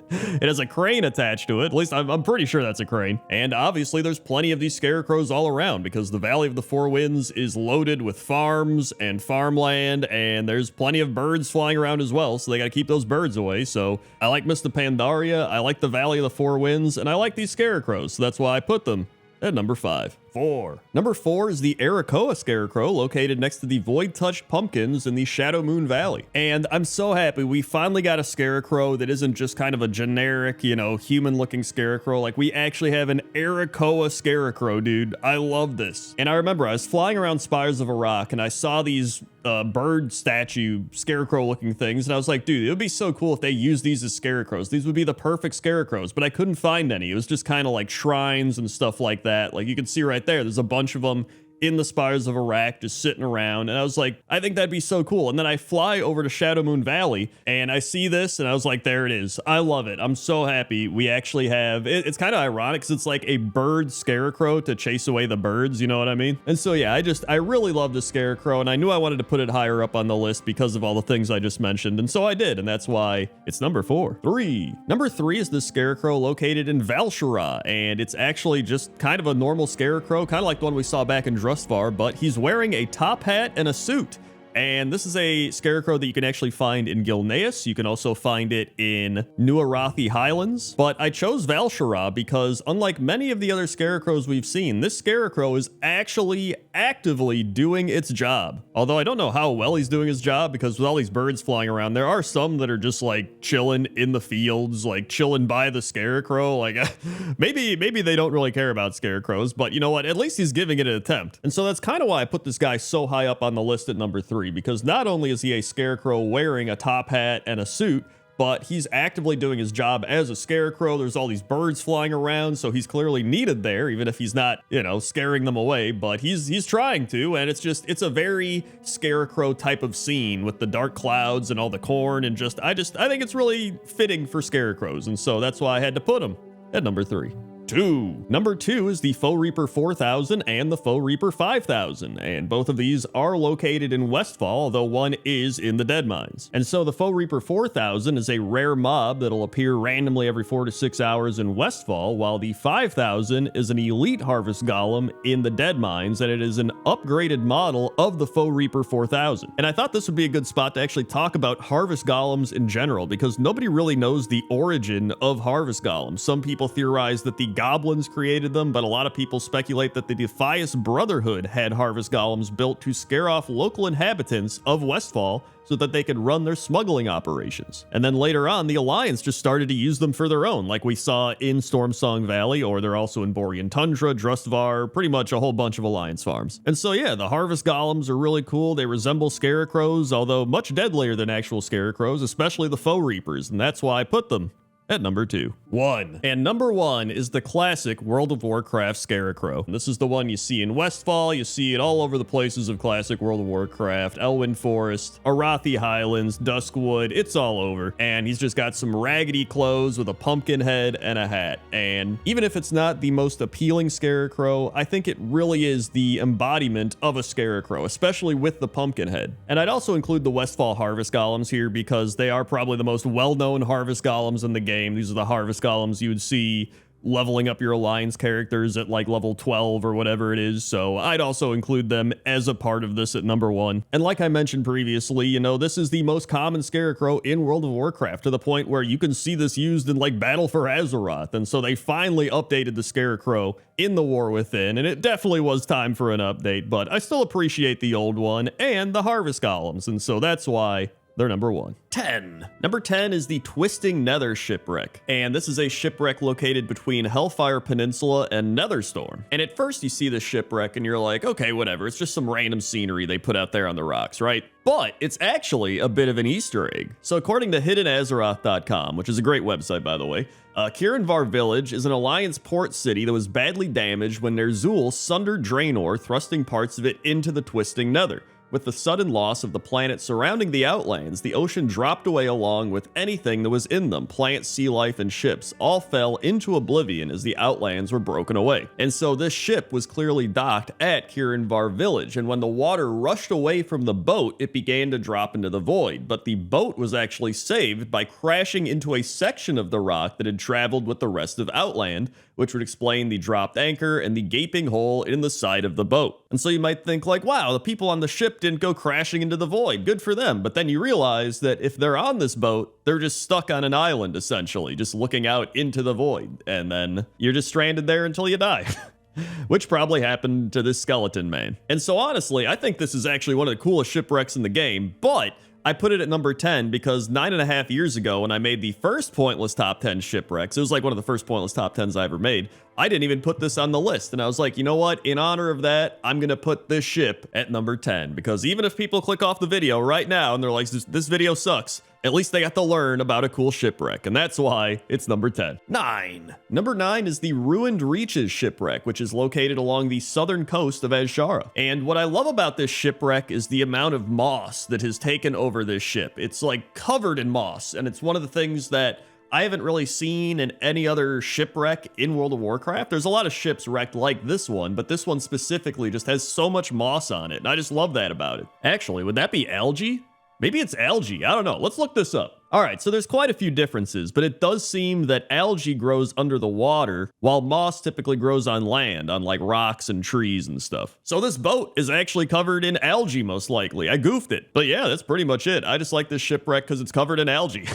It has a crane attached to it. At least I'm pretty sure that's a crane. And obviously there's plenty of these scarecrows all around because the Valley of the Four Winds is loaded with farms and farmland, and there's plenty of birds flying around as well, so they gotta keep those birds away. So I like Mist of Pandaria, I like the Valley of the Four Winds, and I like these scarecrows, so that's why I put them at number 5. 4. Number 4 is the Arakoa Scarecrow located next to the Void-Touched Pumpkins in the Shadow Moon Valley. And I'm so happy we finally got a scarecrow that isn't just kind of a generic, you know, human-looking scarecrow. Like, we actually have an Arakoa Scarecrow, dude. I love this. And I remember I was flying around Spires of Iraq and I saw these bird statue scarecrow-looking things, and I was like, dude, it would be so cool if they used these as scarecrows. These would be the perfect scarecrows, but I couldn't find any. It was just kind of like shrines and stuff like that. Like, you can see right there's a bunch of them in the Spires of Iraq just sitting around, and I was like, I think that'd be so cool. And then I fly over to Shadow Moon Valley and I see this and I was like, there it is. I love it. I'm so happy we actually have it. It's kind of ironic because it's like a bird scarecrow to chase away the birds, you know what I mean? And so yeah, I really love the scarecrow, and I knew I wanted to put it higher up on the list because of all the things I just mentioned, and so I did, and that's why it's number 4. 3. Number 3 is the scarecrow located in Val'sharah, and it's actually just kind of a normal scarecrow, kind of like the one we saw back in Drustvar, but he's wearing a top hat and a suit. And this is a scarecrow that you can actually find in Gilneas. You can also find it in New Arathi Highlands. But I chose Val'sharah because unlike many of the other scarecrows we've seen, this scarecrow is actually actively doing its job. Although I don't know how well he's doing his job, because with all these birds flying around, there are some that are just like chilling in the fields, like chilling by the scarecrow. Like maybe they don't really care about scarecrows, but you know what? At least he's giving it an attempt. And so that's kind of why I put this guy so high up on the list at number 3, because not only is he a scarecrow wearing a top hat and a suit, but he's actively doing his job as a scarecrow. There's all these birds flying around, so he's clearly needed there, even if he's not, you know, scaring them away, but he's trying to, and it's a very scarecrow type of scene with the dark clouds and all the corn, and I think it's really fitting for scarecrows, and so that's why I had to put him at number 3. Number 2 is the Foe Reaper 4000 and the Foe Reaper 5000, and both of these are located in Westfall, although one is in the Dead Mines. And so the Foe Reaper 4000 is a rare mob that'll appear randomly every 4 to 6 hours in Westfall, while the 5000 is an elite harvest golem in the Dead Mines, and it is an upgraded model of the Foe Reaper 4000. And I thought this would be a good spot to actually talk about harvest golems in general, because nobody really knows the origin of harvest golems. Some people theorize that the goblins created them, but a lot of people speculate that the Defias Brotherhood had harvest golems built to scare off local inhabitants of Westfall so that they could run their smuggling operations. And then later on, the Alliance just started to use them for their own, like we saw in Stormsong Valley, or they're also in Borean Tundra, Drustvar, pretty much a whole bunch of Alliance farms. And so yeah, the harvest golems are really cool. They resemble scarecrows, although much deadlier than actual scarecrows, especially the Foe Reapers, and that's why I put them at number 2. And number 1 is the classic World of Warcraft Scarecrow. This is the one you see in Westfall. You see it all over the places of classic World of Warcraft, Elwyn Forest, Arathi Highlands, Duskwood, it's all over. And he's just got some raggedy clothes with a pumpkin head and a hat. And even if it's not the most appealing scarecrow, I think it really is the embodiment of a scarecrow, especially with the pumpkin head. And I'd also include the Westfall Harvest Golems here because they are probably the most well-known Harvest Golems in the game. These are the harvest golems you would see leveling up your Alliance characters at like level 12 or whatever it is, so I'd also include them as a part of this at number 1. And like I mentioned previously, you know, this is the most common scarecrow in World of Warcraft, to the point where you can see this used in like Battle for Azeroth, and so they finally updated the scarecrow in the War Within, and it definitely was time for an update, but I still appreciate the old one and the harvest golems, and so that's why they're number 1. Number 10 is the Twisting Nether Shipwreck, and this is a shipwreck located between Hellfire Peninsula and Netherstorm. And at first you see the shipwreck and you're like, okay, whatever, it's just some random scenery they put out there on the rocks, right? But it's actually a bit of an Easter egg. So according to hiddenazeroth.com, which is a great website by the way, Kirinvar Village is an Alliance port city that was badly damaged when Ner'zhul sundered Draenor, thrusting parts of it into the Twisting Nether. With the sudden loss of the planet surrounding the Outlands, the ocean dropped away along with anything that was in them. Plants, sea life, and ships all fell into oblivion as the Outlands were broken away. And so this ship was clearly docked at Kirinvar Village, and when the water rushed away from the boat, it began to drop into the void. But the boat was actually saved by crashing into a section of the rock that had traveled with the rest of Outland, which would explain the dropped anchor and the gaping hole in the side of the boat. And so you might think like, wow, the people on the ship didn't go crashing into the void. Good for them. But then you realize that if they're on this boat, they're just stuck on an island, essentially, just looking out into the void. And then you're just stranded there until you die. Which probably happened to this skeleton man. And so honestly, I think this is actually one of the coolest shipwrecks in the game, but I put it at number 10 because 9.5 years ago when I made the first Pointless Top 10 shipwrecks, it was like one of the first Pointless Top 10s I ever made, I didn't even put this on the list. And I was like, you know what? In honor of that, I'm going to put this ship at number 10. Because even if people click off the video right now and they're like, this video sucks, at least they got to learn about a cool shipwreck. And that's why it's number 10. Number 9 is the Ruined Reaches shipwreck, which is located along the southern coast of Azshara. And what I love about this shipwreck is the amount of moss that has taken over this ship. It's like covered in moss. And it's one of the things that I haven't really seen in any other shipwreck in World of Warcraft. There's a lot of ships wrecked like this one, but this one specifically just has so much moss on it, and I just love that about it. Actually, would that be algae? Maybe it's algae. I don't know. Let's look this up. Alright, so there's quite a few differences, but it does seem that algae grows under the water, while moss typically grows on land, on like rocks and trees and stuff. So this boat is actually covered in algae, most likely. I goofed it. But yeah, that's pretty much it. I just like this shipwreck because it's covered in algae.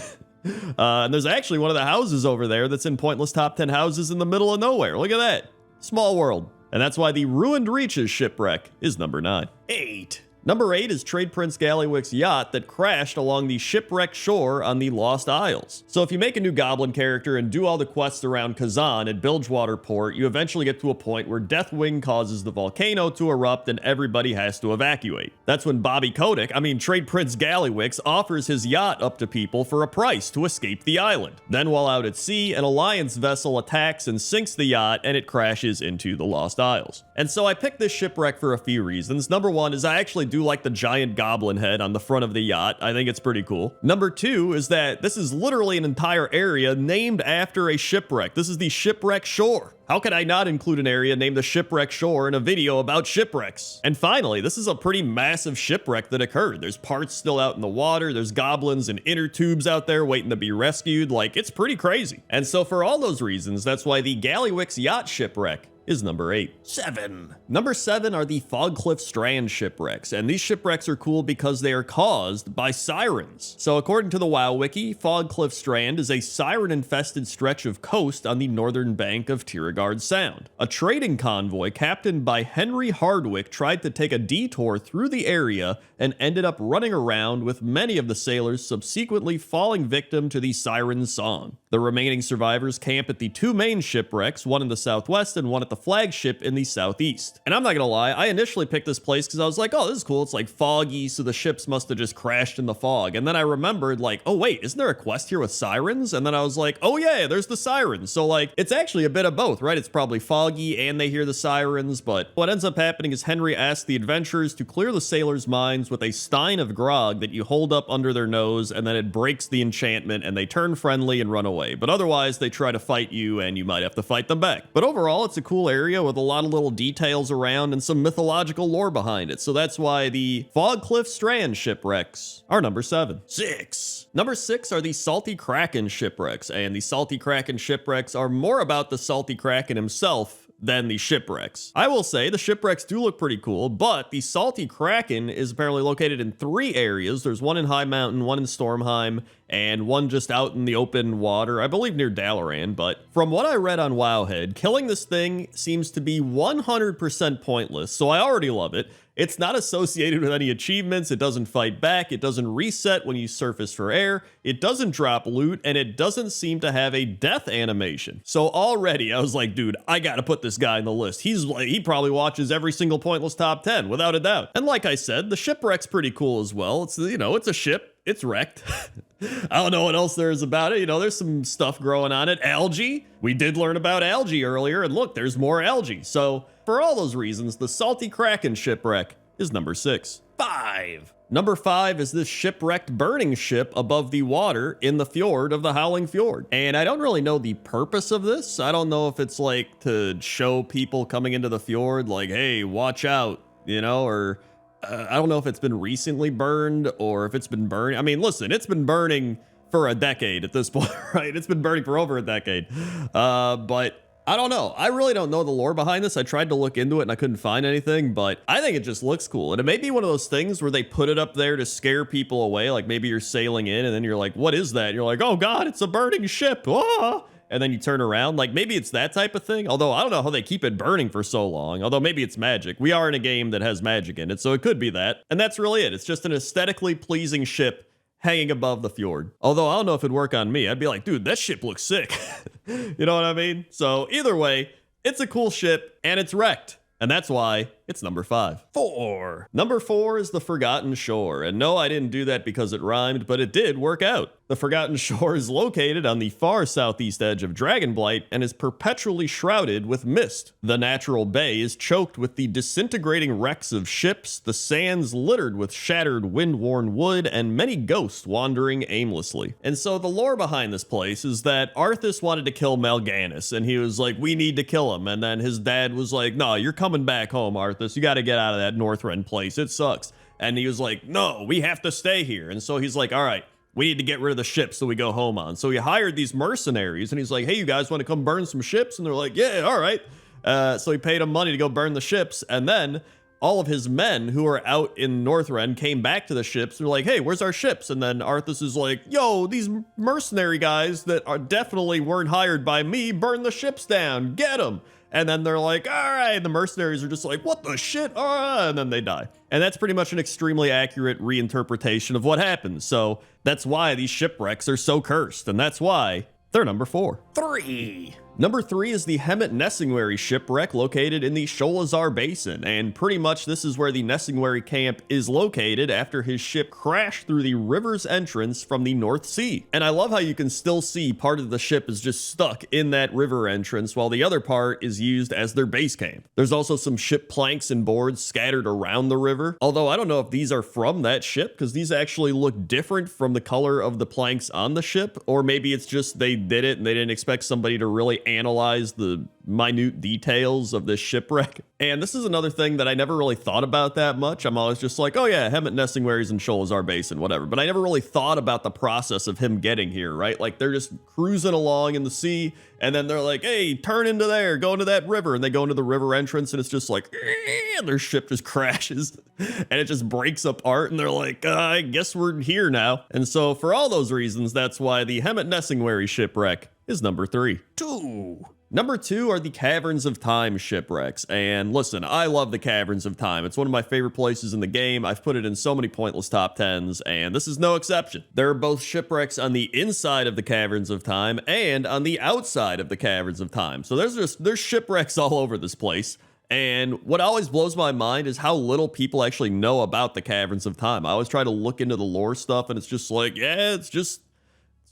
And there's actually one of the houses over there that's in Pointless Top 10 Houses in the middle of nowhere. Look at that. Small world. And that's why the Ruined Reaches shipwreck is number 9. 8. Number 8 is Trade Prince Gallywix's yacht that crashed along the shipwrecked shore on the Lost Isles. So if you make a new goblin character and do all the quests around Kazan at Bilgewater Port, you eventually get to a point where Deathwing causes the volcano to erupt and everybody has to evacuate. That's when Bobby Kotick, Trade Prince Gallywix, offers his yacht up to people for a price to escape the island. Then while out at sea, an Alliance vessel attacks and sinks the yacht and it crashes into the Lost Isles. And so I picked this shipwreck for a few reasons. Number 1 is I actually do like the giant goblin head on the front of the yacht. I think it's pretty cool. Number 2 is that this is literally an entire area named after a shipwreck. This is the shipwreck shore. How could I not include an area named the Shipwreck Shore in a video about shipwrecks? And finally, this is a pretty massive shipwreck that occurred. There's parts still out in the water, there's goblins and inner tubes out there waiting to be rescued. Like, it's pretty crazy. And so for all those reasons, that's why the Gallywix yacht shipwreck is number 8. 7. Number 7 are the Fogcliff Strand shipwrecks, and these shipwrecks are cool because they are caused by sirens. So according to the WoW wiki, Fogcliff Strand is a siren-infested stretch of coast on the northern bank of Tiragard Sound. A trading convoy captained by Henry Hardwick tried to take a detour through the area and ended up running around, with many of the sailors subsequently falling victim to the siren's song. The remaining survivors camp at the 2 main shipwrecks, one in the southwest and one at the flagship in the southeast. And I'm not gonna lie, I initially picked this place because I was like, oh, this is cool. It's like foggy, so the ships must have just crashed in the fog. And then I remembered, like, oh wait, isn't there a quest here with sirens? And then I was like, oh yeah, there's the sirens. So like, it's actually a bit of both, right? It's probably foggy and they hear the sirens, but what ends up happening is Henry asks the adventurers to clear the sailors' minds with a stein of grog that you hold up under their nose, and then it breaks the enchantment and they turn friendly and run away. But otherwise, they try to fight you and you might have to fight them back. But overall, it's a cool area with a lot of little details around and some mythological lore behind it. So that's why the Fogcliff Strand shipwrecks are number 7. 6. Number 6 are the Salty Kraken shipwrecks, and the Salty Kraken shipwrecks are more about the Salty Kraken himself than the shipwrecks. I will say the shipwrecks do look pretty cool, but the Salty Kraken is apparently located in 3 areas. There's one in High Mountain, one in Stormheim, and one just out in the open water, I believe near Dalaran. But from what I read on Wowhead, killing this thing seems to be 100% pointless, so I already love it. It's not associated with any achievements, it doesn't fight back, it doesn't reset when you surface for air, it doesn't drop loot, and it doesn't seem to have a death animation. So already I was like, dude, I gotta put this guy in the list. He probably watches every single Pointless Top 10, without a doubt. And like I said, the shipwreck's pretty cool as well. It's, it's a ship. It's wrecked. I don't know what else there is about it. There's some stuff growing on it. Algae. We did learn about algae earlier, and look, there's more algae. So for all those reasons, the Salty Kraken shipwreck is number 6. 5. Number 5 is this shipwrecked burning ship above the water in the fjord of the Howling Fjord. And I don't really know the purpose of this. I don't know if it's like to show people coming into the fjord, like, hey, watch out, or I don't know if it's been recently burned or if it's been burning. I mean, listen, it's been burning for a decade at this point, right? It's been burning for over a decade. But I don't know. I really don't know the lore behind this. I tried to look into it and I couldn't find anything, but I think it just looks cool. And it may be one of those things where they put it up there to scare people away. Like maybe you're sailing in and then you're like, what is that? And you're like, oh God, it's a burning ship. Ah! And then you turn around, like maybe it's that type of thing. Although I don't know how they keep it burning for so long. Although maybe it's magic. We are in a game that has magic in it, so it could be that. And that's really it. It's just an aesthetically pleasing ship hanging above the fjord. Although I don't know if it'd work on me. I'd be like, dude, that ship looks sick. You know what I mean? So either way, it's a cool ship and it's wrecked. And that's why it's number 5. 4. Number 4 is the Forgotten Shore. And no, I didn't do that because it rhymed, but it did work out. The Forgotten Shore is located on the far southeast edge of Dragonblight and is perpetually shrouded with mist. The natural bay is choked with the disintegrating wrecks of ships, the sands littered with shattered wind-worn wood, and many ghosts wandering aimlessly. And so the lore behind this place is that Arthas wanted to kill Mal'Ganis, and he was like, we need to kill him. And then his dad was like, no, you're coming back home, Arthas. You got to get out of that Northrend place. It sucks. And he was like, no, we have to stay here. And so he's like, all right, we need to get rid of the ships so we go home on. So he hired these mercenaries, and he's like, hey, you guys want to come burn some ships? And they're like, yeah, all right. So he paid them money to go burn the ships, and then all of his men who are out in Northrend came back to the ships. They're like, hey, where's our ships? And then Arthas is like, yo, these mercenary guys that are definitely weren't hired by me, burn the ships down, get them. And then they're like, all right, and the mercenaries are just like, what the shit? And then they die. And that's pretty much an extremely accurate reinterpretation of what happened. So that's why these shipwrecks are so cursed, and that's why they're number 4. 3. Number 3 is the Hemet Nessingwary shipwreck located in the Sholazar Basin, and pretty much this is where the Nessingwary camp is located after his ship crashed through the river's entrance from the North Sea. And I love how you can still see part of the ship is just stuck in that river entrance while the other part is used as their base camp. There's also some ship planks and boards scattered around the river, although I don't know if these are from that ship because these actually look different from the color of the planks on the ship, or maybe it's just they did it and they didn't expect somebody to really analyze the minute details of this shipwreck. And this is another thing that I never really thought about that much. I'm always just like, oh yeah, Hemet Nessingwary's in Sholazar Basin, whatever. But I never really thought about the process of him getting here, right? Like they're just cruising along in the sea, and then they're like, hey, turn into there, go into that river. And they go into the river entrance, and it's just like, and their ship just crashes, and it just breaks apart, and they're like, I guess we're here now. And so for all those reasons, that's why the Hemet Nessingwary shipwreck is number 3. 2. Number 2 are the Caverns of Time shipwrecks. And listen, I love the Caverns of Time. It's one of my favorite places in the game. I've put it in so many pointless top 10s, and this is no exception. There are both shipwrecks on the inside of the Caverns of Time and on the outside of the Caverns of Time. So there's shipwrecks all over this place. And what always blows my mind is how little people actually know about the Caverns of Time. I always try to look into the lore stuff, and it's just like, yeah, it's just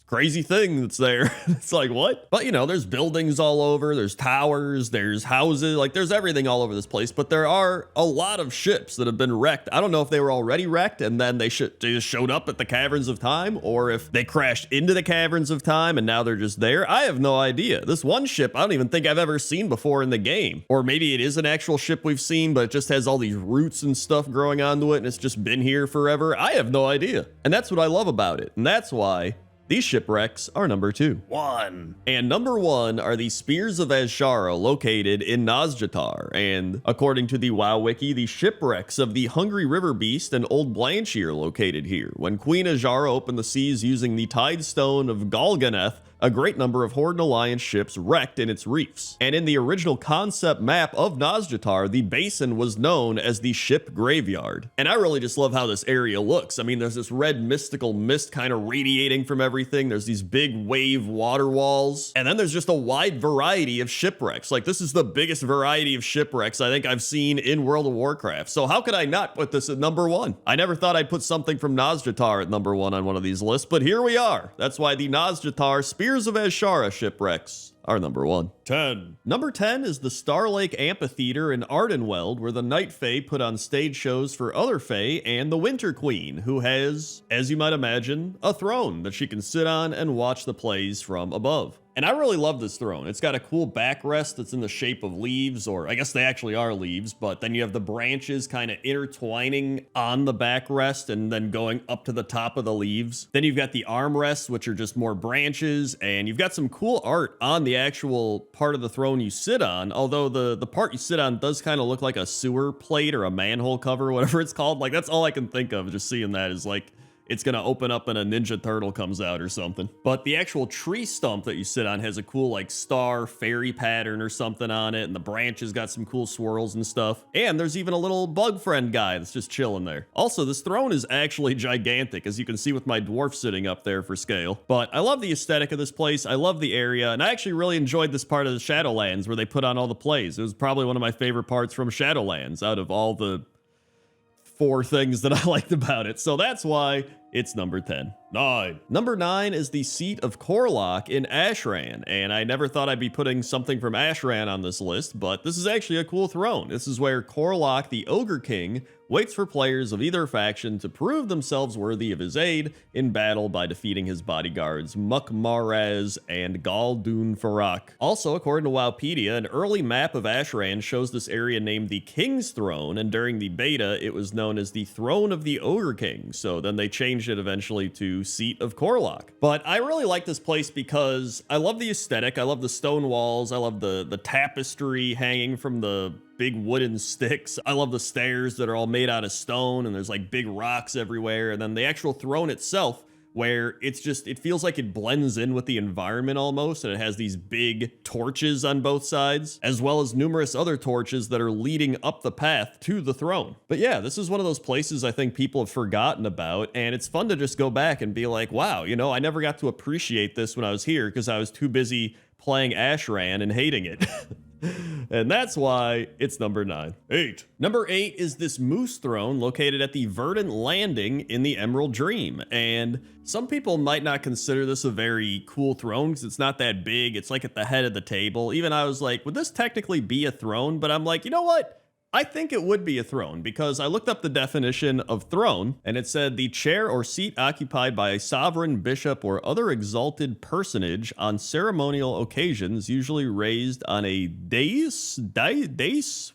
crazy thing that's there. It's like, what? But you know, there's buildings all over, there's towers, there's houses, like there's everything all over this place. But there are a lot of ships that have been wrecked. I don't know if they were already wrecked and then they just showed up at the Caverns of Time, or if they crashed into the Caverns of Time and now they're just there. I have no idea. This one ship I don't even think I've ever seen before in the game. Or maybe it is an actual ship we've seen, but it just has all these roots and stuff growing onto it and it's just been here forever. I have no idea. And that's what I love about it. And that's why these shipwrecks are number 2. 1. And number 1 are the Spears of Azshara located in Nazjatar. And according to the WoW Wiki, the shipwrecks of the Hungry River Beast and Old Blanchie are located here. When Queen Azshara opened the seas using the Tidestone of Galganeth, a great number of Horde and Alliance ships wrecked in its reefs. And in the original concept map of Nazjatar, the basin was known as the Ship Graveyard. And I really just love how this area looks. I mean, there's this red mystical mist kind of radiating from everything. There's these big wave water walls. And then there's just a wide variety of shipwrecks. Like, this is the biggest variety of shipwrecks I think I've seen in World of Warcraft. So how could I not put this at number 1? I never thought I'd put something from Nazjatar at number 1 on one of these lists, but here we are. That's why the Nazjatar Spears of Azshara shipwrecks are number 1. 10. Number 10 is the Star Lake Amphitheater in Ardenweld, where the Night Fae put on stage shows for other Fae and the Winter Queen, who has, as you might imagine, a throne that she can sit on and watch the plays from above. And I really love this throne. It's got a cool backrest that's in the shape of leaves, or I guess they actually are leaves, but then you have the branches kind of intertwining on the backrest and then going up to the top of the leaves. Then you've got the armrests, which are just more branches, and you've got some cool art on the actual part of the throne you sit on, although the part you sit on does kind of look like a sewer plate or a manhole cover, whatever it's called. Like, that's all I can think of just seeing that is like, it's gonna open up and a Ninja Turtle comes out or something. But the actual tree stump that you sit on has a cool like star fairy pattern or something on it, and the branches got some cool swirls and stuff. And there's even a little bug friend guy that's just chilling there. Also, this throne is actually gigantic, as you can see with my dwarf sitting up there for scale. But I love the aesthetic of this place, I love the area, and I actually really enjoyed this part of the Shadowlands where they put on all the plays. It was probably one of my favorite parts from Shadowlands out of all the 4 things that I liked about it. So that's why it's number 10. 9. Number 9 is the seat of Korlok in Ashran, and I never thought I'd be putting something from Ashran on this list, but this is actually a cool throne. This is where Korlok, the Ogre King, waits for players of either faction to prove themselves worthy of his aid in battle by defeating his bodyguards Mukmaraz and Galdun Farak. Also, according to Wowpedia, an early map of Ashran shows this area named the King's Throne, and during the beta, it was known as the Throne of the Ogre King, so then they changed changed it eventually to Seat of Corlock. But I really like this place because I love the aesthetic. I love the stone walls. I love the tapestry hanging from the big wooden sticks. I love the stairs that are all made out of stone, and there's like big rocks everywhere. And then the actual throne itself, where it feels like it blends in with the environment almost, and it has these big torches on both sides, as well as numerous other torches that are leading up the path to the throne. But yeah, this is one of those places I think people have forgotten about, and it's fun to just go back and be like, wow, you know, I never got to appreciate this when I was here because I was too busy playing Ashran and hating it. And that's why it's number 9. 8. Number 8 is this moose throne located at the Verdant Landing in the Emerald Dream. And some people might not consider this a very cool throne because it's not that big. It's like at the head of the table. Even I was like, would this technically be a throne? But I'm like, you know what? I think it would be a throne because I looked up the definition of throne and it said the chair or seat occupied by a sovereign, bishop, or other exalted personage on ceremonial occasions, usually raised on a dais,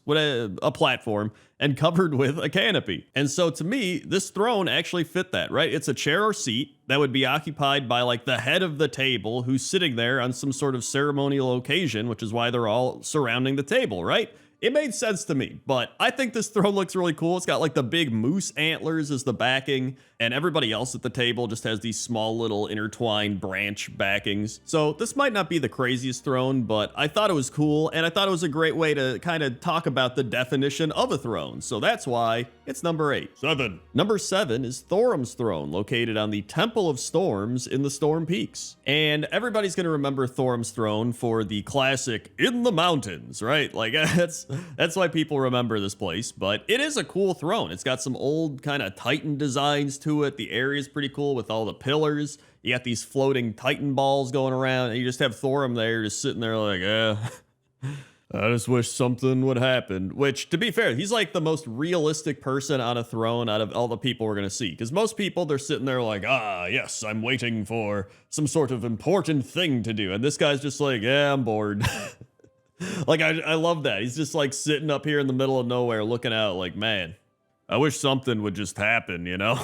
a platform, and covered with a canopy. And so to me, this throne actually fit that, right? It's a chair or seat that would be occupied by like the head of the table who's sitting there on some sort of ceremonial occasion, which is why they're all surrounding the table, right? It made sense to me, but I think this throne looks really cool. It's got like the big moose antlers as the backing, and everybody else at the table just has these small little intertwined branch backings. So this might not be the craziest throne, but I thought it was cool, and I thought it was a great way to kind of talk about the definition of a throne. So that's why it's number 8. 7. Number 7 is Thorim's throne, located on the Temple of Storms in the Storm Peaks. And everybody's going to remember Thorim's throne for the classic In the Mountains, right? Like that's why people remember this place, but it is a cool throne. It's got some old kind of Titan designs to it. The area is pretty cool with all the pillars. You got these floating Titan balls going around, and you just have Thorim there just sitting there like, I just wish something would happen. Which, to be fair, he's like the most realistic person on a throne out of all the people we're going to see. Because most people, they're sitting there like, yes, I'm waiting for some sort of important thing to do. And this guy's just like, yeah, I'm bored. Like, I love that. He's just like sitting up here in the middle of nowhere looking out like, man, I wish something would just happen, you know?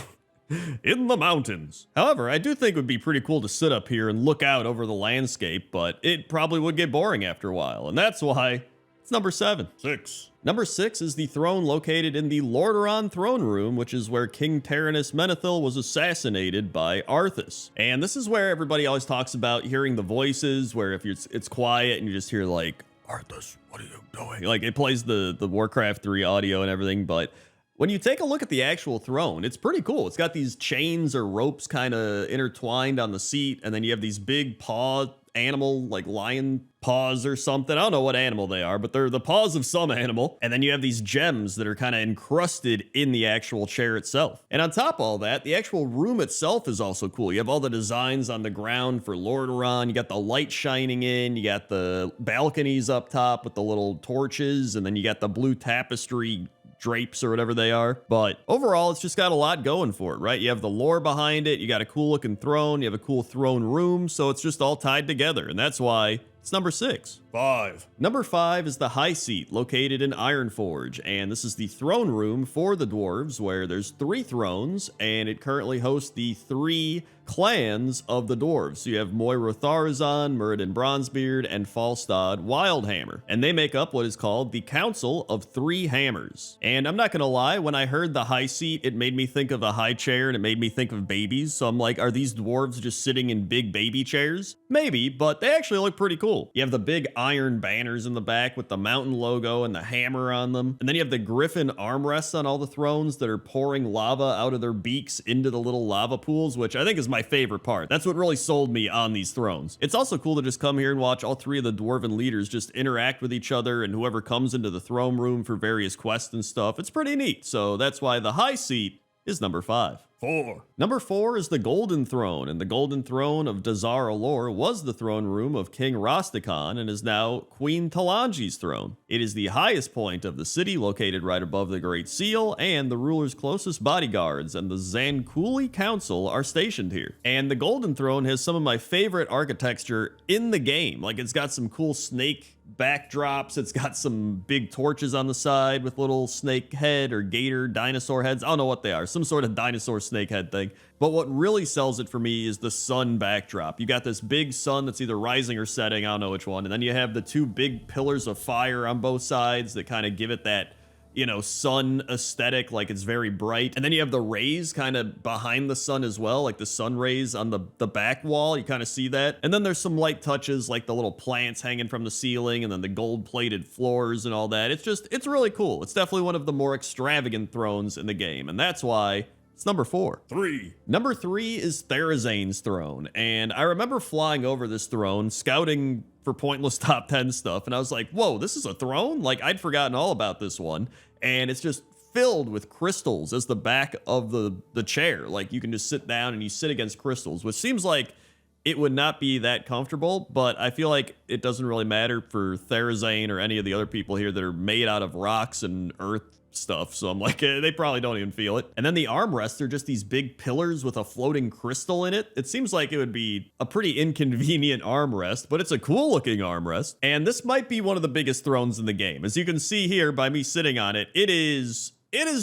In the mountains. However, I do think it would be pretty cool to sit up here and look out over the landscape, but it probably would get boring after a while, and that's why it's number 7. 6. Number 6 is the throne located in the Lordaeron throne room, which is where King Taranis Menethil was assassinated by Arthas. And this is where everybody always talks about hearing the voices, where if it's quiet and you just hear like, Arthas, what are you doing? Like it plays the Warcraft 3 audio and everything, but when you take a look at the actual throne, it's pretty cool. It's got these chains or ropes kind of intertwined on the seat, and then you have these big paw animal, like lion paws or something. I don't know what animal they are, but they're the paws of some animal. And then you have these gems that are kind of encrusted in the actual chair itself. And on top of all that, the actual room itself is also cool. You have all the designs on the ground for Lordaeron. You got the light shining in. You got the balconies up top with the little torches. And then you got the blue tapestry drapes or whatever they are. But overall, it's just got a lot going for it, right? You have the lore behind it. You got a cool looking throne. You have a cool throne room. So it's just all tied together. And that's why it's number 6. 5. Number 5 is the High Seat, located in Ironforge, and this is the throne room for the dwarves, where there's 3 thrones, and it currently hosts the 3 clans of the dwarves. So you have Moira Tharzan, Muradin Bronzebeard, and Falstad Wildhammer, and they make up what is called the Council of 3 Hammers. And I'm not gonna lie, when I heard the High Seat, it made me think of a high chair, and it made me think of babies. So I'm like, are these dwarves just sitting in big baby chairs? Maybe, but they actually look pretty cool. You have the big iron banners in the back with the mountain logo and the hammer on them. And then you have the griffin armrests on all the thrones that are pouring lava out of their beaks into the little lava pools, which I think is my favorite part. That's what really sold me on these thrones. It's also cool to just come here and watch all 3 of the dwarven leaders just interact with each other and whoever comes into the throne room for various quests and stuff. It's pretty neat. So that's why the High Seat is number 5. 4. Number 4 is the Golden Throne, and the Golden Throne of Dazar Alor was the throne room of King Rastakhan and is now Queen Talanji's throne. It is the highest point of the city, located right above the Great Seal, and the ruler's closest bodyguards and the Zankuli Council are stationed here. And the Golden Throne has some of my favorite architecture in the game. Like, it's got some cool snake backdrops. It's got some big torches on the side with little snake head or gator dinosaur heads. I don't know what they are. Some sort of dinosaur snakehead thing. But what really sells it for me is the sun backdrop. You got this big sun that's either rising or setting, I don't know which one, and then you have the two big pillars of fire on both sides that kind of give it that, you know, sun aesthetic, like it's very bright. And then you have the rays kind of behind the sun as well, like the sun rays on the back wall. You kind of see that. And then there's some light touches like the little plants hanging from the ceiling and then the gold plated floors and all that. It's really cool. It's definitely one of the more extravagant thrones in the game. And that's why it's number 4. 3. Number 3 is Therazane's throne. And I remember flying over this throne, scouting for pointless top 10 stuff. And I was like, whoa, this is a throne? Like, I'd forgotten all about this one. And it's just filled with crystals as the back of the chair. Like, you can just sit down and you sit against crystals, which seems like it would not be that comfortable, but I feel like it doesn't really matter for Therazane or any of the other people here that are made out of rocks and earth stuff. So I'm like, they probably don't even feel it. And then the armrests are just these big pillars with a floating crystal in it. It seems like it would be a pretty inconvenient armrest, but it's a cool looking armrest. And this might be one of the biggest thrones in the game. As you can see here by me sitting on it, it is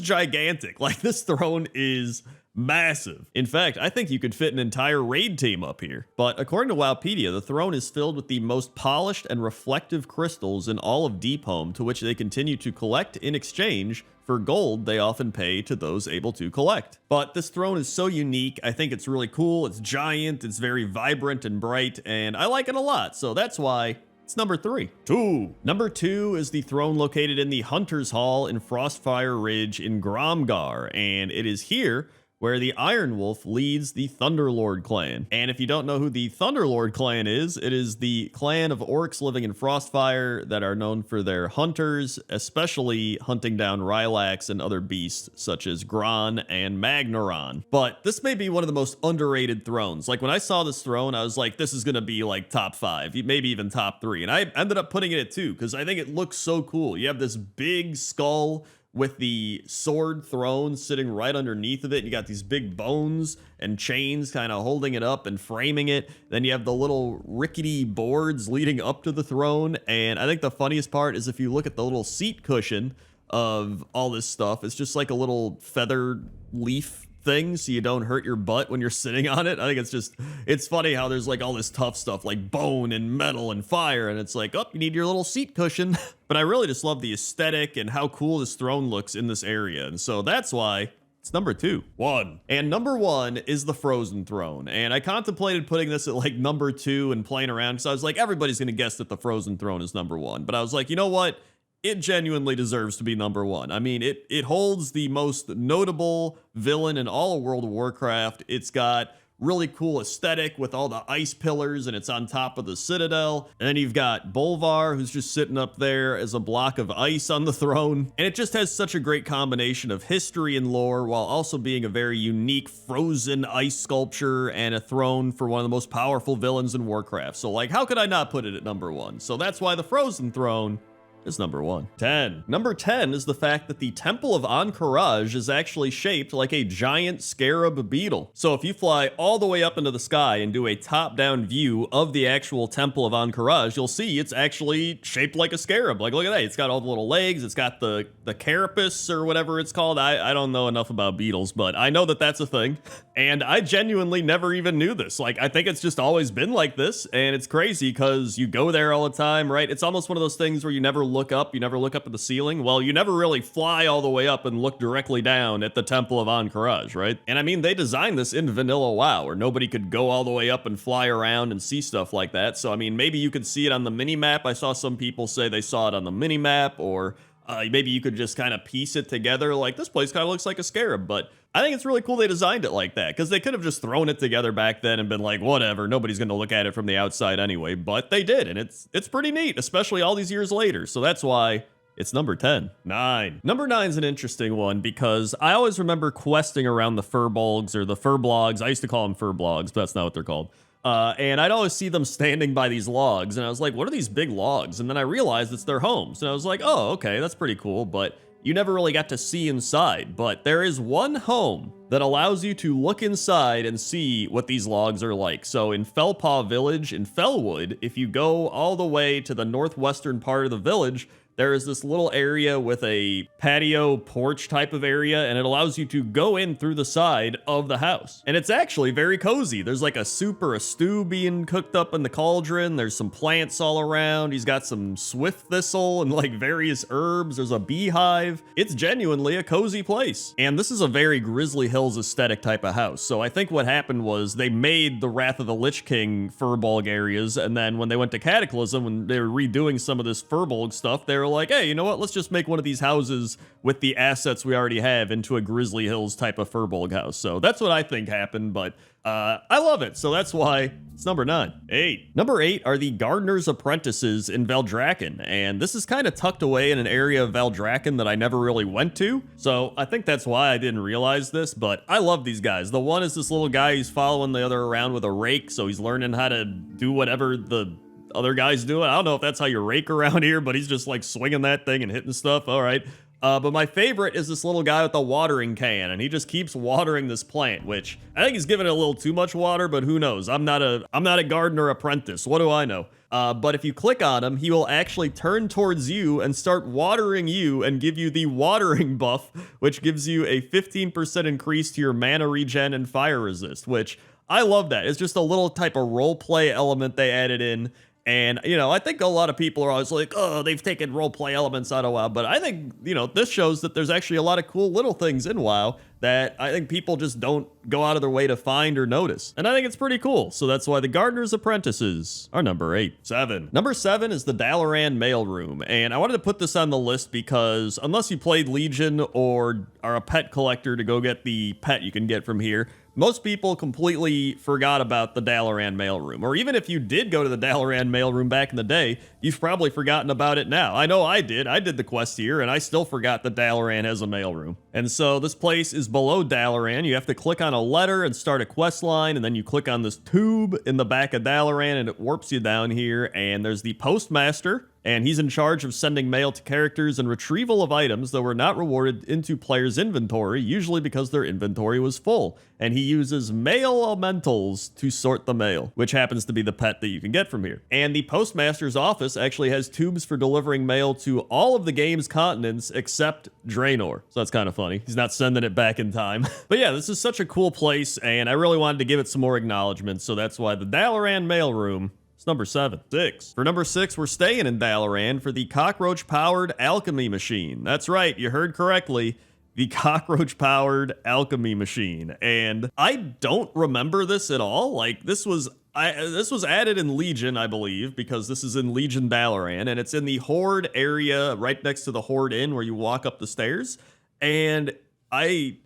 gigantic. Like, this throne is massive. In fact, I think you could fit an entire raid team up here. But according to Wowpedia, the throne is filled with the most polished and reflective crystals in all of Deep Home, to which they continue to collect in exchange for gold they often pay to those able to collect. But this throne is so unique. I think it's really cool. It's giant. It's very vibrant and bright, and I like it a lot. So that's why it's number 3. 2. Number 2 is the throne located in the Hunter's Hall in Frostfire Ridge in Gromgar, and it is here where the Iron Wolf leads the Thunderlord clan. And if you don't know who the Thunderlord clan is, it is the clan of orcs living in Frostfire that are known for their hunters, especially hunting down Rylax and other beasts such as Gron and Magnaron. But this may be one of the most underrated thrones. Like, when I saw this throne, I was like, this is gonna be like top 5, maybe even top 3. And I ended up putting it at 2 because I think it looks so cool. You have this big skull with the sword throne sitting right underneath of it. You got these big bones and chains kind of holding it up and framing it. Then you have the little rickety boards leading up to the throne. And I think the funniest part is if you look at the little seat cushion of all this stuff, it's just like a little feather leaf thing so you don't hurt your butt when you're sitting on it. I think it's funny how there's like all this tough stuff like bone and metal and fire, and it's like, oh, you need your little seat cushion. But I really just love the aesthetic and how cool this throne looks in this area, and so that's why it's number 2. 1. And number 1 is the Frozen Throne, and I contemplated putting this at like number 2 and playing around because I was like, everybody's gonna guess that the Frozen Throne is number 1, but I was like, you know what, it genuinely deserves to be number 1. I mean, it holds the most notable villain in all of World of Warcraft. It's got really cool aesthetic with all the ice pillars, and it's on top of the citadel. And then you've got Bolvar, who's just sitting up there as a block of ice on the throne. And it just has such a great combination of history and lore while also being a very unique frozen ice sculpture and a throne for one of the most powerful villains in Warcraft. So like, how could I not put it at number 1? So that's why the Frozen Throne is number 1. 10. Number 10 is the fact that the Temple of Ahn'Qiraj is actually shaped like a giant scarab beetle. So if you fly all the way up into the sky and do a top-down view of the actual Temple of Ahn'Qiraj, you'll see it's actually shaped like a scarab. Like, look at that. It's got all the little legs. It's got the carapace or whatever it's called. I don't know enough about beetles, but I know that that's a thing. And I genuinely never even knew this. Like, I think it's just always been like this, and it's crazy because you go there all the time, right? It's almost one of those things where you never look up at the ceiling. Well, you never really fly all the way up and look directly down at the Temple of Ahn'Qiraj, right? And I mean, they designed this in vanilla WoW, where nobody could go all the way up and fly around and see stuff like that. So I mean, maybe you could see it on the mini-map. I saw some people say they saw it on the mini-map, or maybe you could just kind of piece it together. Like, this place kind of looks like a scarab, but I think it's really cool they designed it like that, because they could have just thrown it together back then and been like, whatever, nobody's going to look at it from the outside anyway, but they did, and it's pretty neat, especially all these years later, so that's why it's number 10. 9. Number 9 is an interesting one because I always remember questing around the furbolgs or the furblogs. I used to call them furblogs, but that's not what they're called. And I'd always see them standing by these logs, and I was like, what are these big logs? And then I realized it's their homes, and I was like, oh, okay, that's pretty cool, but you never really got to see inside. But there is one home that allows you to look inside and see what these logs are like. So in Felpaw Village in Felwood, if you go all the way to the northwestern part of the village, there is this little area with a patio porch type of area, and it allows you to go in through the side of the house. And it's actually very cozy. There's like a soup or a stew being cooked up in the cauldron. There's some plants all around. He's got some swift thistle and like various herbs. There's a beehive. It's genuinely a cozy place. And this is a very Grizzly Hills aesthetic type of house. So I think what happened was they made the Wrath of the Lich King Furbolg areas, and then when they went to Cataclysm, when they were redoing some of this Furbolg stuff, they were like, hey, you know what? Let's just make one of these houses with the assets we already have into a Grizzly Hills type of Furbolg house. So that's what I think happened, but I love it. So that's why it's number 9. 8. Number 8 are the Gardener's Apprentices in Valdrakken, and this is kind of tucked away in an area of Valdrakken that I never really went to. So I think that's why I didn't realize this, but I love these guys. The one is this little guy who's following the other around with a rake, so he's learning how to do whatever the other guys do it. I don't know if that's how you rake around here, but he's just like swinging that thing and hitting stuff. All right. But my favorite is this little guy with the watering can, and he just keeps watering this plant, which I think he's giving it a little too much water, but who knows? I'm not a gardener apprentice. What do I know? But if you click on him, he will actually turn towards you and start watering you and give you the watering buff, which gives you a 15% increase to your mana regen and fire resist, which I love that. It's just a little type of role play element they added in. And, you know, I think a lot of people are always like, oh, they've taken roleplay elements out of WoW. But I think, you know, this shows that there's actually a lot of cool little things in WoW that I think people just don't go out of their way to find or notice. And I think it's pretty cool. So that's why the Gardener's Apprentices are number 8. 7. Number 7 is the Dalaran Mailroom. And I wanted to put this on the list because unless you played Legion or are a pet collector to go get the pet you can get from here, most people completely forgot about the Dalaran Mailroom. Or even if you did go to the Dalaran Mailroom back in the day, you've probably forgotten about it now. I know I did. I did the quest here, and I still forgot that Dalaran has a mailroom. And so this place is below Dalaran. You have to click on a letter and start a quest line, and then you click on this tube in the back of Dalaran, and it warps you down here, and there's the Postmaster, and he's in charge of sending mail to characters and retrieval of items that were not rewarded into players' inventory, usually because their inventory was full. And he uses mail elementals to sort the mail, which happens to be the pet that you can get from here. And the Postmaster's office actually has tubes for delivering mail to all of the game's continents except Draenor. So that's kind of funny. He's not sending it back in time. But yeah, this is such a cool place, and I really wanted to give it some more acknowledgement, so that's why the Dalaran Mailroom, number 7. 6. For number 6, we're staying in Dalaran for the cockroach-powered alchemy machine. That's right, you heard correctly. The cockroach-powered alchemy machine. And I don't remember this at all. Like, this was added in Legion, I believe, because this is in Legion Dalaran, and it's in the Horde area right next to the Horde Inn where you walk up the stairs. And I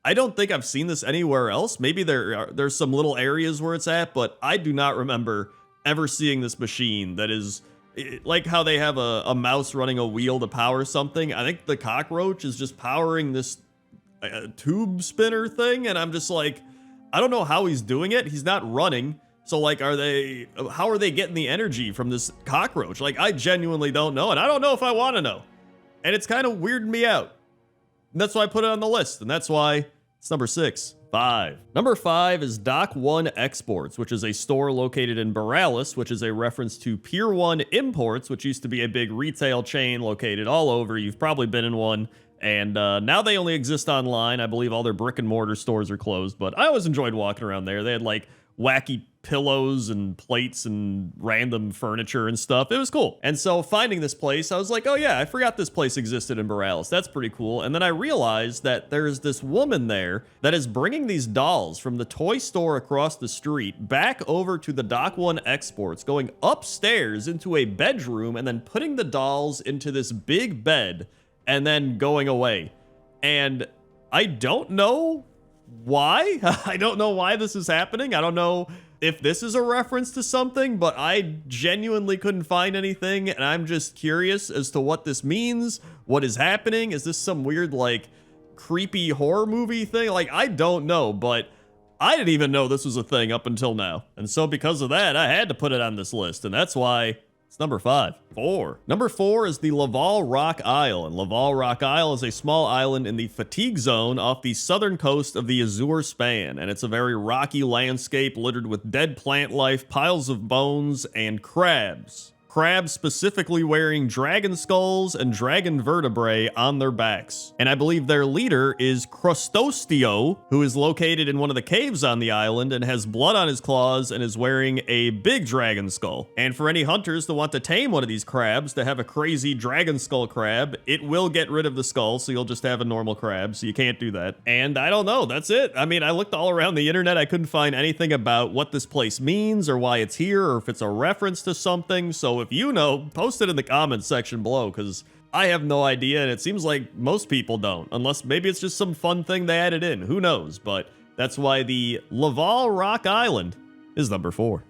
don't think I've seen this anywhere else. Maybe there's some little areas where it's at, but I do not remember ever seeing this machine that is like how they have a mouse running a wheel to power something. I think the cockroach is just powering this tube spinner thing, and I'm just like, I don't know how he's doing it. He's not running. So like, how are they getting the energy from this cockroach? Like, I genuinely don't know, and I don't know if I want to know. And it's kind of weirding me out. And that's why I put it on the list, and that's why it's number 6. 5. Number 5 is Dock 1 Exports, which is a store located in Borealis, which is a reference to Pier 1 Imports, which used to be a big retail chain located all over. You've probably been in one, and now they only exist online. I believe all their brick and mortar stores are closed, but I always enjoyed walking around there. They had like wacky pillows and plates and random furniture and stuff. It was cool. And so finding this place, I was like, oh yeah, I forgot this place existed in Borealis. That's pretty cool. And then I realized that there's this woman there that is bringing these dolls from the toy store across the street back over to the Dock 1 Exports, going upstairs into a bedroom and then putting the dolls into this big bed and then going away. And I don't know why. I don't know why this is happening. I don't know if this is a reference to something, but I genuinely couldn't find anything, and I'm just curious as to what this means. What is happening? Is this some weird, like, creepy horror movie thing? Like, I don't know, but I didn't even know this was a thing up until now. And so because of that, I had to put it on this list, and that's why it's number 5. 4. Number 4 is the Laval Rock Isle, and Laval Rock Isle is a small island in the Fatigue Zone off the southern coast of the Azure Span, and it's a very rocky landscape littered with dead plant life, piles of bones, and crabs. crabs specifically wearing dragon skulls and dragon vertebrae on their backs. And I believe their leader is Crustostio, who is located in one of the caves on the island and has blood on his claws and is wearing a big dragon skull. And for any hunters that want to tame one of these crabs, to have a crazy dragon skull crab, it will get rid of the skull, so you'll just have a normal crab, so you can't do that. And I don't know, that's it. I mean, I looked all around the internet, I couldn't find anything about what this place means or why it's here or if it's a reference to something. So if you know, post it in the comments section below, because I have no idea, and it seems like most people don't, unless maybe it's just some fun thing they added in. Who knows? But that's why the Laval Rock Island is number 4.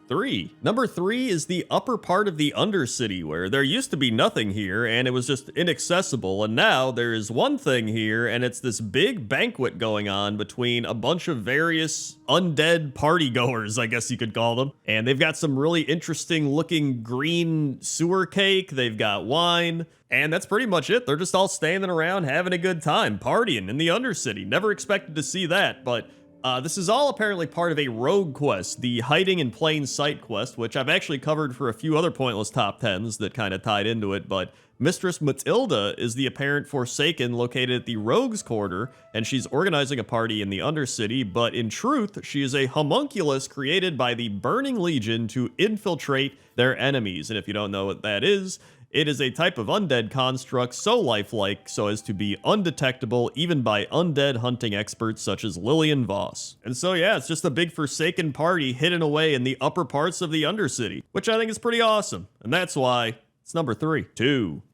Number 3 is the upper part of the Undercity, where there used to be nothing here and it was just inaccessible, and now there is one thing here, and it's this big banquet going on between a bunch of various undead party goers, I guess you could call them. And they've got some really interesting looking green sewer cake, they've got wine, and that's pretty much it. They're just all standing around having a good time, partying in the Undercity. Never expected to see that, but this is all apparently part of a rogue quest, the Hiding in Plain Sight quest, which I've actually covered for a few other pointless top 10s that kind of tied into it, but Mistress Matilda is the apparent Forsaken located at the Rogue's Quarter, and she's organizing a party in the Undercity, but in truth, she is a homunculus created by the Burning Legion to infiltrate their enemies, and if you don't know what that is, it is a type of undead construct so lifelike so as to be undetectable even by undead hunting experts such as Lillian Voss. And so yeah, it's just a big Forsaken party hidden away in the upper parts of the Undercity, which I think is pretty awesome, and that's why it's number 3.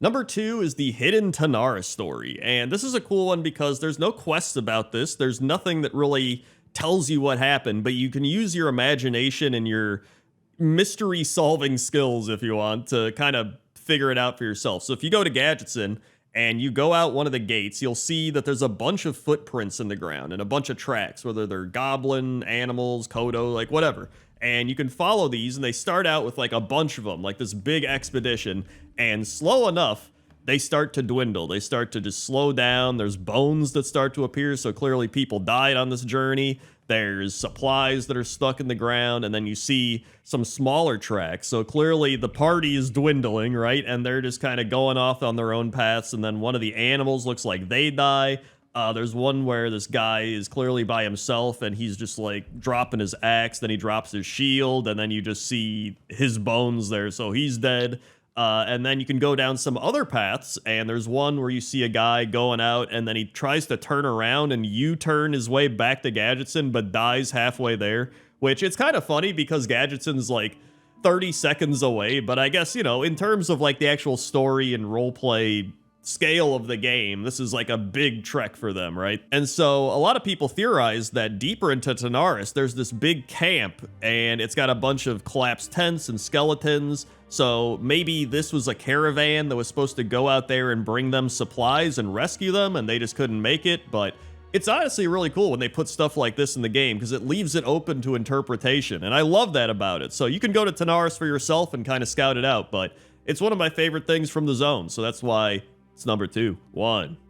Number 2 is the Hidden Tanara story, and this is a cool one because there's no quests about this, there's nothing that really tells you what happened, but you can use your imagination and your mystery solving skills, if you want, to kind of figure it out for yourself. So if you go to Gadgetson and you go out one of the gates, you'll see that there's a bunch of footprints in the ground and a bunch of tracks, whether they're goblin, animals, Kodo, like whatever. And you can follow these, and they start out with like a bunch of them, like this big expedition, and slow enough, they start to dwindle. They start to just slow down. There's bones that start to appear, so clearly people died on this journey. There's supplies that are stuck in the ground, and then you see some smaller tracks. So clearly the party is dwindling, right? And they're just kind of going off on their own paths, and then one of the animals looks like they die. There's one where this guy is clearly by himself, and he's just like dropping his axe, then he drops his shield, and then you just see his bones there, so he's dead. And then you can go down some other paths, and there's one where you see a guy going out, and then he tries to turn around and U-turn his way back to Gadgetson, but dies halfway there, which it's kind of funny because Gadgetson's like 30 seconds away, but I guess, you know, in terms of like the actual story and roleplay scale of the game, this is like a big trek for them, right? And so a lot of people theorize that deeper into Tanaris, there's this big camp, and it's got a bunch of collapsed tents and skeletons. So maybe this was a caravan that was supposed to go out there and bring them supplies and rescue them, and they just couldn't make it. But it's honestly really cool when they put stuff like this in the game, because it leaves it open to interpretation, and I love that about it. So you can go to Tanaris for yourself and kind of scout it out, but it's one of my favorite things from the zone, so that's why it's number 2.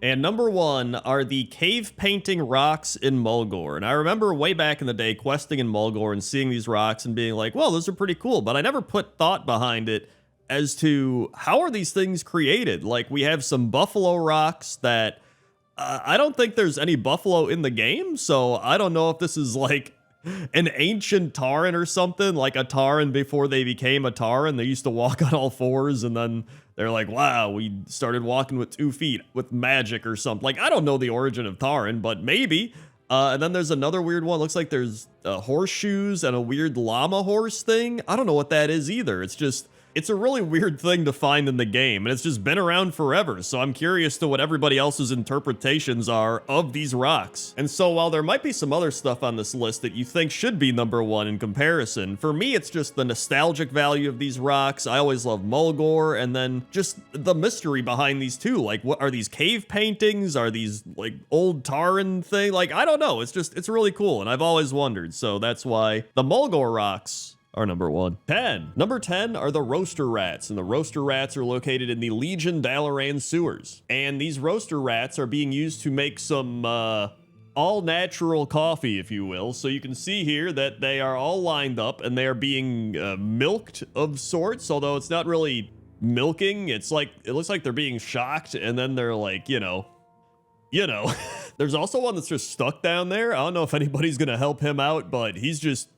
And number 1 are the cave painting rocks in Mulgore. And I remember way back in the day questing in Mulgore and seeing these rocks and being like, well, those are pretty cool, but I never put thought behind it as to how are these things created. Like, we have some buffalo rocks that I don't think there's any buffalo in the game, so I don't know if this is like an ancient Tauren or something, like a Tauren before they became a Tauren. They used to walk on all fours, and then they're like, wow, we started walking with 2 feet with magic or something. Like, I don't know the origin of Tauren, but maybe. And then there's another weird one. Looks like there's horseshoes and a weird llama horse thing. I don't know what that is either. It's just, it's a really weird thing to find in the game, and it's just been around forever, so I'm curious to what everybody else's interpretations are of these rocks. And so while there might be some other stuff on this list that you think should be number 1 in comparison, for me it's just the nostalgic value of these rocks. I always love Mulgore, and then just the mystery behind these too. Like, what are these cave paintings? Are these like old Tauren thing? Like, I don't know. It's just, it's really cool, and I've always wondered, so that's why the Mulgore rocks are number 1. Number 10 are the Roaster Rats, and the Roaster Rats are located in the Legion Dalaran sewers. And these Roaster Rats are being used to make some, all natural coffee, if you will. So you can see here that they are all lined up and they are being milked of sorts, although it's not really milking. It's like, it looks like they're being shocked and then they're like, you know. There's also one that's just stuck down there. I don't know if anybody's gonna help him out, but he's just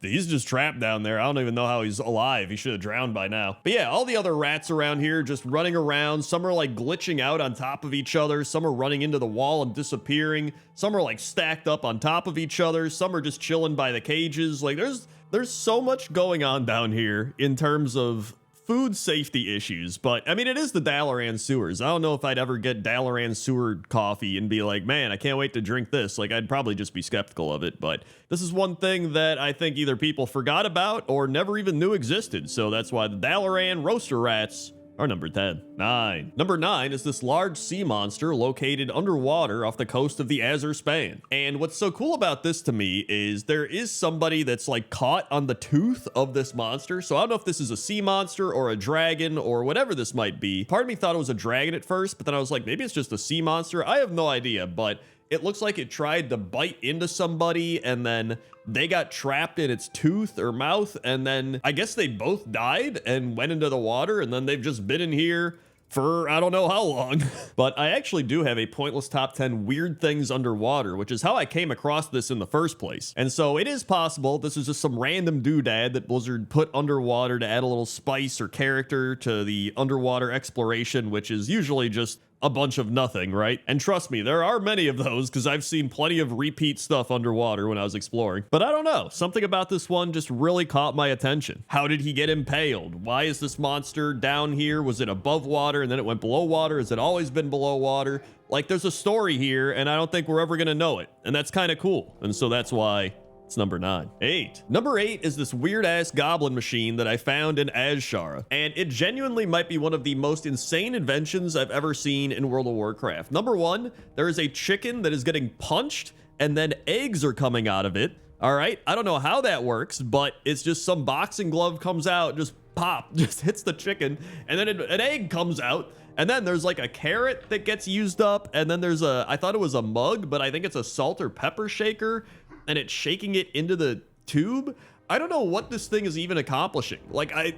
trapped down there. I don't even know how he's alive. He should have drowned by now. But yeah, all the other rats around here just running around. Some are like glitching out on top of each other. Some are running into the wall and disappearing. Some are like stacked up on top of each other. Some are just chilling by the cages. Like there's so much going on down here in terms of food safety issues, but I mean, it is the Dalaran sewers. I don't know if I'd ever get Dalaran sewer coffee and be like, man, I can't wait to drink this. Like, I'd probably just be skeptical of it, but this is one thing that I think either people forgot about or never even knew existed. So that's why the Dalaran roaster rats are number 10. 9. Number 9 is this large sea monster located underwater off the coast of the Azure Span. And what's so cool about this to me is there is somebody that's like caught on the tooth of this monster. So I don't know if this is a sea monster or a dragon or whatever this might be. Part of me thought it was a dragon at first, but then I was like, maybe it's just a sea monster. I have no idea, but it looks like it tried to bite into somebody and then they got trapped in its tooth or mouth. And then I guess they both died and went into the water. And then they've just been in here for I don't know how long. But I actually do have a pointless top 10 weird things underwater, which is how I came across this in the first place. And so it is possible this is just some random doodad that Blizzard put underwater to add a little spice or character to the underwater exploration, which is usually just a bunch of nothing, right? And trust me, there are many of those because I've seen plenty of repeat stuff underwater when I was exploring. But I don't know, something about this one just really caught my attention. How did he get impaled? Why is this monster down here? Was it above water and then it went below water? Has it always been below water? Like, there's a story here and I don't think we're ever gonna know it. And that's kind of cool. And so that's why it's number 9. 8. Number 8 is this weird-ass goblin machine that I found in Azshara, and it genuinely might be one of the most insane inventions I've ever seen in World of Warcraft. Number 1, there is a chicken that is getting punched, and then eggs are coming out of it. All right, I don't know how that works, but it's just some boxing glove comes out, just pop, just hits the chicken, and then an egg comes out. And then there's like a carrot that gets used up, and then there's I thought it was a mug, but I think it's a salt or pepper shaker, and it's shaking it into the tube. I don't know what this thing is even accomplishing. Like, I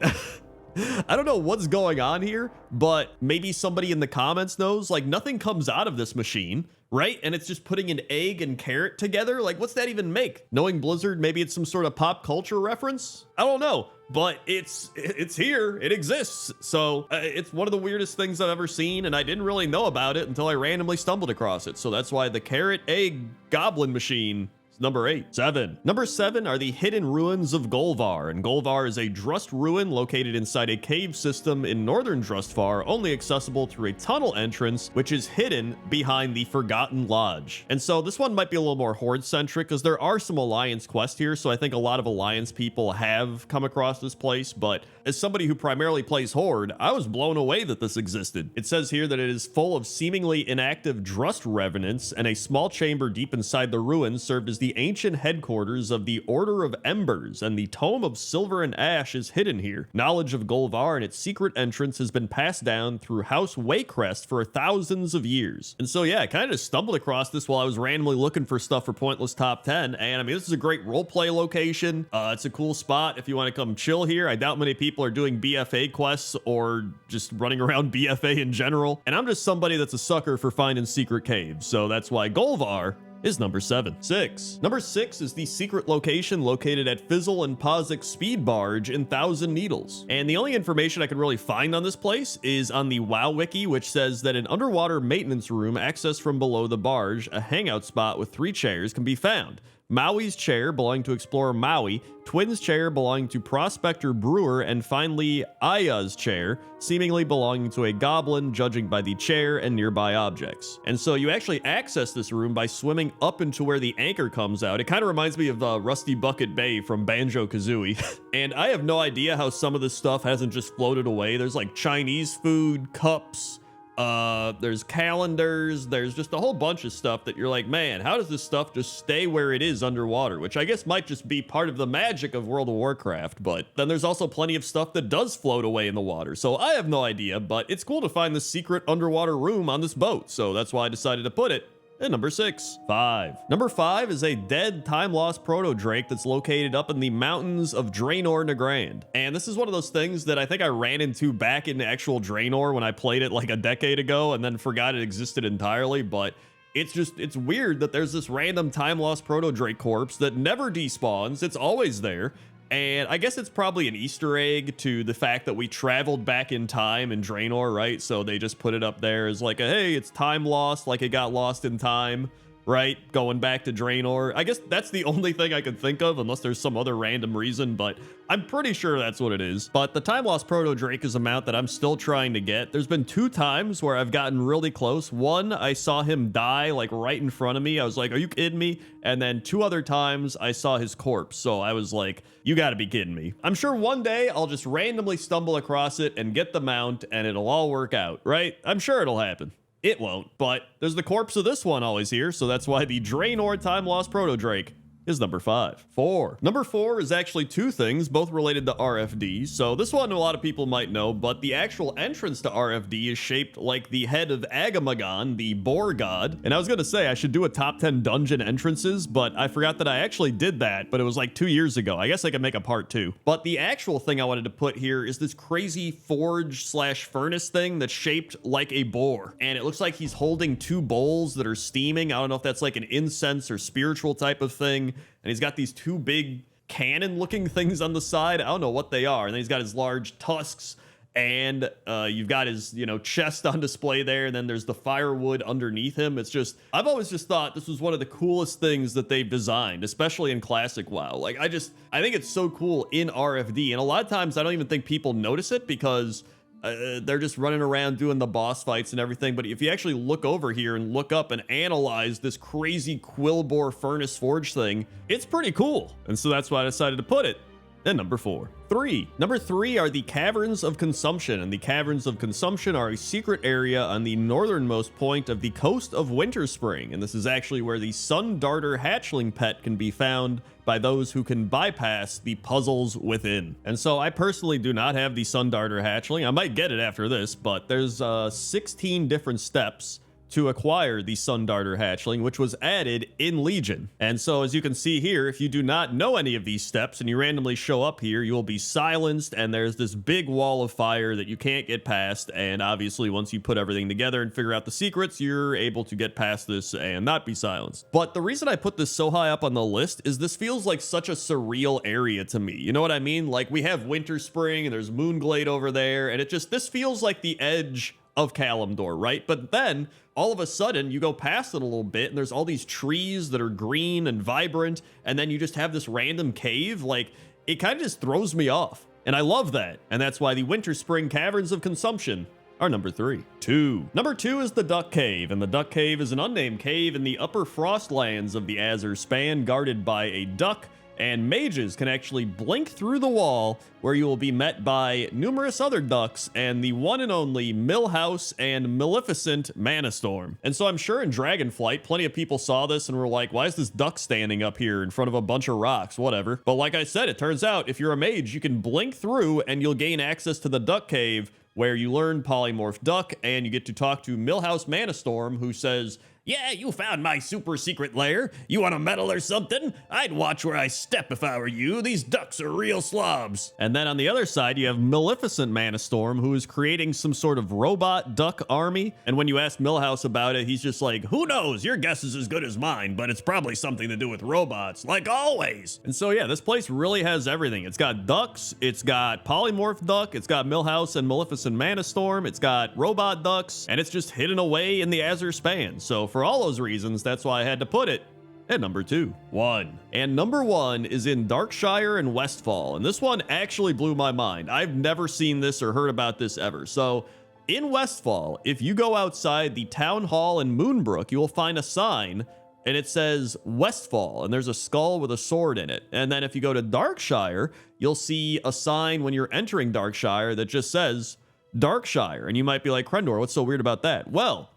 don't know what's going on here, but maybe somebody in the comments knows. Like, nothing comes out of this machine, right? And it's just putting an egg and carrot together. Like, what's that even make? Knowing Blizzard, maybe it's some sort of pop culture reference? I don't know, but it's here, it exists. So it's one of the weirdest things I've ever seen, and I didn't really know about it until I randomly stumbled across it. So that's why the carrot egg goblin machine number 8. 7. Number 7 are the hidden ruins of Golvar, and Golvar is a Drust ruin located inside a cave system in northern Drustvar, only accessible through a tunnel entrance, which is hidden behind the Forgotten Lodge. And so this one might be a little more Horde-centric, because there are some Alliance quests here, so I think a lot of Alliance people have come across this place, but as somebody who primarily plays Horde, I was blown away that this existed. It says here that it is full of seemingly inactive Drust revenants, and a small chamber deep inside the ruins served as the ancient headquarters of the Order of Embers, and the Tome of Silver and Ash is hidden here. Knowledge of Golvar and its secret entrance has been passed down through House Waycrest for thousands of years. And so yeah, I kind of stumbled across this while I was randomly looking for stuff for Pointless Top 10, and I mean, this is a great roleplay location. It's a cool spot if you want to come chill here. I doubt many people are doing BFA quests or just running around BFA in general, and I'm just somebody that's a sucker for finding secret caves, so that's why Golvar is number 7. 6. Number 6 is the secret location located at Fizzle and Pozik's speed barge in Thousand Needles. And the only information I could really find on this place is on the WoW wiki, which says that an underwater maintenance room accessed from below the barge, a hangout spot with 3 chairs, can be found. Maui's chair belonging to Explorer Maui, Twin's chair belonging to Prospector Brewer, and finally Aya's chair, seemingly belonging to a goblin, judging by the chair and nearby objects. And so you actually access this room by swimming up into where the anchor comes out. It kind of reminds me of Rusty Bucket Bay from Banjo-Kazooie. And I have no idea how some of this stuff hasn't just floated away. There's like Chinese food, cups, there's calendars, there's just a whole bunch of stuff that you're like, man, how does this stuff just stay where it is underwater? Which I guess might just be part of the magic of World of Warcraft, but then there's also plenty of stuff that does float away in the water. So I have no idea, but it's cool to find this secret underwater room on this boat. So that's why I decided to put it And number 6. 5. Number 5 is a dead time-lost proto-drake that's located up in the mountains of Draenor Nagrand. And this is one of those things that I think I ran into back in actual Draenor when I played it like a decade ago and then forgot it existed entirely, but it's weird that there's this random time-lost proto-drake corpse that never despawns. It's always there. And I guess it's probably an Easter egg to the fact that we traveled back in time in Draenor, right? So they just put it up there as like a, hey, it's time lost, like it got lost in time, right? Going back to Draenor. I guess that's the only thing I could think of, unless there's some other random reason, but I'm pretty sure that's what it is. But the time lost proto drake is a mount that I'm still trying to get. There's been 2 times where I've gotten really close. One, I saw him die like right in front of me. I was like, are you kidding me? And then 2 other times I saw his corpse. So I was like, you gotta be kidding me. I'm sure one day I'll just randomly stumble across it and get the mount and it'll all work out, right? I'm sure it'll happen. It won't, but there's the corpse of this one always here, so that's why the Draenor Time Lost Proto Drake is number 5. 4. Number 4 is actually 2 things, both related to RFD. So this one a lot of people might know, but the actual entrance to RFD is shaped like the head of Agamagon, the boar god. And I was gonna say I should do a top 10 dungeon entrances, but I forgot that I actually did that, but it was like 2 years ago. I guess I could make a part 2. But the actual thing I wanted to put here is this crazy forge/furnace thing that's shaped like a boar. And it looks like he's holding 2 bowls that are steaming. I don't know if that's like an incense or spiritual type of thing. And he's got these 2 big cannon looking things on the side. I don't know what they are. And then he's got his large tusks, and you've got his, chest on display there. And then there's the firewood underneath him. It's just, I've always just thought this was one of the coolest things that they've designed, especially in classic WoW. Like I think it's so cool in RFD. And a lot of times I don't even think people notice it because they're just running around doing the boss fights and everything. But if you actually look over here and look up and analyze this crazy Quillbore furnace forge thing, it's pretty cool. And so that's why I decided to put it at number 4. 3. Number 3 are the Caverns of Consumption, and the Caverns of Consumption are a secret area on the northernmost point of the coast of Winterspring, and this is actually where the Sun Darter hatchling pet can be found by those who can bypass the puzzles within. And so I personally do not have the Sun Darter hatchling. I might get it after this, but there's 16 different steps to acquire the Sun Darter hatchling, which was added in Legion. And so as you can see here, if you do not know any of these steps and you randomly show up here, you will be silenced, and there's this big wall of fire that you can't get past. And obviously once you put everything together and figure out the secrets, you're able to get past this and not be silenced. But the reason I put this so high up on the list is this feels like such a surreal area to me. You know what I mean? Like we have Winterspring and there's Moonglade over there, and this feels like the edge of Kalimdor, right? But then all of a sudden you go past it a little bit and there's all these trees that are green and vibrant, and then you just have this random cave. Like it kind of just throws me off, and I love that. And that's why the Winterspring Caverns of Consumption are number 3. 2. Number 2 is the Duck Cave, and the Duck Cave is an unnamed cave in the upper frostlands of the Azure Span, guarded by a duck. And mages can actually blink through the wall, where you will be met by numerous other ducks and the one and only Millhouse and Maleficent Manastorm. And so I'm sure in Dragonflight, plenty of people saw this and were like, why is this duck standing up here in front of a bunch of rocks? Whatever. But like I said, it turns out if you're a mage, you can blink through and you'll gain access to the Duck Cave, where you learn Polymorph Duck, and you get to talk to Millhouse Manastorm, who says, yeah, you found my super secret lair. You want a medal or something? I'd watch where I step if I were you. These ducks are real slobs. And then on the other side, you have Maleficent Manastorm, who is creating some sort of robot duck army. And when you ask Millhouse about it, he's just like, who knows? Your guess is as good as mine, but it's probably something to do with robots, like always. And so yeah, this place really has everything. It's got ducks, it's got Polymorph Duck, it's got Millhouse and Maleficent Manastorm, it's got robot ducks, and it's just hidden away in the Azure Span. So for all those reasons, that's why I had to put it at number 2. 1. And number 1 is in Darkshire and Westfall, and this one actually blew my mind. I've never seen this or heard about this ever. So in Westfall, if you go outside the town hall in Moonbrook, you will find a sign, and it says Westfall, and there's a skull with a sword in it. And then if you go to Darkshire, you'll see a sign when you're entering Darkshire that just says Darkshire, and you might be like, Crendor, what's so weird about that? Well,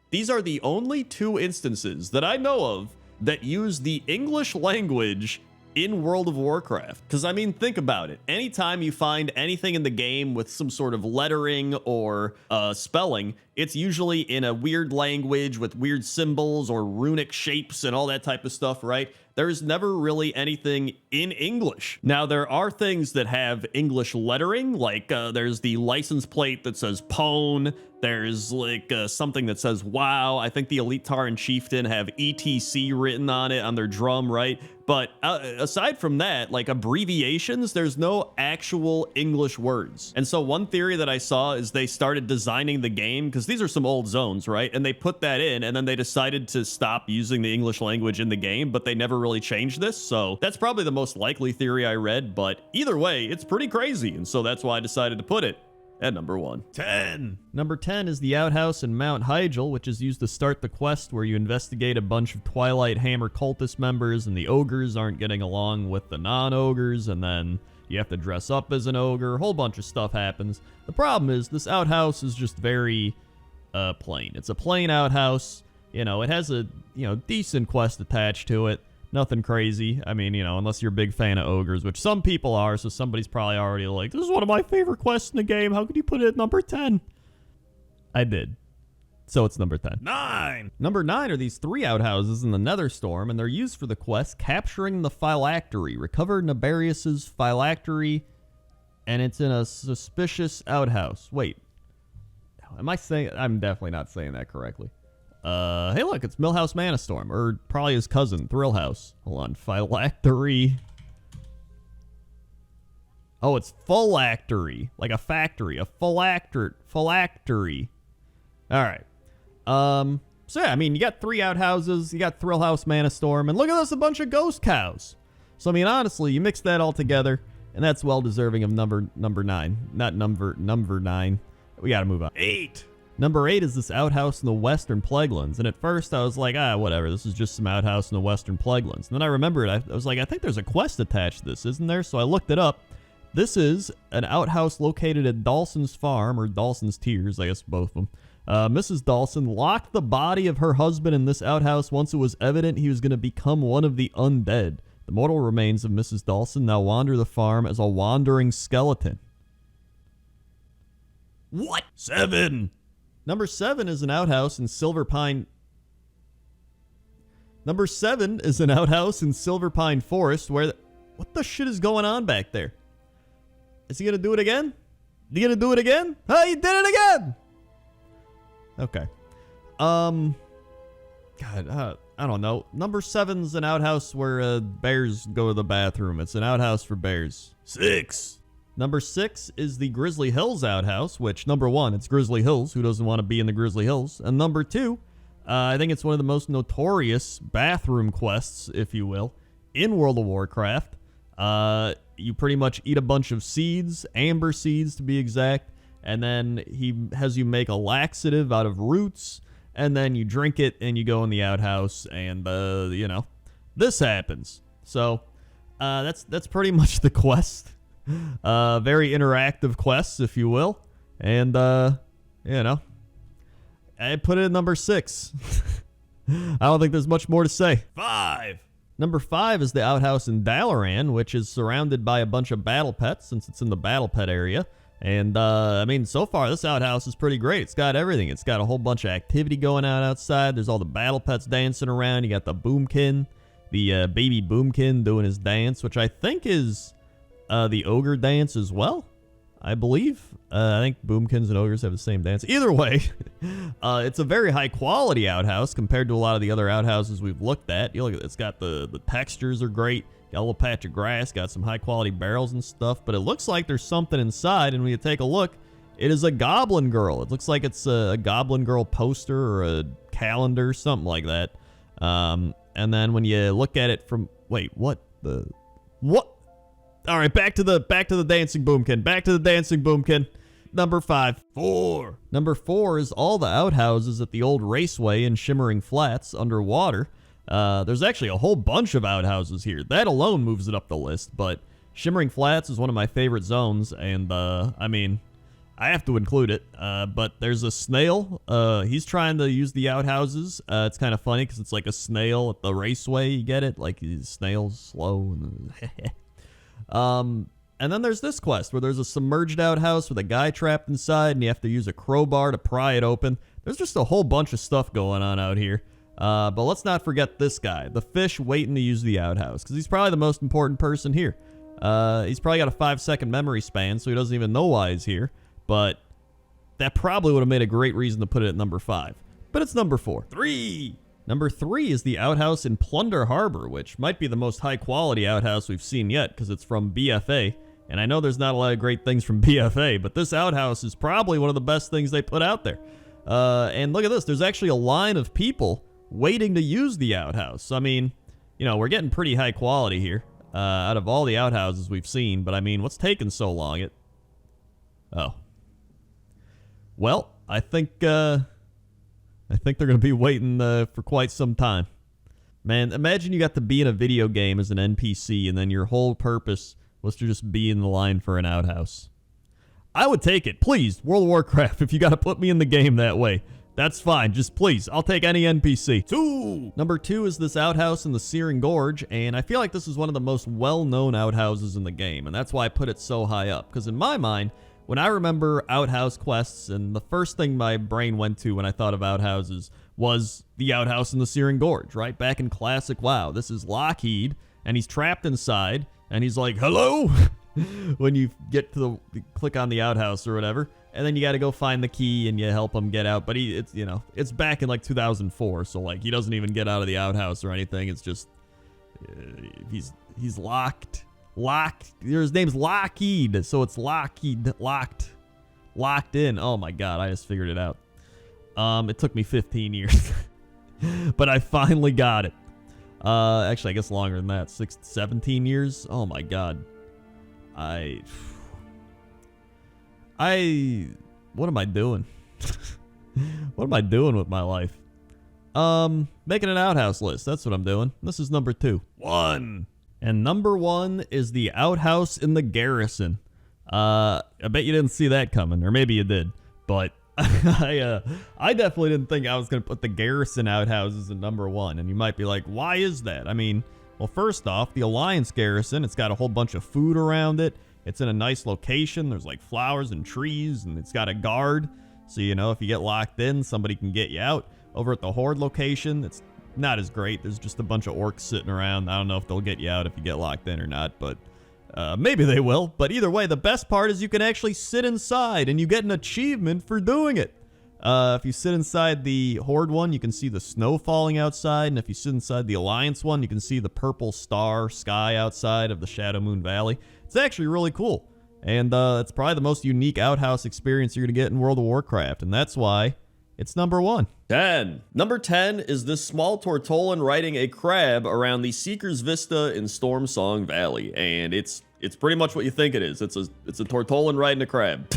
these are the only 2 instances that I know of that use the English language in World of Warcraft. Because, I mean, think about it. Anytime you find anything in the game with some sort of lettering or spelling, it's usually in a weird language with weird symbols or runic shapes and all that type of stuff, right? There's never really anything in English. Now, there are things that have English lettering, like there's the license plate that says Pwn. There's like something that says WoW. I think the Elite Taran Chieftain have ETC written on it on their drum, right? But aside from that, like abbreviations, there's no actual English words. And so one theory that I saw is they started designing the game, because these are some old zones, right? And they put that in, and then they decided to stop using the English language in the game, but they never really changed this. So that's probably the most likely theory I read, but either way, it's pretty crazy. And so that's why I decided to put it at number 1. 10. Number 10 is the outhouse in Mount Hyjal, which is used to start the quest where you investigate a bunch of Twilight Hammer cultist members, and the ogres aren't getting along with the non-ogres, and then you have to dress up as an ogre. A whole bunch of stuff happens. The problem is this outhouse is just very plain. It's a plain outhouse. You know, it has a decent quest attached to it. Nothing crazy. I mean, unless you're a big fan of ogres, which some people are, so somebody's probably already like, this is one of my favorite quests in the game. How could you put it at number 10? I did. So it's number 10. 9! Number 9 are these 3 outhouses in the Netherstorm, and they're used for the quest Capturing the Phylactery. Recover Nabarius's phylactery, and it's in a suspicious outhouse. Wait. Am I saying... I'm definitely not saying that correctly. Hey, look, it's Millhouse Manastorm, or probably his cousin, Thrillhouse. Hold on, phylactery. Oh, it's phylactery, like a factory, a phylactery. All right. So yeah, I mean, you got 3 outhouses, you got Thrillhouse Manastorm, and look at this, a bunch of ghost cows. So I mean, honestly, you mix that all together, and that's well deserving of number 9, not number 9. We got to move on. 8. Number 8 is this outhouse in the Western Plaguelands, and at first I was like, whatever, this is just some outhouse in the Western Plaguelands. And then I remembered, I was like, I think there's a quest attached to this, isn't there? So I looked it up. This is an outhouse located at Dawson's Farm, or Dawson's Tears, I guess both of them. Mrs. Dawson locked the body of her husband in this outhouse once it was evident he was going to become one of the undead. The mortal remains of Mrs. Dawson now wander the farm as a wandering skeleton. What? 7! Number 7 is an outhouse in Silver Pine. Number 7 is an outhouse in Silver Pine Forest where... What the shit is going on back there? Is he going to do it again? You going to do it again? Oh, he did it again! Okay. God, I don't know. Number 7's an outhouse where bears go to the bathroom. It's an outhouse for bears. 6. Number 6 is the Grizzly Hills outhouse, which, number 1, it's Grizzly Hills. Who doesn't want to be in the Grizzly Hills? And number 2, I think it's one of the most notorious bathroom quests, if you will, in World of Warcraft. You pretty much eat a bunch of seeds, amber seeds to be exact, and then he has you make a laxative out of roots, and then you drink it, and you go in the outhouse, and, this happens. So, that's pretty much the quest. Very interactive quests, if you will. And, I put it at number 6. I don't think there's much more to say. 5. Number 5 is the outhouse in Dalaran, which is surrounded by a bunch of battle pets, since it's in the battle pet area. And, I mean, so far, this outhouse is pretty great. It's got everything. It's got a whole bunch of activity going on outside. There's all the battle pets dancing around. You got the Boomkin, the baby Boomkin doing his dance, which I think is... the ogre dance as well, I believe. I think boomkins and ogres have the same dance. Either way, it's a very high quality outhouse compared to a lot of the other outhouses we've looked at. You look at it's got the textures are great. Got a little patch of grass, got some high quality barrels and stuff, but it looks like there's something inside, and when you take a look, it is a Goblin Girl. It looks like it's a Goblin Girl poster or a calendar, something like that. And then when you look at it from... Wait, what? What? All right, back to the dancing boomkin. Back to the dancing boomkin. Number 5. 4. Number 4 is all the outhouses at the old raceway in Shimmering Flats underwater. There's actually a whole bunch of outhouses here. That alone moves it up the list, but Shimmering Flats is one of my favorite zones, and, I mean, I have to include it. But there's a snail. He's trying to use the outhouses. It's kind of funny because it's like a snail at the raceway. You get it? Like, snail's slow. And And then there's this quest where there's a submerged outhouse with a guy trapped inside and you have to use a crowbar to pry it open. There's just a whole bunch of stuff going on out here. But let's not forget this guy, the fish waiting to use the outhouse, because he's probably the most important person here. He's probably got a 5-second memory span, so he doesn't even know why he's here. But that probably would have made a great reason to put it at number 5. But it's number 4. 3! Number 3 is the outhouse in Plunder Harbor, which might be the most high-quality outhouse we've seen yet, because it's from BFA. And I know there's not a lot of great things from BFA, but this outhouse is probably one of the best things they put out there. And look at this. There's actually a line of people waiting to use the outhouse. I mean, you know, we're getting pretty high quality here out of all the outhouses we've seen. But I mean, what's taking so long? Oh. Well, I think they're going to be waiting for quite some time. Man, imagine you got to be in a video game as an NPC and then your whole purpose was to just be in the line for an outhouse. I would take it. Please, World of Warcraft, if you got to put me in the game that way. That's fine. Just please, I'll take any NPC. 2! Number 2 is this outhouse in the Searing Gorge, and I feel like this is one of the most well-known outhouses in the game, and that's why I put it so high up. Because in my mind, when I remember outhouse quests, and the first thing my brain went to when I thought of outhouses was the outhouse in the Searing Gorge, right? Back in classic WoW. This is Lockheed, and he's trapped inside, and he's like, hello? When you get to click on the outhouse or whatever. And then you got to go find the key and you help him get out. But it's back in like 2004. So like he doesn't even get out of the outhouse or anything. It's just, he's locked. His name's Lockheed. So it's Lockheed, locked in. Oh my God. I just figured it out. It took me 15 years, but I finally got it. Actually, I guess longer than that, 17 years. Oh my God. What am I doing? What am I doing with my life? Making an outhouse list. That's what I'm doing. This is number 2. 1. And number 1 is the outhouse in the garrison. I bet you didn't see that coming, or maybe you did, but I definitely didn't think I was going to put the garrison outhouses in number 1. And you might be like, why is that? I mean, well, first off, the Alliance garrison, it's got a whole bunch of food around it. It's in a nice location. There's like flowers and trees, and it's got a guard. So, you know, if you get locked in, somebody can get you out. Over at the Horde location, it's not as great. There's just a bunch of orcs sitting around. I don't know if they'll get you out if you get locked in or not, but maybe they will. But either way, the best part is you can actually sit inside, and you get an achievement for doing it. If you sit inside the Horde one, you can see the snow falling outside. And if you sit inside the Alliance one, you can see the purple sky outside of the Shadow Moon Valley. It's actually really cool. And it's probably the most unique outhouse experience you're going to get in World of Warcraft. And that's why it's number 1. 10. Number 10 is this small Tortolan riding a crab around the Seeker's Vista in Stormsong Valley. And it's pretty much what you think it is. It's a Tortolan riding a crab.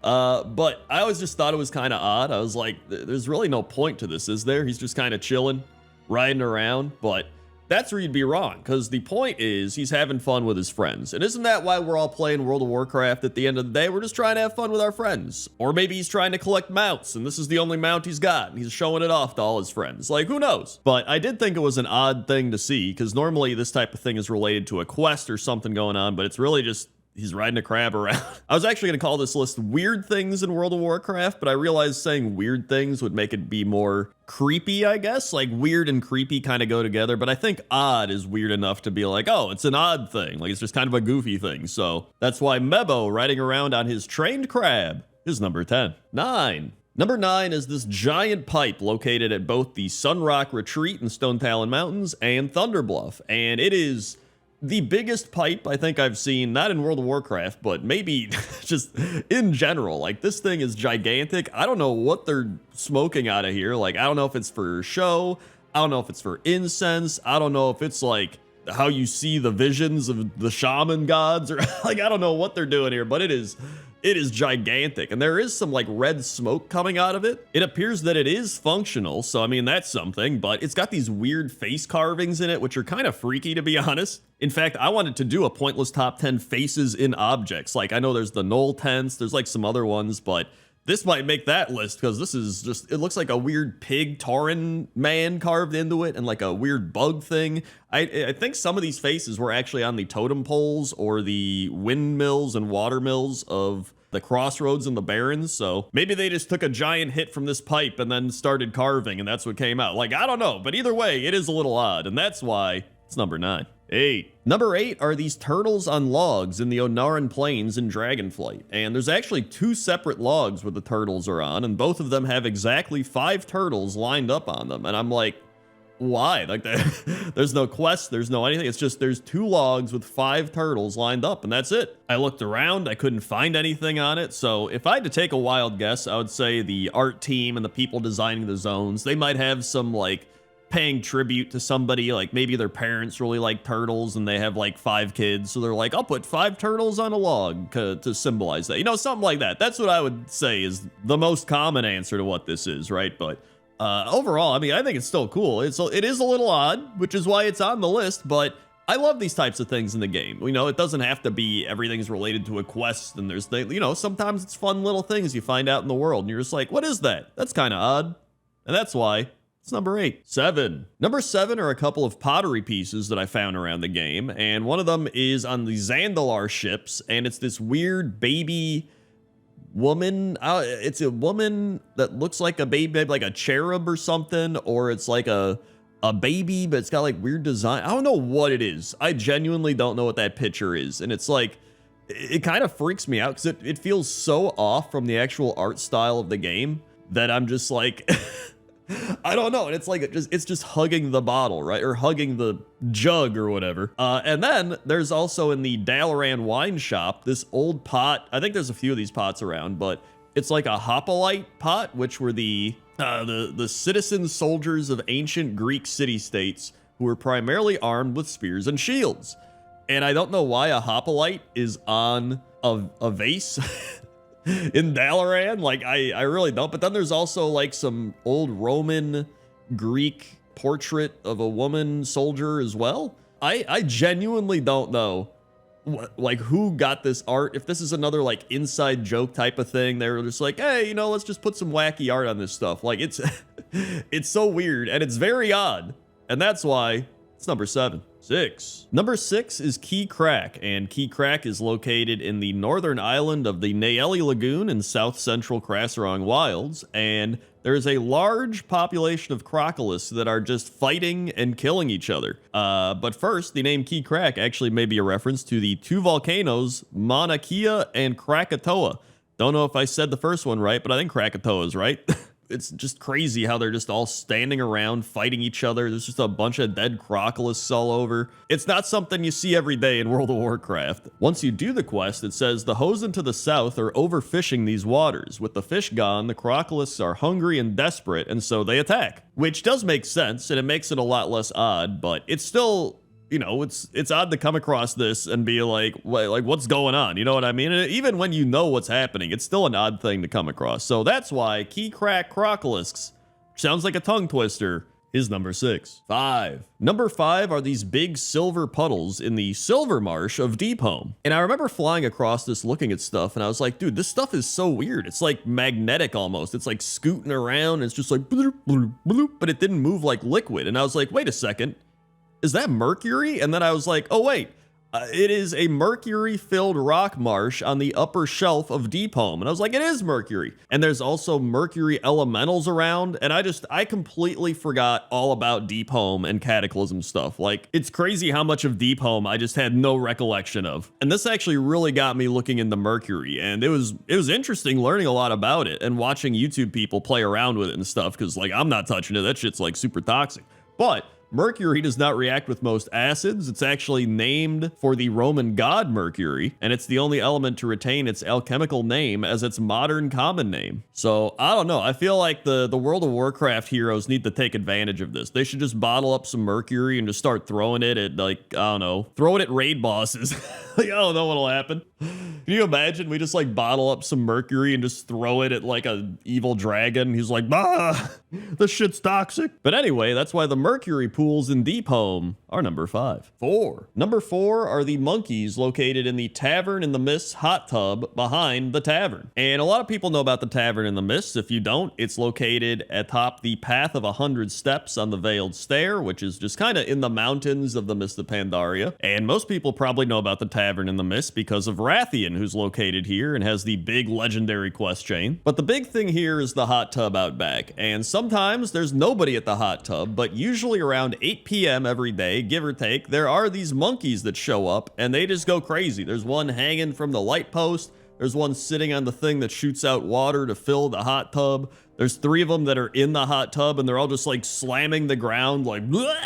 But I always just thought it was kind of odd. I was like, there's really no point to this, is there? He's just kind of chilling, riding around. But that's where you'd be wrong, because the point is he's having fun with his friends. And isn't that why we're all playing World of Warcraft at the end of the day? We're just trying to have fun with our friends. Or maybe he's trying to collect mounts, and this is the only mount he's got, and he's showing it off to all his friends. Like, who knows? But I did think it was an odd thing to see, because normally this type of thing is related to a quest or something going on, but it's really just he's riding a crab around. I was actually going to call this list Weird Things in World of Warcraft, but I realized saying weird things would make it be more creepy, I guess. Like weird and creepy kind of go together, but I think odd is weird enough to be like, oh, it's an odd thing. Like it's just kind of a goofy thing. So that's why Mebo riding around on his trained crab is number 10. 9. Number 9 is this giant pipe located at both the Sunrock Retreat in Stone Talon Mountains and Thunderbluff. And it is the biggest pipe I think I've seen, not in World of Warcraft, but maybe just in general. Like, this thing is gigantic. I don't know what they're smoking out of here. Like, I don't know if it's for show. I don't know if it's for incense. I don't know if it's like how you see the visions of the shaman gods, or like, I don't know what they're doing here, but it is gigantic, and there is some like red smoke coming out of it. It appears that it is functional, so I mean, that's something, but it's got these weird face carvings in it, which are kind of freaky, to be honest. In fact, I wanted to do a pointless top 10 faces in objects. Like, I know there's the Knoll tents, there's like some other ones, but This might make that list because this is just, it looks like a weird pig Tauren man carved into it and like a weird bug thing. I think some of these faces were actually on the totem poles or the windmills and watermills of the crossroads and the barrens. So maybe they just took a giant hit from this pipe and then started carving and that's what came out. Like, I don't know. But either way, it is a little odd. And that's why it's number 9. 8. Number 8 are these turtles on logs in the Onaran Plains in Dragonflight. And there's actually 2 separate logs where the turtles are on, and both of them have exactly 5 turtles lined up on them. And I'm like, why? Like, there's no quest, there's no anything. It's just there's 2 logs with 5 turtles lined up, and that's it. I looked around, I couldn't find anything on it. So if I had to take a wild guess, I would say the art team and the people designing the zones, they might have some like paying tribute to somebody, like maybe their parents really like turtles and they have like 5 kids, so they're like, I'll put 5 turtles on a log to symbolize that, you know, something like that. That's what I would say is the most common answer to what this is, right? But overall, I mean, I think it's still cool. It is a little odd, which is why it's on the list, but I love these types of things in the game. You know, it doesn't have to be everything's related to a quest, and there's, you know, sometimes it's fun little things you find out in the world and you're just like, what is that? That's kind of odd. And that's why it's number 8. 7. Number 7 are a couple of pottery pieces that I found around the game, and one of them is on the Zandalar ships, and it's this weird baby woman. It's a woman that looks like a baby, like a cherub or something, or it's like a baby, but it's got like weird design. I don't know what it is. I genuinely don't know what that picture is, and it's like, it kind of freaks me out because it feels so off from the actual art style of the game that I'm just like... I don't know. And it's like, it's just hugging the bottle, right? Or hugging the jug or whatever. And then there's also in the Dalaran wine shop, this old pot. I think there's a few of these pots around, but it's like a hoplite pot, which were the citizen soldiers of ancient Greek city-states who were primarily armed with spears and shields. And I don't know why a hoplite is on a vase. In Dalaran, like I really don't. But then there's also like some old Roman Greek portrait of a woman soldier as well. I genuinely don't know like who got this art. If this is another like inside joke type of thing, they were just like, hey, you know, let's just put some wacky art on this stuff. Like it's it's so weird and it's very odd, and that's why it's number 7. 6. Number 6 is Key Crack, and Key Crack is located in the northern island of the Naeli Lagoon in south central Krasarong Wilds, and there is a large population of Crocolis that are just fighting and killing each other. But first, the name Key Crack actually may be a reference to the 2 volcanoes, Mauna Kea and Krakatoa. Don't know if I said the first one right, but I think Krakatoa is right. It's just crazy how they're just all standing around fighting each other. There's just a bunch of dead crocolists all over. It's not something you see every day in World of Warcraft. Once you do the quest, it says the Hosen to the south are overfishing these waters. With the fish gone, the crocolists are hungry and desperate, and so they attack. Which does make sense, and it makes it a lot less odd, but it's still... You know, it's odd to come across this and be like what's going on? You know what I mean? And even when you know what's happening, it's still an odd thing to come across. So that's why Key Crack Crocolisks, sounds like a tongue twister, is number 6. 5. Number 5 are these big silver puddles in the Silver Marsh of Deep Home. And I remember flying across this looking at stuff, and I was like, dude, this stuff is so weird. It's like magnetic almost. It's like scooting around. It's just like bloop, bloop, bloop, but it didn't move like liquid. And I was like, wait a second. Is that mercury? And then I was like, oh wait, it is a mercury-filled rock marsh on the upper shelf of Deep Home. And I was like, it is mercury. And there's also mercury elementals around. And I completely forgot all about Deep Home and Cataclysm stuff. Like, it's crazy how much of Deep Home I just had no recollection of. And this actually really got me looking into mercury. And it was interesting learning a lot about it and watching YouTube people play around with it and stuff. Because, like, I'm not touching it. That shit's, like, super toxic. But mercury does not react with most acids. It's actually named for the Roman god Mercury, and it's the only element to retain its alchemical name as its modern common name. So, I don't know. I feel like the World of Warcraft heroes need to take advantage of this. They should just bottle up some mercury and just start throwing it at, like, I don't know, throw it at raid bosses. Like, I don't know what'll happen. Can you imagine we just like bottle up some mercury and just throw it at like a evil dragon? He's like, ah, this shit's toxic. But anyway, that's why the mercury pools in Deep Home are number 5. 4. Number 4 are the monkeys located in the Tavern in the Mist hot tub behind the tavern. And a lot of people know about the Tavern in the Mist. If you don't, it's located atop the Path of 100 Steps on the Veiled Stair, which is just kind of in the mountains of the Mist of Pandaria. And most people probably know about the Tavern in the Mist because of Rathian, who's located here and has the big legendary quest chain. But the big thing here is the hot tub out back. And sometimes there's nobody at the hot tub, but usually around 8 p.m. every day, give or take, there are these monkeys that show up and they just go crazy. There's one hanging from the light post. There's one sitting on the thing that shoots out water to fill the hot tub. There's 3 of them that are in the hot tub and they're all just like slamming the ground like, bleh!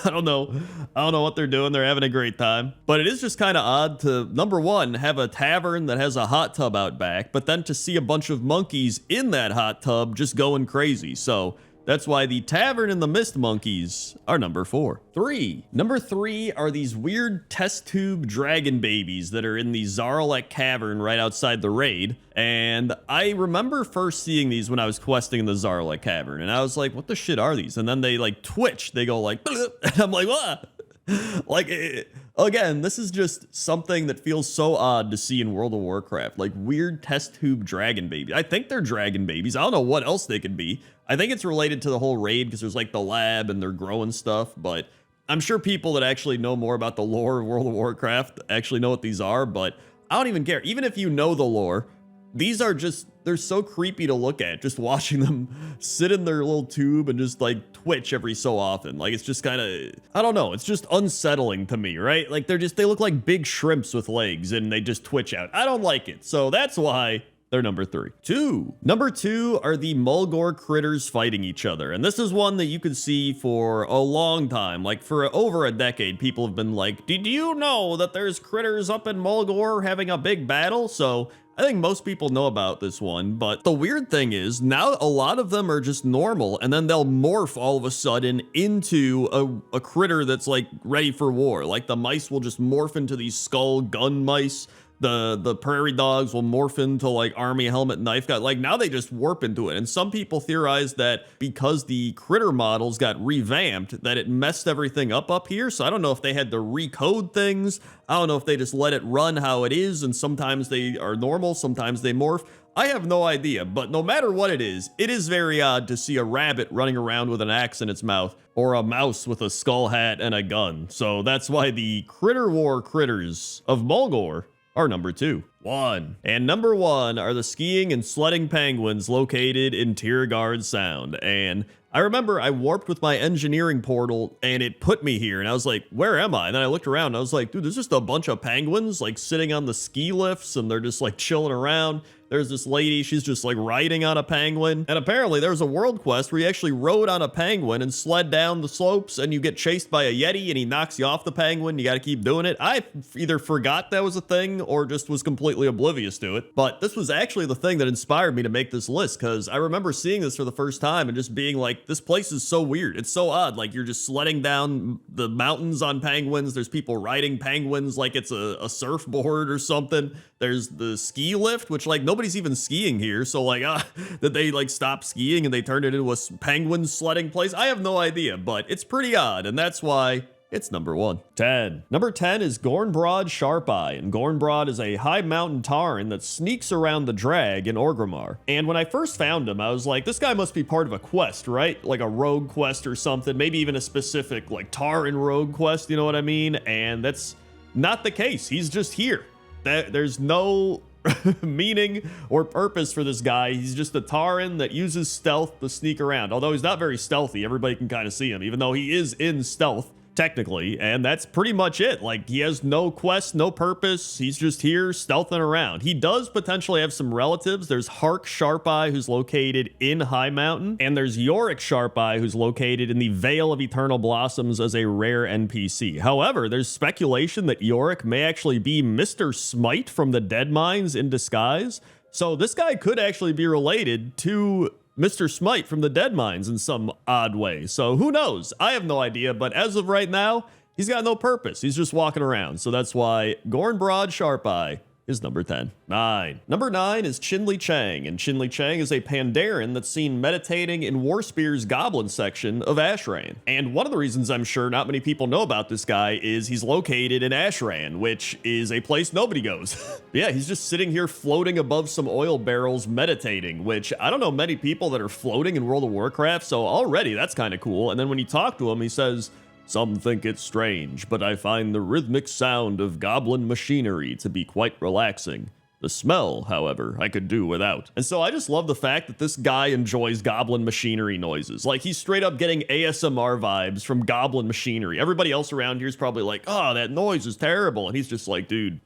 I don't know what they're doing. They're having a great time. But it is just kind of odd to, number 1, have a tavern that has a hot tub out back, but then to see a bunch of monkeys in that hot tub just going crazy. So that's why the Tavern in the Mist monkeys are number 4. 3. Number 3 are these weird test tube dragon babies that are in the Zaralek cavern right outside the raid. And I remember first seeing these when I was questing in the Zaralek cavern. And I was like, what the shit are these? And then they like twitch. They go like, and I'm like, what? Like, again, this is just something that feels so odd to see in World of Warcraft. Like weird test tube dragon babies. I think they're dragon babies. I don't know what else they could be. I think it's related to the whole raid because there's like the lab and they're growing stuff. But I'm sure people that actually know more about the lore of World of Warcraft actually know what these are. But I don't even care. Even if you know the lore, these are just, they're so creepy to look at, just watching them sit in their little tube and just like twitch every so often. Like it's just kind of, I don't know, it's just unsettling to me, right? Like they look like big shrimps with legs and they just twitch out. I don't like it. So that's why they're number 3. 2. Number 2 are the Mulgore critters fighting each other. And this is one that you can see for a long time. Like for over a decade, people have been like, did you know that there's critters up in Mulgore having a big battle? So I think most people know about this one, but the weird thing is now a lot of them are just normal and then they'll morph all of a sudden into a critter that's like ready for war. Like the mice will just morph into these skull gun mice. The prairie dogs will morph into like army helmet knife guy. Like now they just warp into it. And some people theorize that because the critter models got revamped, that it messed everything up here. So I don't know if they had to recode things. I don't know if they just let it run how it is. And sometimes they are normal, sometimes they morph. I have no idea, but no matter what it is very odd to see a rabbit running around with an axe in its mouth or a mouse with a skull hat and a gun. So that's why the Critter War critters of Mulgore are number 2. 1. And number 1 are the skiing and sledding penguins located in Tiergard Sound. And I remember I warped with my engineering portal and it put me here and I was like, where am I? And then I looked around and I was like, dude, there's just a bunch of penguins like sitting on the ski lifts and they're just like chilling around. There's this lady, she's just like riding on a penguin. And apparently there was a world quest where you actually rode on a penguin and sled down the slopes and you get chased by a Yeti and he knocks you off the penguin. You got to keep doing it. I either forgot that was a thing or just was completely oblivious to it. But this was actually the thing that inspired me to make this list because I remember seeing this for the first time and just being like, this place is so weird. It's so odd. Like you're just sledding down the mountains on penguins. There's people riding penguins like it's a surfboard or something. There's the ski lift, which like nobody's even skiing here. So like, did they like stop skiing and they turned it into a penguin sledding place? I have no idea, but it's pretty odd. And that's why it's number 1. 10. Number 10 is Gornbrod Sharpeye, and Gornbrod is a high mountain Tauren that sneaks around the drag in Orgrimmar. And when I first found him, I was like, this guy must be part of a quest, right? Like a rogue quest or something, maybe even a specific like Tauren rogue quest, you know what I mean? And that's not the case. He's just here. There's no meaning or purpose for this guy. He's just a Tauren that uses stealth to sneak around. Although he's not very stealthy, everybody can kind of see him, even though he is in stealth technically, and that's pretty much it. Like he has no quest, no purpose. He's just here stealthing around. He does potentially have some relatives. There's Hark Sharpeye, who's located in High Mountain, and there's Yorick Sharpeye, who's located in the Vale of Eternal Blossoms as a rare NPC. However, there's speculation that Yorick may actually be Mr. Smite from the Dead Mines in disguise. So this guy could actually be related to Mr. Smite from the Dead Mines in some odd way. So who knows? I have no idea, but as of right now, He's got no purpose. He's just walking around. So that's why Gorn Broad Sharp Eye is number 10. 9. Number 9 is Chinli Chang, and Chinli Chang is a Pandaren that's seen meditating in Warspear's Goblin section of Ashran. And one of the reasons I'm sure not many people know about this guy is he's located in Ashran, which is a place nobody goes. Yeah, he's just sitting here floating above some oil barrels meditating, which I don't know many people that are floating in World of Warcraft, so already that's kind of cool. And then when you talk to him, he says, "Some think it strange, but I find the rhythmic sound of goblin machinery to be quite relaxing. The smell, however, I could do without." And so I just love the fact that this guy enjoys goblin machinery noises. Like, he's straight up getting ASMR vibes from goblin machinery. Everybody else around here is probably like, "Oh, that noise is terrible." And he's just like, "Dude,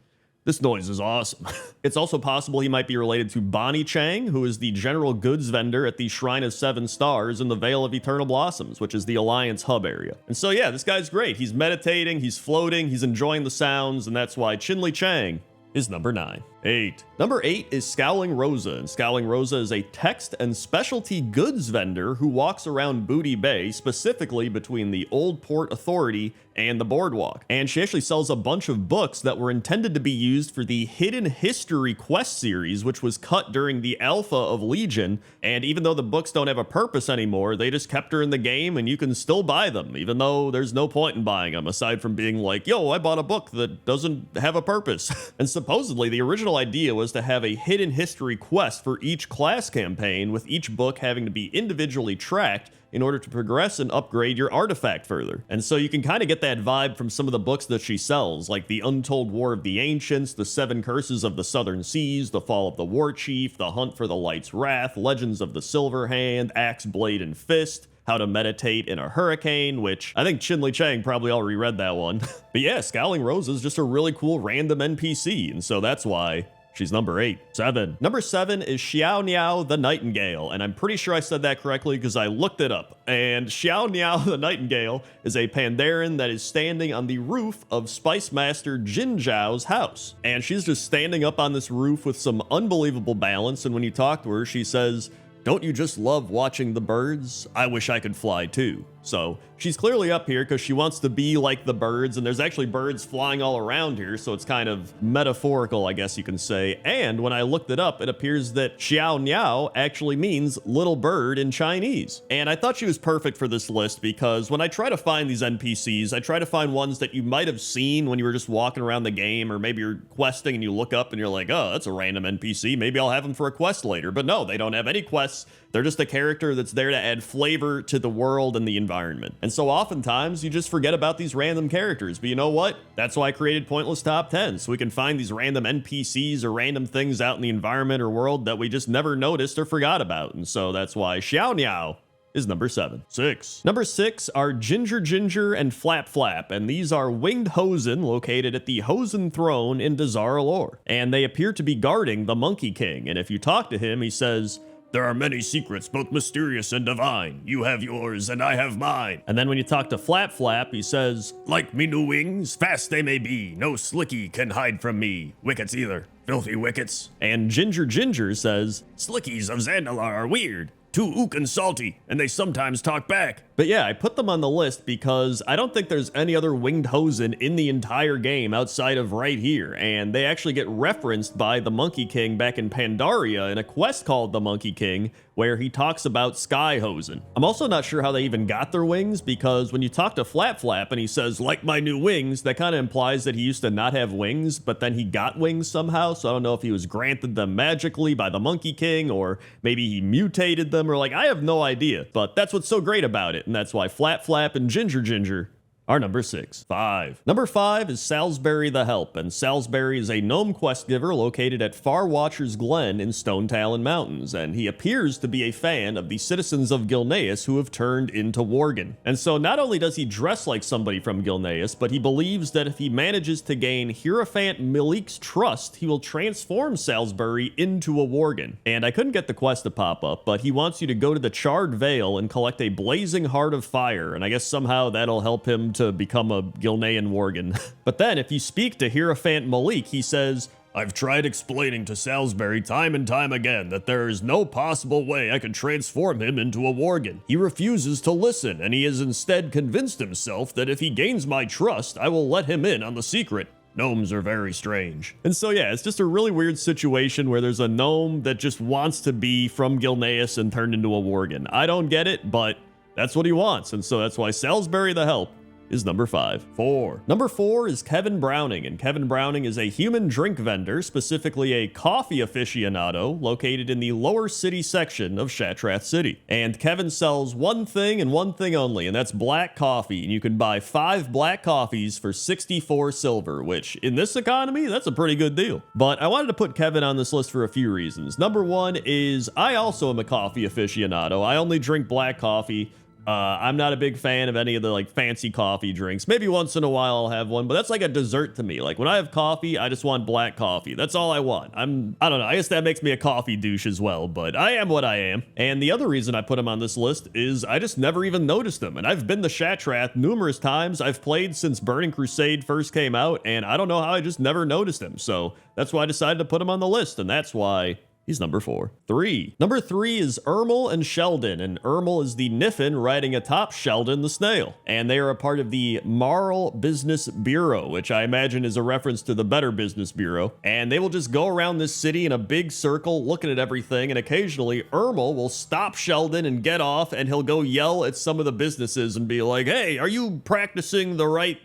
this noise is awesome." It's also possible he might be related to Bonnie Chang, who is the general goods vendor at the Shrine of Seven Stars in the Vale of Eternal Blossoms, which is the Alliance hub area. And so yeah, this guy's great. He's meditating, he's floating, he's enjoying the sounds, and that's why Chinli Chang is number 9. 8. Number 8 is Scowling Rosa, and Scowling Rosa is a text and specialty goods vendor who walks around Booty Bay, specifically between the Old Port Authority and the Boardwalk. And she actually sells a bunch of books that were intended to be used for the Hidden History quest series, which was cut during the alpha of Legion. And even though the books don't have a purpose anymore, they just kept her in the game, and you can still buy them, even though there's no point in buying them, aside from being like, "Yo, I bought a book that doesn't have a purpose." And supposedly the original idea was to have a hidden history quest for each class campaign, with each book having to be individually tracked in order to progress and upgrade your artifact further. And so you can kind of get that vibe from some of the books that she sells, like The Untold War of the Ancients, The Seven Curses of the Southern Seas, The Fall of the War Chief, The Hunt for the Light's Wrath, Legends of the Silver Hand, Axe, Blade, and Fist, How to Meditate in a Hurricane, which I think Chinli Chang probably already read that one. But yeah, Scowling Rosa is just a really cool random NPC, and so that's why she's number 8. 7. Number 7 is Xiao Niao the Nightingale, and I'm pretty sure I said that correctly because I looked it up. And Xiao Niao the Nightingale is a Pandaren that is standing on the roof of Spice Master Jin Zhao's house. And she's just standing up on this roof with some unbelievable balance, and when you talk to her, she says, "Don't you just love watching the birds? I wish I could fly too." So she's clearly up here because she wants to be like the birds, and there's actually birds flying all around here, so it's kind of metaphorical, I guess you can say. And when I looked it up, it appears that Xiao Niao actually means little bird in Chinese. And I thought she was perfect for this list because when I try to find these NPCs, I try to find ones that you might have seen when you were just walking around the game, or maybe you're questing and you look up and you're like, "Oh, that's a random NPC. Maybe I'll have them for a quest later." But no, they don't have any quests. They're just a character that's there to add flavor to the world and the environment. And so oftentimes you just forget about these random characters. But you know what? That's why I created Pointless Top 10, so we can find these random NPCs or random things out in the environment or world that we just never noticed or forgot about. And so that's why Xiao Niao is number 7. 6. Number 6 are Ginger Ginger and Flap Flap, and these are winged Hosen located at the Hosen Throne in Dazara Lore. And they appear to be guarding the Monkey King, and if you talk to him, he says, "There are many secrets, both mysterious and divine. You have yours, and I have mine." And then when you talk to Flap Flap, he says, "Like me new wings, fast they may be. No slicky can hide from me. Wickets either, filthy wickets." And Ginger Ginger says, "Slickies of Zandalar are weird. Too ook and salty, and they sometimes talk back." But yeah, I put them on the list because I don't think there's any other winged Hosen in the entire game outside of right here, and they actually get referenced by the Monkey King back in Pandaria in a quest called the Monkey King, where he talks about Sky Hosen. I'm also not sure how they even got their wings, because when you talk to Flap Flap and he says, "Like my new wings," that kind of implies that he used to not have wings, but then he got wings somehow, so I don't know if he was granted them magically by the Monkey King, or maybe he mutated them, or like, I have no idea, but that's what's so great about it, and that's why Flap Flap and Ginger Ginger are number 6. 5. Number 5 is Salisbury the Help, and Salisbury is a gnome quest giver located at Far Watcher's Glen in Stone Talon Mountains, and he appears to be a fan of the citizens of Gilneas who have turned into Worgen. And so not only does he dress like somebody from Gilneas, but he believes that if he manages to gain Hierophant Malik's trust, he will transform Salisbury into a Worgen. And I couldn't get the quest to pop up, but he wants you to go to the Charred Vale and collect a blazing heart of fire, and I guess somehow that'll help him to become a Gilnean Worgen. But then if you speak to Hierophant Malik, he says, I've tried explaining to Salisbury time and time again that there is no possible way I could transform him into a worgen. He refuses to listen, and he has instead convinced himself that if he gains my trust, I will let him in on the secret. Gnomes are very strange. And so yeah, it's just a really weird situation where there's a gnome that just wants to be from Gilneas and turned into a worgen. I don't get it, but that's what he wants, and so that's why Salisbury the Help is number 5. 4. Number 4 is Kevin Browning, and Kevin Browning is a human drink vendor, specifically a coffee aficionado, located in the lower city section of Shatrath City. And Kevin sells one thing and one thing only, and that's black coffee, and you can buy 5 black coffees for 64 silver, which in this economy, that's a pretty good deal. But I wanted to put Kevin on this list for a few reasons. Number 1 is I also am a coffee aficionado. I only drink black coffee. I'm not a big fan of any of the like fancy coffee drinks. Maybe once in a while I'll have one, but that's like a dessert to me. Like when I have coffee, I just want black coffee. That's all I want. I don't know. I guess that makes me a coffee douche as well, but I am what I am. And the other reason I put him on this list is I just never even noticed him. And I've been to Shatrath numerous times. I've played since Burning Crusade first came out, and I don't know how I just never noticed him. So that's why I decided to put him on the list, and that's why he's number 4. 3. Number 3 is Ermel and Sheldon, and Ermel is the Niffin riding atop Sheldon the Snail. And they are a part of the Marl Business Bureau, which I imagine is a reference to the Better Business Bureau. And they will just go around this city in a big circle looking at everything, and occasionally Ermel will stop Sheldon and get off, and he'll go yell at some of the businesses and be like, hey, are you practicing the right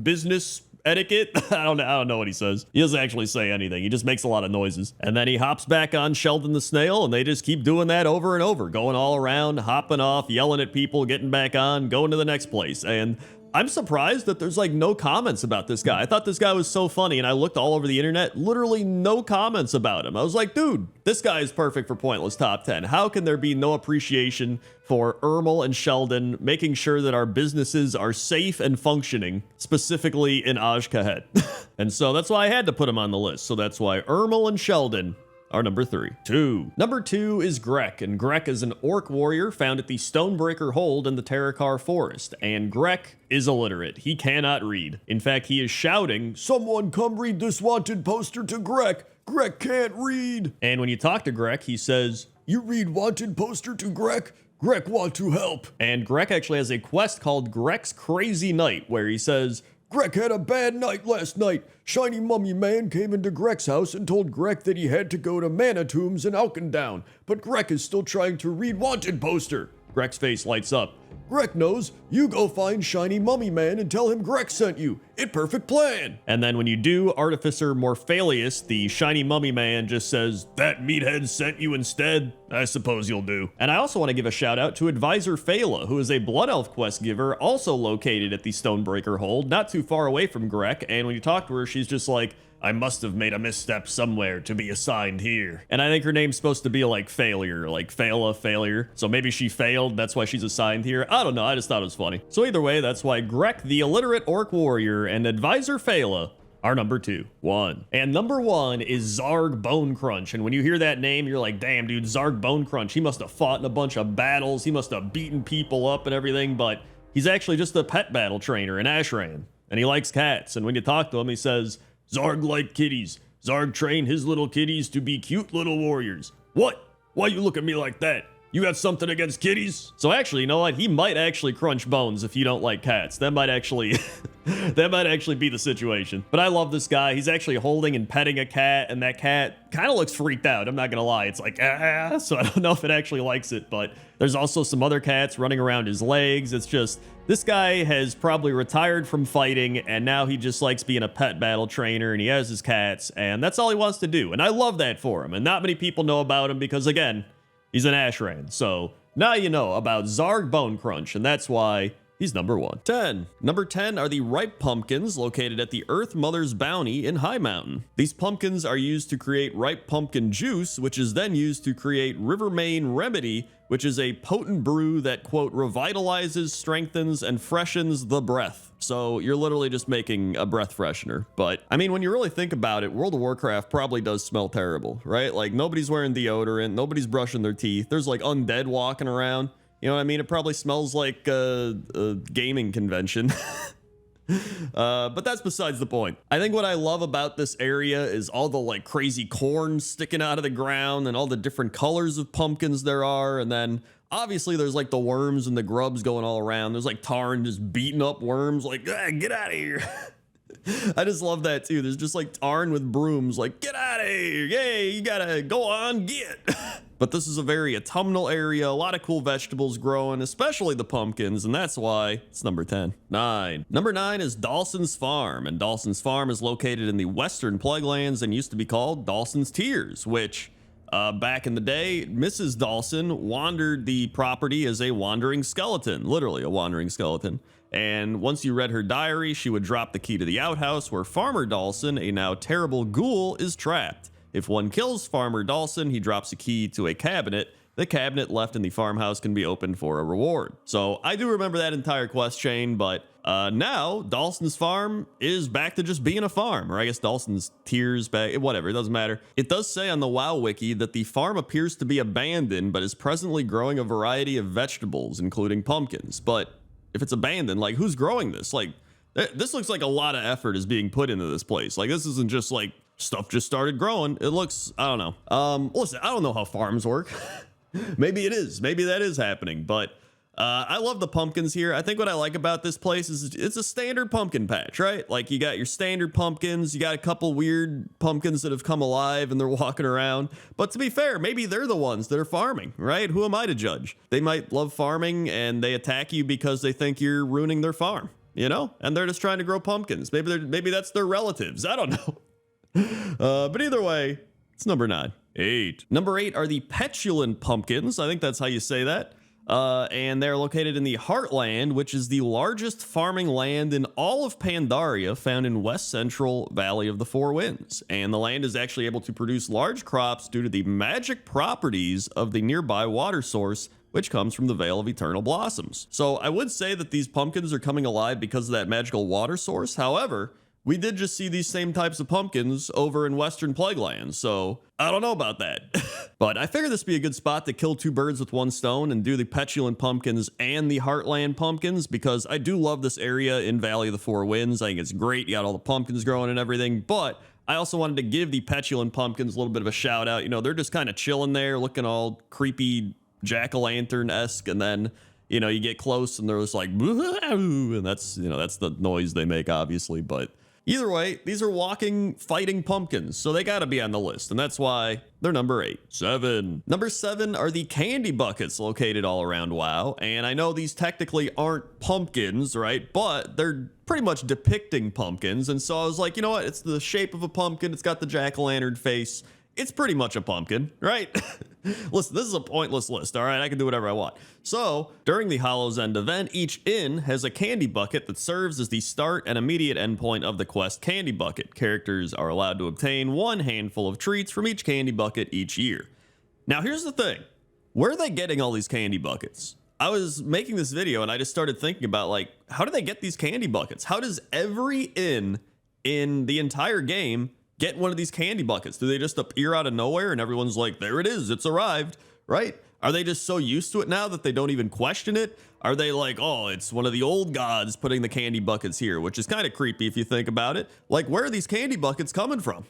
business etiquette? I don't know what he says. He doesn't actually say anything. He just makes a lot of noises. And then he hops back on Sheldon the Snail, and they just keep doing that over and over, going all around, hopping off, yelling at people, getting back on, going to the next place. And I'm surprised that there's like no comments about this guy. I thought this guy was so funny, and I looked all over the internet, literally no comments about him. I was like, dude, this guy is perfect for Pointless Top 10. How can there be no appreciation for Ermel and Sheldon making sure that our businesses are safe and functioning, specifically in Ajkahet? And so that's why I had to put him on the list. So that's why Ermel and Sheldon are number 3. 2. Number 2 is Grek, and Grek is an orc warrior found at the Stonebreaker Hold in the Terakar Forest, and Grek is illiterate. He cannot read. In fact, he is shouting, "Someone come read this wanted poster to Grek! Grek can't read!" And when you talk to Grek, he says, "You read wanted poster to Grek? Grek want to help." And Grek actually has a quest called Grek's Crazy Night, where he says, "Grek had a bad night last night. Shiny Mummy Man came into Grek's house and told Grek that he had to go to Mana Tombs in Alkendown, but Grek is still trying to read wanted poster." Grek's face lights up. "Grek knows. You go find Shiny Mummy Man and tell him Grek sent you. It perfect plan." And then when you do, Artificer Morphalius, the Shiny Mummy Man, just says, "That meathead sent you instead. I suppose you'll do." And I also want to give a shout out to Advisor Phala, who is a Blood Elf quest giver, also located at the Stonebreaker Hold, not too far away from Grek. And when you talk to her, she's just like, "I must have made a misstep somewhere to be assigned here." And I think her name's supposed to be like failure, like Phala, failure. So maybe she failed, that's why she's assigned here. I don't know, I just thought it was funny. So either way, that's why Grek, the illiterate orc warrior, and Advisor Phala are number 2. 1. And number 1 is Zarg Bonecrunch. And when you hear that name, you're like, damn, dude, Zarg Bonecrunch, he must have fought in a bunch of battles. He must have beaten people up and everything, but he's actually just a pet battle trainer in Ashran. And he likes cats. And when you talk to him, he says, "Zarg like kitties. Zarg train his little kitties to be cute little warriors." What? Why you look at me like that? You got something against kitties? So actually, you know what? He might actually crunch bones if you don't like cats. That might actually that might actually be the situation. But I love this guy. He's actually holding and petting a cat, and that cat kind of looks freaked out. I'm not gonna lie. It's like, ah, so I don't know if it actually likes it, but there's also some other cats running around his legs. It's just, this guy has probably retired from fighting, and now he just likes being a pet battle trainer, and he has his cats, and that's all he wants to do. And I love that for him. And not many people know about him because, again, he's an Ashran. So now you know about Zarg Bonecrunch, and that's why he's number 1. 10. Number 10 are the ripe pumpkins located at the Earth Mother's Bounty in High Mountain. These pumpkins are used to create ripe pumpkin juice, which is then used to create Rivermane Remedy, which is a potent brew that, quote, revitalizes, strengthens, and freshens the breath. So you're literally just making a breath freshener. But I mean, when you really think about it, World of Warcraft probably does smell terrible, right? Like nobody's wearing deodorant, nobody's brushing their teeth. There's like undead walking around. You know what I mean? It probably smells like a gaming convention. But that's besides the point. I think what I love about this area is all the like crazy corn sticking out of the ground and all the different colors of pumpkins there are. And then obviously there's like the worms and the grubs going all around. There's like Tarn just beating up worms like, ah, get out of here. I just love that too. There's just like Tarn with brooms like, get out of here. Yay, you gotta go on, get. But this is a very autumnal area, a lot of cool vegetables growing, especially the pumpkins, and that's why it's number 10. 9. Number 9 is Dawson's Farm, and Dawson's Farm is located in the Western Plaguelands and used to be called Dawson's Tears, which back in the day, Mrs. Dawson wandered the property as a wandering skeleton, literally a wandering skeleton. And once you read her diary, she would drop the key to the outhouse where Farmer Dawson, a now terrible ghoul, is trapped. If one kills Farmer Dawson, he drops a key to a cabinet. The cabinet left in the farmhouse can be opened for a reward. So I do remember that entire quest chain, but now Dawson's Farm is back to just being a farm, or I guess Dawson's Tears back, whatever, it doesn't matter. It does say on the WoW wiki that the farm appears to be abandoned, but is presently growing a variety of vegetables, including pumpkins. But if it's abandoned, like who's growing this? Like this looks like a lot of effort is being put into this place. Like this isn't just like stuff just started growing. It looks, I don't know. Listen, I don't know how farms work. Maybe it is. Maybe that is happening. But I love the pumpkins here. I think what I like about this place is it's a standard pumpkin patch, right? Like you got your standard pumpkins. You got a couple weird pumpkins that have come alive and they're walking around. But to be fair, maybe they're the ones that are farming, right? Who am I to judge? They might love farming and they attack you because they think you're ruining their farm, you know? And they're just trying to grow pumpkins. Maybe that's their relatives. I don't know. But either way, it's number 9. 8. Number 8 are the petulant pumpkins. I think that's how you say that. And they're located in the Heartland, which is the largest farming land in all of Pandaria, found in West Central Valley of the Four Winds. And the land is actually able to produce large crops due to the magic properties of the nearby water source, which comes from the Vale of Eternal Blossoms. So I would say that these pumpkins are coming alive because of that magical water source. However, we did just see these same types of pumpkins over in Western Plaguelands, so I don't know about that. But I figured this would be a good spot to kill 2 birds with 1 stone and do the petulant pumpkins and the Heartland pumpkins, because I do love this area in Valley of the Four Winds. I think it's great. You got all the pumpkins growing and everything, but I also wanted to give the petulant pumpkins a little bit of a shout out. You know, they're just kind of chilling there, looking all creepy jack-o'-lantern-esque, and then you know, you get close and they're just like, and that's, you know, that's the noise they make, obviously. But either way, these are walking, fighting pumpkins, so they gotta be on the list, and that's why they're number 8. 7. Number 7 are the candy buckets located all around WoW, and I know these technically aren't pumpkins, right? But they're pretty much depicting pumpkins, and so I was like, you know what? It's the shape of a pumpkin, it's got the jack-o'-lantern face. It's pretty much a pumpkin, right? Listen, this is a pointless list, all right? I can do whatever I want. So, during the Hollow's End event, each inn has a candy bucket that serves as the start and immediate endpoint of the quest candy bucket. Characters are allowed to obtain 1 handful of treats from each candy bucket each year. Now, here's the thing. Where are they getting all these candy buckets? I was making this video and I just started thinking about, like, how do they get these candy buckets? How does every inn in the entire game get one of these candy buckets? Do they just appear out of nowhere and everyone's like, there it is, it's arrived, right? Are they just so used to it now that they don't even question it? Are they like, oh, it's one of the old gods putting the candy buckets here, which is kind of creepy if you think about it. Like, where are these candy buckets coming from?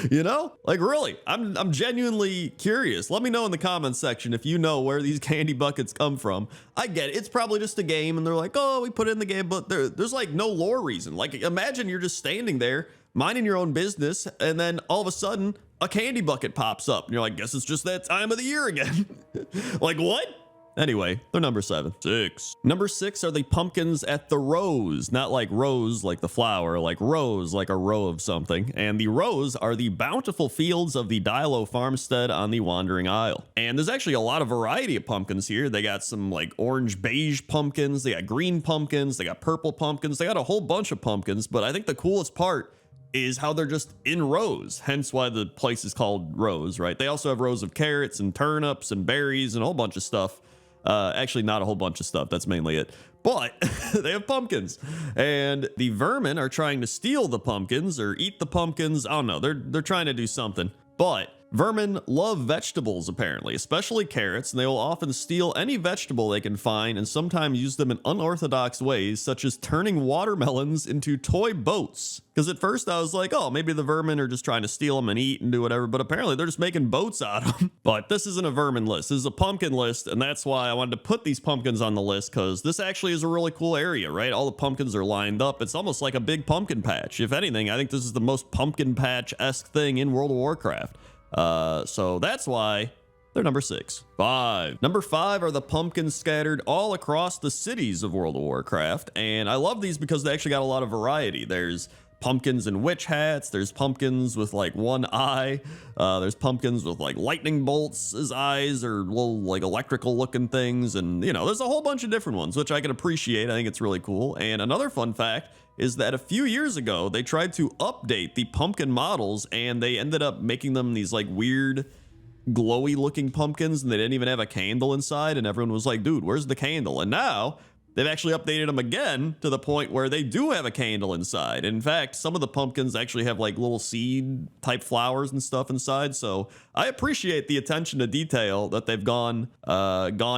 You know, like, really, I'm genuinely curious. Let me know in the comments section if you know where these candy buckets come from. I get it. It's probably just a game and they're like, oh, we put it in the game, but there's like no lore reason. Like, imagine you're just standing there minding your own business, and then all of a sudden a candy bucket pops up and you're like, guess it's just that time of the year again. Like, what? Anyway, they're number 7. 6. Number 6 are the pumpkins at the Rose. Not like rose like the flower, like rose like a row of something. And the Rose are the bountiful fields of the Dilo farmstead on the Wandering Isle. And there's actually a lot of variety of pumpkins here. They got some like orange beige pumpkins, they got green pumpkins, they got purple pumpkins, they got a whole bunch of pumpkins. But I think the coolest part is how they're just in rows, hence why the place is called Rows, right? They also have rows of carrots and turnips and berries and a whole bunch of stuff. Actually, not a whole bunch of stuff. That's mainly it. But they have pumpkins. And the vermin are trying to steal the pumpkins or eat the pumpkins. I don't know. They're trying to do something. But Vermin love vegetables, apparently, especially carrots, and they will often steal any vegetable they can find and sometimes use them in unorthodox ways, such as turning watermelons into toy boats. Because at first I was like, oh, maybe the vermin are just trying to steal them and eat and do whatever, but apparently they're just making boats out of them. But this isn't a vermin list, this is a pumpkin list, and that's why I wanted to put these pumpkins on the list, because this actually is a really cool area, right? All the pumpkins are lined up. It's almost like a big pumpkin patch. If anything, I think this is the most pumpkin patch-esque thing in World of Warcraft. So that's why they're number 6. 5. Number 5 are the pumpkins scattered all across the cities of World of Warcraft, and I love these because they actually got a lot of variety. There's pumpkins in witch hats, there's pumpkins with like one eye, there's pumpkins with like lightning bolts as eyes or little like electrical looking things, and you know, there's a whole bunch of different ones, which I can appreciate. I think it's really cool. And another fun fact is that a few years ago, they tried to update the pumpkin models and they ended up making them these like weird glowy looking pumpkins, and they didn't even have a candle inside, and everyone was like, dude, where's the candle? And now they've actually updated them again to the point where they do have a candle inside. In fact, some of the pumpkins actually have like little seed type flowers and stuff inside. So I appreciate the attention to detail that they've gone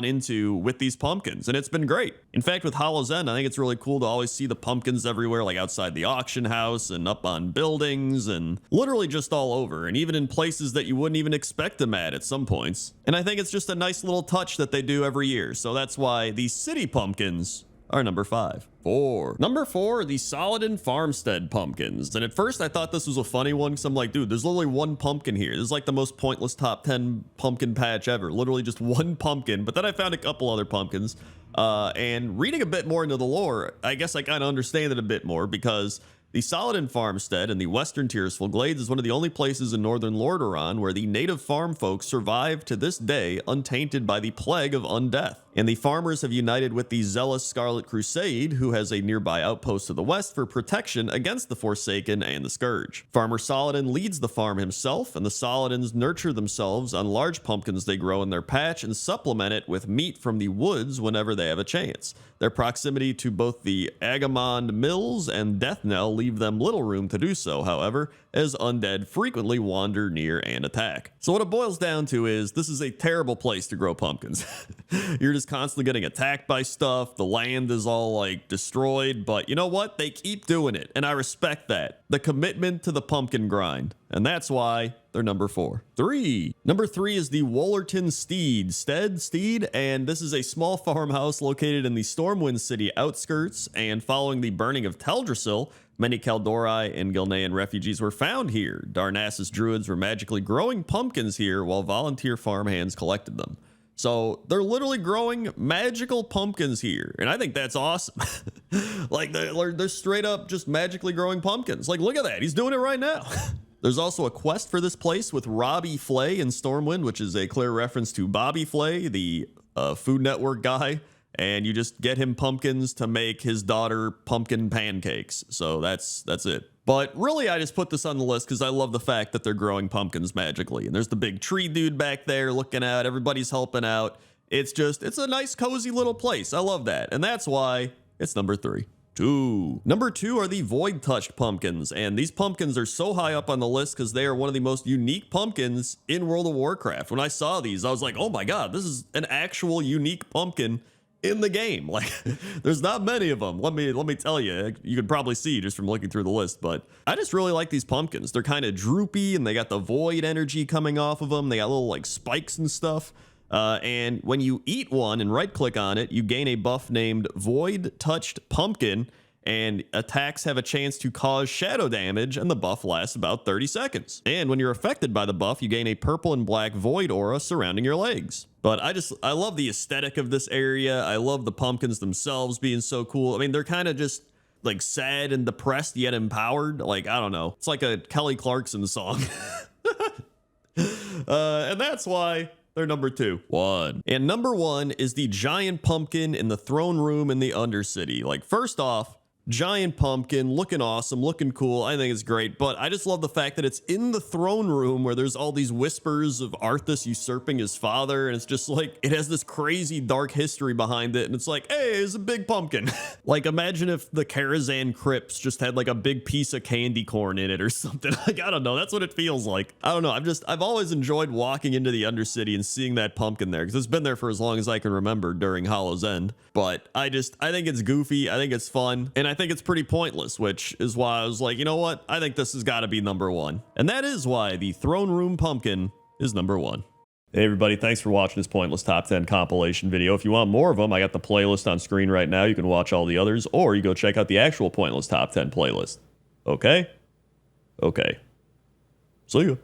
into with these pumpkins, and it's been great. In fact, with Hollow's End, I think it's really cool to always see the pumpkins everywhere, like outside the auction house and up on buildings and literally just all over, and even in places that you wouldn't even expect them at some points. And I think it's just a nice little touch that they do every year. So that's why these city pumpkins are number 5. 4. Number 4 are the Saladin Farmstead pumpkins. And at first I thought this was a funny one because I'm like, dude, there's literally one pumpkin here. This is like the most pointless top 10 pumpkin patch ever. Literally just one pumpkin. But then I found a couple other pumpkins. And reading a bit more into the lore, I guess I kind of understand it a bit more, because the Saladin Farmstead in the western Tirisful Glades is one of the only places in northern Lordaeron where the native farm folk survive to this day untainted by the plague of undeath. And the farmers have united with the zealous Scarlet Crusade, who has a nearby outpost to the west, for protection against the Forsaken and the Scourge. Farmer Saladin leads the farm himself, and the Saladins nurture themselves on large pumpkins they grow in their patch and supplement it with meat from the woods whenever they have a chance. Their proximity to both the Agamond Mills and Deathnell leave them little room to do so, however, as undead frequently wander near and attack. So what it boils down to is, this is a terrible place to grow pumpkins. You're just constantly getting attacked by stuff, the land is all like destroyed, but you know what? They keep doing it, and I respect that. The commitment to the pumpkin grind, and that's why they're number 4. 3. Number 3 is the Wollerton Steed, and this is a small farmhouse located in the Stormwind City outskirts, and following the burning of Teldrassil, many Kaldori and Gilnean refugees were found here. Darnassus druids were magically growing pumpkins here while volunteer farmhands collected them. So they're literally growing magical pumpkins here, and I think that's awesome. Like they're straight up just magically growing pumpkins. Like, look at that, he's doing it right now. There's also a quest for this place with Robbie Flay in Stormwind, which is a clear reference to Bobby Flay, the Food Network guy. And you just get him pumpkins to make his daughter pumpkin pancakes. So that's it. But really, I just put this on the list because I love the fact that they're growing pumpkins magically. And there's the big tree dude back there looking out. Everybody's helping out. It's a nice, cozy little place. I love that. And that's why it's number 3. 2. Number 2 are the Void Touched pumpkins. And these pumpkins are so high up on the list because they are one of the most unique pumpkins in World of Warcraft. When I saw these, I was like, oh my God, this is an actual unique pumpkin in the game. Like, there's not many of them. Let me tell you, you could probably see just from looking through the list, but I just really like these pumpkins. They're kind of droopy and they got the void energy coming off of them. They got little like spikes and stuff. And when you eat one and right click on it, you gain a buff named Void Touched Pumpkin, and attacks have a chance to cause shadow damage, and the buff lasts about 30 seconds. And when you're affected by the buff, you gain a purple and black void aura surrounding your legs. But I love the aesthetic of this area. I love the pumpkins themselves being so cool. I mean, they're kind of just like sad and depressed yet empowered. Like, I don't know. It's like a Kelly Clarkson song. And that's why they're number 2. 1. And number 1 is the giant pumpkin in the throne room in the Undercity. Like, first off, giant pumpkin, looking awesome, looking cool. I think it's great, but I just love the fact that it's in the throne room where there's all these whispers of Arthas usurping his father, and it's just like, it has this crazy dark history behind it, and it's like, hey, it's a big pumpkin. Like, imagine if the Karazhan crypts just had like a big piece of candy corn in it or something. Like, I don't know, that's what it feels like. I don't know, I've always enjoyed walking into the Undercity and seeing that pumpkin there, because it's been there for as long as I can remember during Hollow's End. But I think it's goofy, I think it's fun, and I think it's pretty pointless, which is why I was like, you know what? I think this has got to be number one. And that is why the Throne Room Pumpkin is number one. Hey everybody, thanks for watching this Pointless Top 10 compilation video. If you want more of them, I got the playlist on screen right now. You can watch all the others, or you go check out the actual Pointless Top 10 playlist. Okay? Okay. See ya.